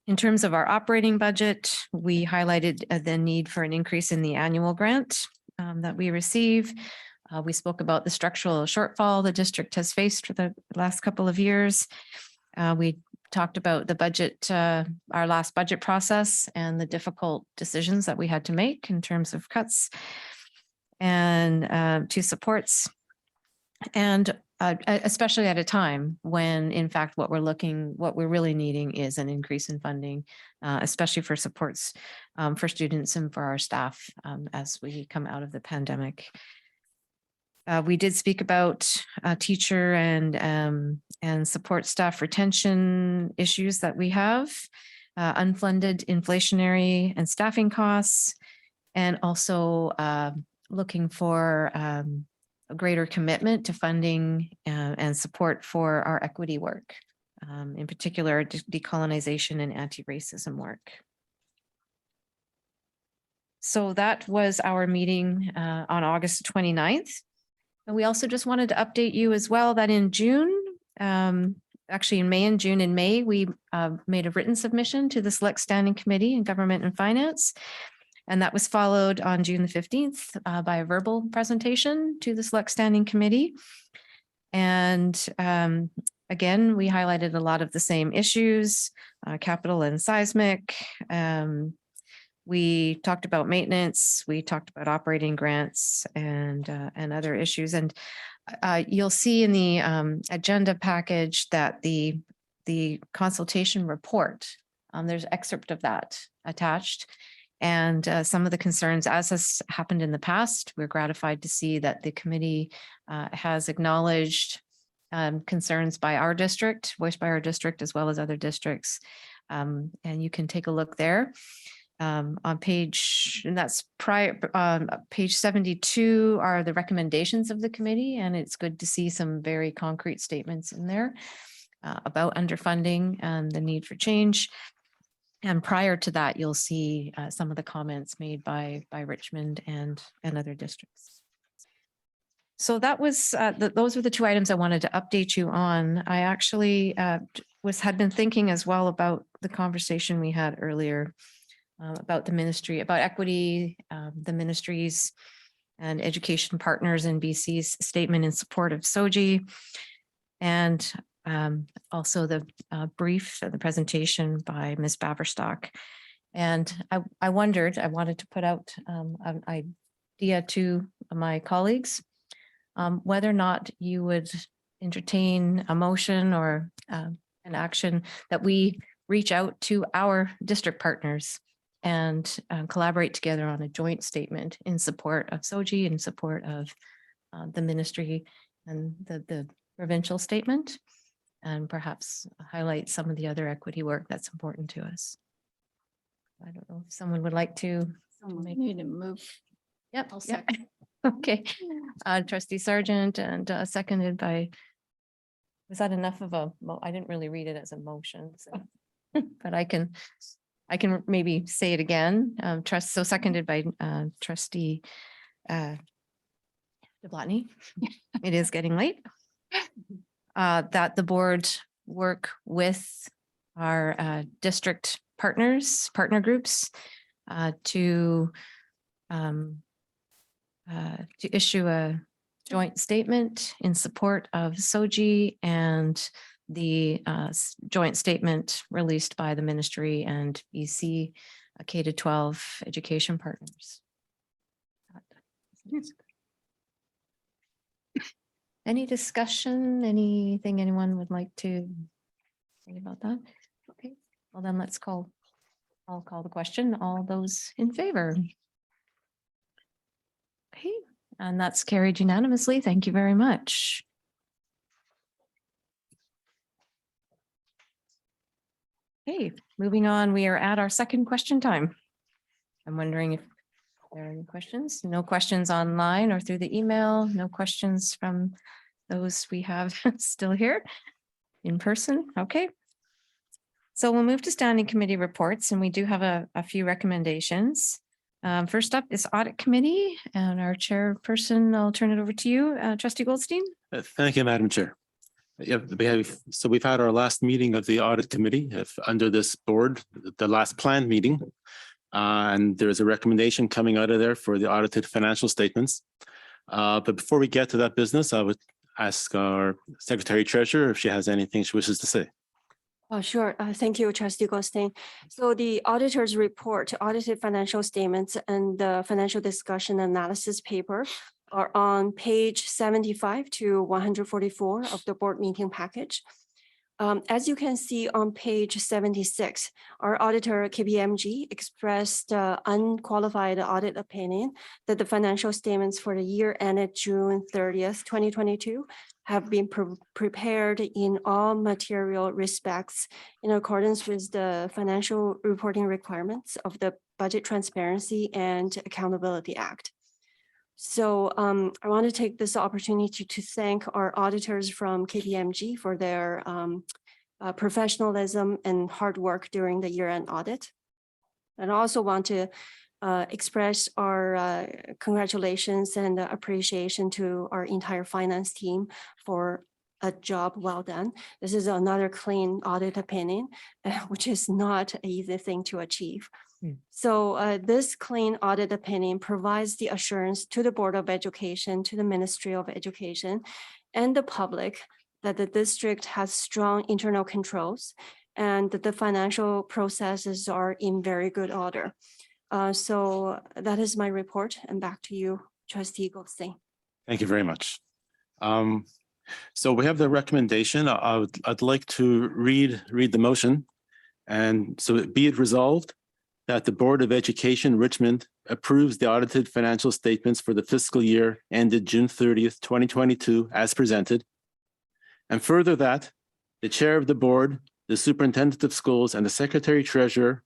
In terms of our operating budget, we highlighted the need for an increase in the annual grant that we receive. We spoke about the structural shortfall the district has faced for the last couple of years. We talked about the budget, our last budget process, and the difficult decisions that we had to make in terms of cuts and to supports. And especially at a time when, in fact, what we're really needing is an increase in funding, especially for supports for students and for our staff as we come out of the pandemic. We did speak about teacher and support staff retention issues that we have, unfunded inflationary and staffing costs, and also looking for a greater commitment to funding and support for our equity work, in particular decolonization and anti-racism work. So that was our meeting on August 29th. And we also just wanted to update you as well that in June, actually in May and June, in May, we made a written submission to the Select Standing Committee in Government and Finance. And that was followed on June the 15th by a verbal presentation to the Select Standing Committee. And again, we highlighted a lot of the same issues, capital and seismic. We talked about maintenance, we talked about operating grants and other issues. And you'll see in the agenda package that the consultation report, there's an excerpt of that attached. And some of the concerns, as has happened in the past, we're gratified to see that the committee has acknowledged concerns by our district, voiced by our district, as well as other districts. And you can take a look there. On page, and that's page 72 are the recommendations of the committee. And it's good to see some very concrete statements in there about underfunding and the need for change. And prior to that, you'll see some of the comments made by Richmond and other districts. So that was those were the two items I wanted to update you on. I actually had been thinking as well about the conversation we had earlier about the ministry, about equity, the ministries and education partners in BC's statement in support of SOGI, and also the brief, the presentation by Ms. Baverstock. And I wanted to put out an idea to my colleagues, whether or not you would entertain a motion or an action that we reach out to our district partners and collaborate together on a joint statement in support of SOGI, in support of the ministry and the provincial statement, and perhaps highlight some of the other equity work that's important to us. I don't know if someone would like to make Need to move. Yep. Okay. Trustee Sargent and seconded by, was that enough of a, well, I didn't really read it as a motion, so, but I can maybe say it again. So seconded by Trustee DeBlotny. It is getting late. That the board work with our district partners, partner groups to issue a joint statement in support of SOGI and the joint statement released by the ministry and BC K-12 education partners. Any discussion, anything anyone would like to say about that? Okay, well then I'll call the question. All those in favor? Okay, and that's carried unanimously. Thank you very much. Okay, moving on, we are at our second question time. I'm wondering if there are any questions. No questions online or through the email. No questions from those we have still here in person. Okay. So we'll move to standing committee reports, and we do have a few recommendations. First up is Audit Committee, and our chairperson, I'll turn it over to you, Trustee Goldstein. Thank you, Madam Chair. Yeah, we've had our last meeting of the Audit Committee under this board, the last planned meeting. And there's a recommendation coming out of there for the audited financial statements. But before we get to that business, I would ask our Secretary Treasurer if she has anything she wishes to say. Oh, sure. Thank you, Trustee Goldstein. So the auditor's report, audited financial statements, and the financial discussion analysis paper are on page 75 to 144 of the board meeting package. As you can see on page 76, our auditor KPMG expressed unqualified audit opinion that the financial statements for the year ended June 30th, 2022 have been prepared in all material respects in accordance with the financial reporting requirements of the Budget Transparency and Accountability Act. So I want to take this opportunity to thank our auditors from KPMG for their professionalism and hard work during the year-end audit. And I also want to express our congratulations and appreciation to our entire finance team for a job well done. This is another clean audit opinion, which is not an easy thing to achieve. So this clean audit opinion provides the assurance to the Board of Education, to the Ministry of Education, and the public that the district has strong internal controls and that the financial processes are in very good order. So that is my report, and back to you, Trustee Goldstein. Thank you very much. So we have the recommendation. I'd like to read the motion. And so be it resolved that the Board of Education Richmond approves the audited financial statements for the fiscal year ended June 30th, 2022 as presented. And further that the chair of the board, the superintendent of schools, and the secretary treasurer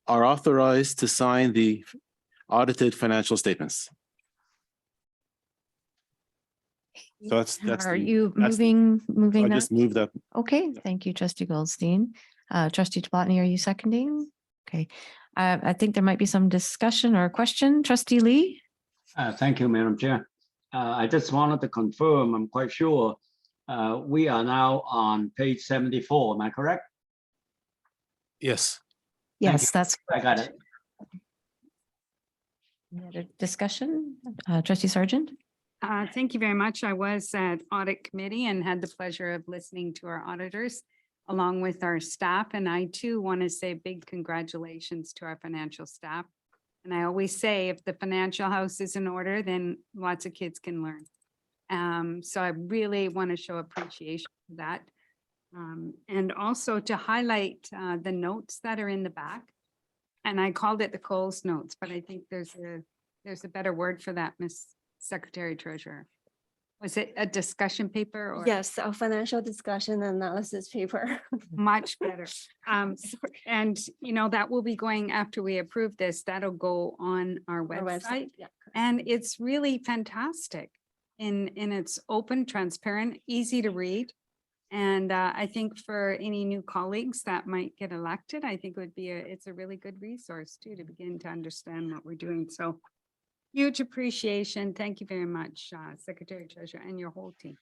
are authorized to sign the audited financial statements. So that's. Are you moving I that? just moved that. Okay, thank you, Trustee Goldstein. Trustee Tablatny, are you seconding? Okay, I think there might be some discussion or question. Trustee Lee? Thank you, Madam Chair. I just wanted to confirm, I'm quite sure we are now on page 74, am I correct? Yes. Yes, that's. I got it. Any other discussion? Trustee Sargent? Thank you very much. I was at Audit Committee and had the pleasure of listening to our auditors along with our staff. And I too want to say big congratulations to our financial staff. And I always say if the financial house is in order, then lots of kids can learn. So I really want to show appreciation for that. And also to highlight the notes that are in the back. And I called it the Coles notes, but I think there's a better word for that, Miss Secretary Treasurer. Was it a discussion paper or? Yes, a financial discussion analysis paper. Much better. And you know, that will be going after we approve this, that'll go on our website. Yeah. And it's really fantastic in it's open, transparent, easy to read. And I think for any new colleagues that might get elected, I think it would be it's a really good resource too, to begin to understand what we're doing. So huge appreciation. Thank you very much, Secretary Treasurer and your whole team.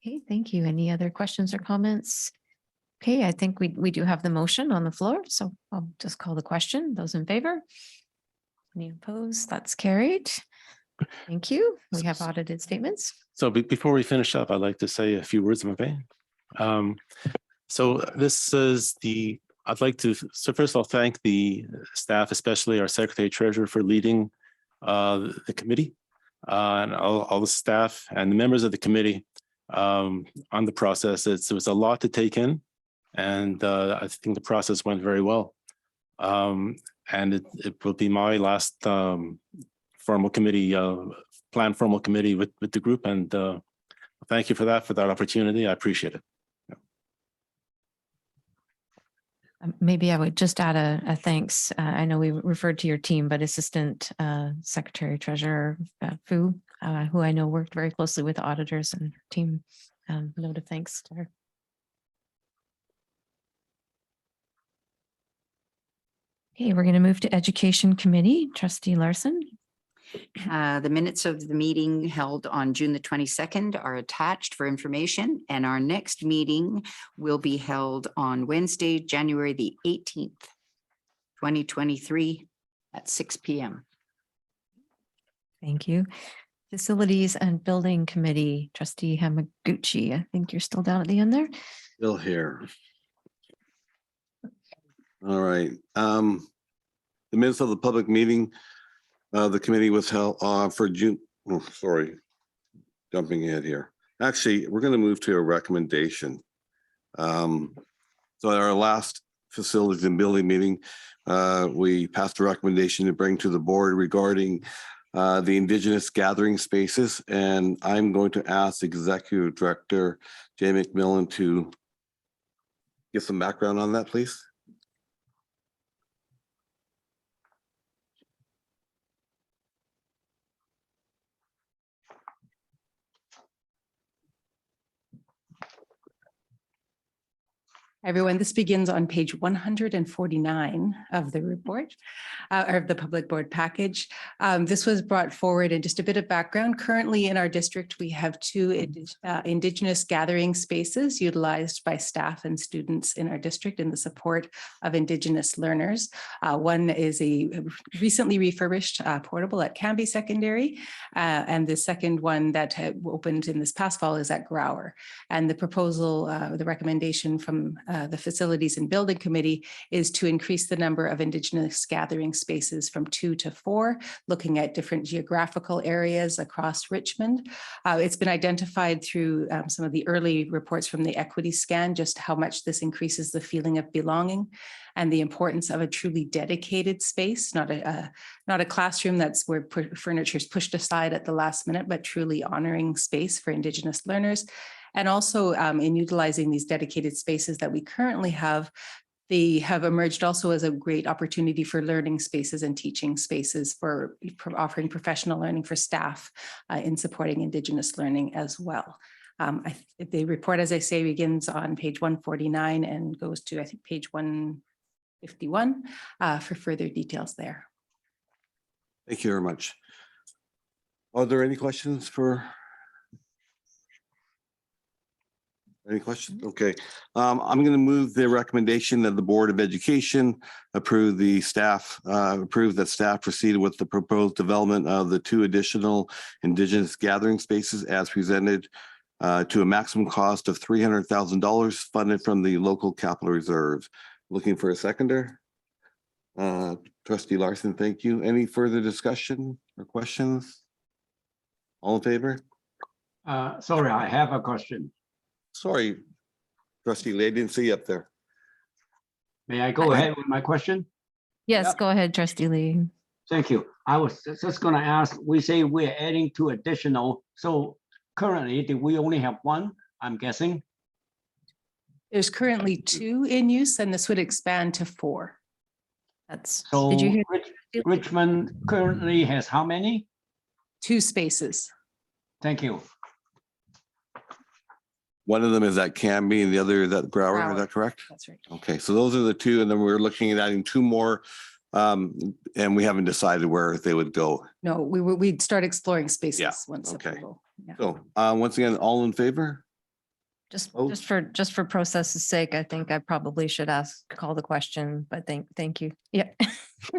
Okay, thank you. Any other questions or comments? Okay, I think we do have the motion on the floor, so I'll just call the question. Those in favor? Any opposed? That's carried. Thank you. We have audited statements. So before we finish up, I'd like to say a few words, okay? So this is I'd like to, so first of all, thank the staff, especially our Secretary Treasurer, for leading the committee and all the staff and the members of the committee on the process. It was a lot to take in, and I think the process went very well. And it will be my last formal committee, planned formal committee with the group, and thank you for that opportunity. I appreciate it. Maybe I would just add a thanks. I know we referred to your team, but Assistant Secretary Treasurer Fu, who I know worked very closely with the auditors and her team. Note of thanks to her. Okay, we're going to move to Education Committee. Trustee Larson. The minutes of the meeting held on June the 22nd are attached for information, and our next meeting will be held on Wednesday, January the 18th, 2023 at 6 p.m. Thank you. Facilities and Building Committee, Trustee Hamaguchi. I think you're still down at the end there. Still here. All right. The minutes of the public meeting The committee was held for June, oh, sorry, jumping ahead here. Actually, we're going to move to a recommendation. So at our last facilities and building meeting, we passed a recommendation to bring to the board regarding the Indigenous gathering spaces. And I'm going to ask Executive Director Jay McMillan to give some background on that, please. Everyone, this begins on page 149 of the report or of the public board package. This was brought forward in just a bit of background. Currently in our district, we have two Indigenous gathering spaces utilized by staff and students in our district in the support of Indigenous learners. One is a recently refurbished portable at Canby Secondary, and the second one that opened in this past fall is at Grower. And the proposal, the recommendation from the Facilities and Building Committee is to increase the number of Indigenous gathering spaces from 2 to 4, looking at different geographical areas across Richmond. It's been identified through some of the early reports from the equity scan, just how much this increases the feeling of belonging and the importance of a truly dedicated space, not a classroom that's where furniture is pushed aside at the last minute, but truly honoring space for Indigenous learners. And also in utilizing these dedicated spaces that we currently have, they have emerged also as a great opportunity for learning spaces and teaching spaces for offering professional learning for staff in supporting Indigenous learning as well. The report, as I say, begins on page 149 and goes to, I think, page 151 for further details there. Thank you very much. Are there any questions for? Any questions? Okay. I'm going to move the recommendation that the Board of Education approve that staff proceed with the proposed development of the 2 additional Indigenous gathering spaces as presented to a maximum cost of $300,000 funded from the local capital reserve. Looking for a seconder. Trustee Larson, thank you. Any further discussion or questions? All in favor? Sorry, I have a question. Sorry, Trustee Lee, I didn't see you up there. May I go ahead with my question? Yes, go ahead, Trustee Lee. Thank you. I was just going to ask, we say we're adding 2 additional. So currently, do we only have 1, I'm guessing? There's currently 2 in use, and this would expand to 4. That's, so did you hear? Richmond currently has how many? 2 spaces. Thank you. One of them is at Canby and the other is at Grower, is that correct? That's right. Okay, so those are the 2, and then we're looking at adding 2 more, and we haven't decided where they would go. No, we'd start exploring spaces once. Okay. approval. Yeah. So once again, all in favor? Just for process's sake, I think I probably should call the question, but thank you. Yeah.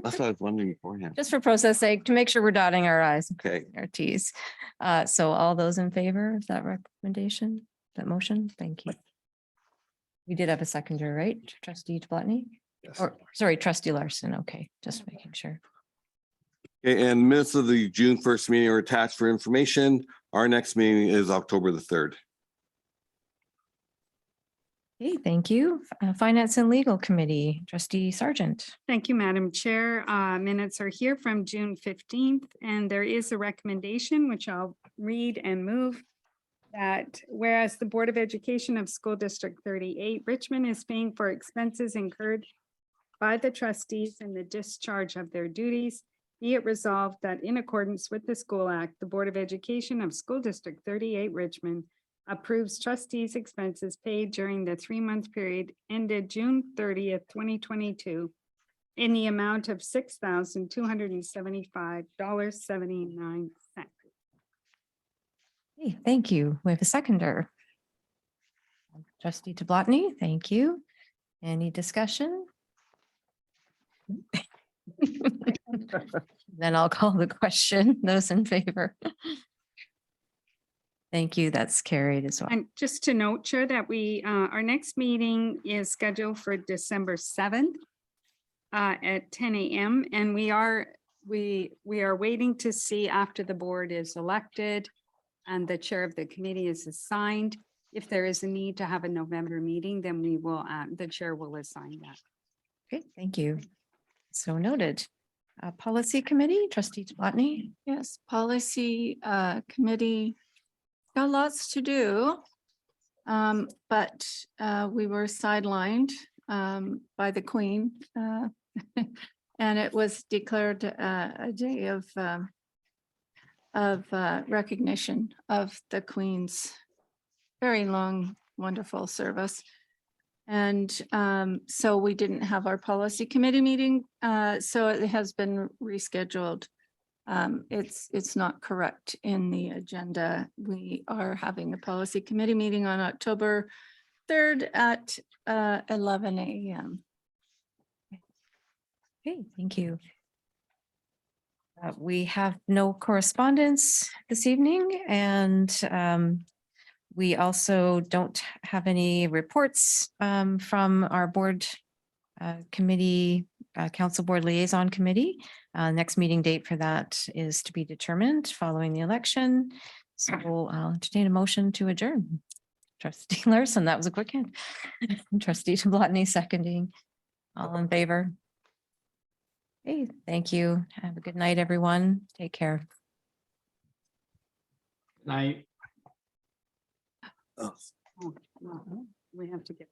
That's what I was wondering beforehand. Just for process sake, to make sure we're dotting our i's, Okay. our t's. So all those in favor of that recommendation, that motion, thank you. We did have a seconder, right? Trustee Tablatny? Yes. Or sorry, Trustee Larson. Okay, just making sure. Okay, and minutes of the June 1st meeting are attached for information. Our next meeting is October the 3rd. Okay, thank you. Finance and Legal Committee, Trustee Sargent. Thank you, Madam Chair. Minutes are here from June 15th, and there is a recommendation which I'll read and move. That whereas the Board of Education of School District 38 Richmond is paying for expenses incurred by the trustees in the discharge of their duties, be it resolved that in accordance with the School Act, the Board of Education of School District 38 Richmond approves trustees' expenses paid during the 3-month period ended June 30th, 2022 in the amount of $6,275.79. Hey, thank you. We have a seconder. Trustee Tablatny, thank you. Any discussion? Then I'll call the question. Those in favor? Thank you. That's carried as well. And just to note, Chair, that our next meeting is scheduled for December 7th at 10 a.m. And we are We are waiting to see after the board is elected and the chair of the committee is assigned. If there is a need to have a November meeting, then we will, the chair will assign that. Okay, thank you. So noted. Policy Committee, Trustee Plotney. Yes, policy committee, got lots to do. But we were sidelined by the Queen. And it was declared a day of recognition of the Queen's very long, wonderful service. And so we didn't have our policy committee meeting, so it has been rescheduled. It's not correct in the agenda. We are having a policy committee meeting on October 3rd at 11 a.m. Okay, thank you. We have no correspondence this evening, and we also don't have any reports from our board committee, council board liaison committee. Next meeting date for that is to be determined following the election. So I'll entertain a motion to adjourn. Trustee Larson, that was a quick hand. Trustee Blotney seconding. All in favor? Hey, thank you. Have a good night, everyone. Take care. Night. We have to get.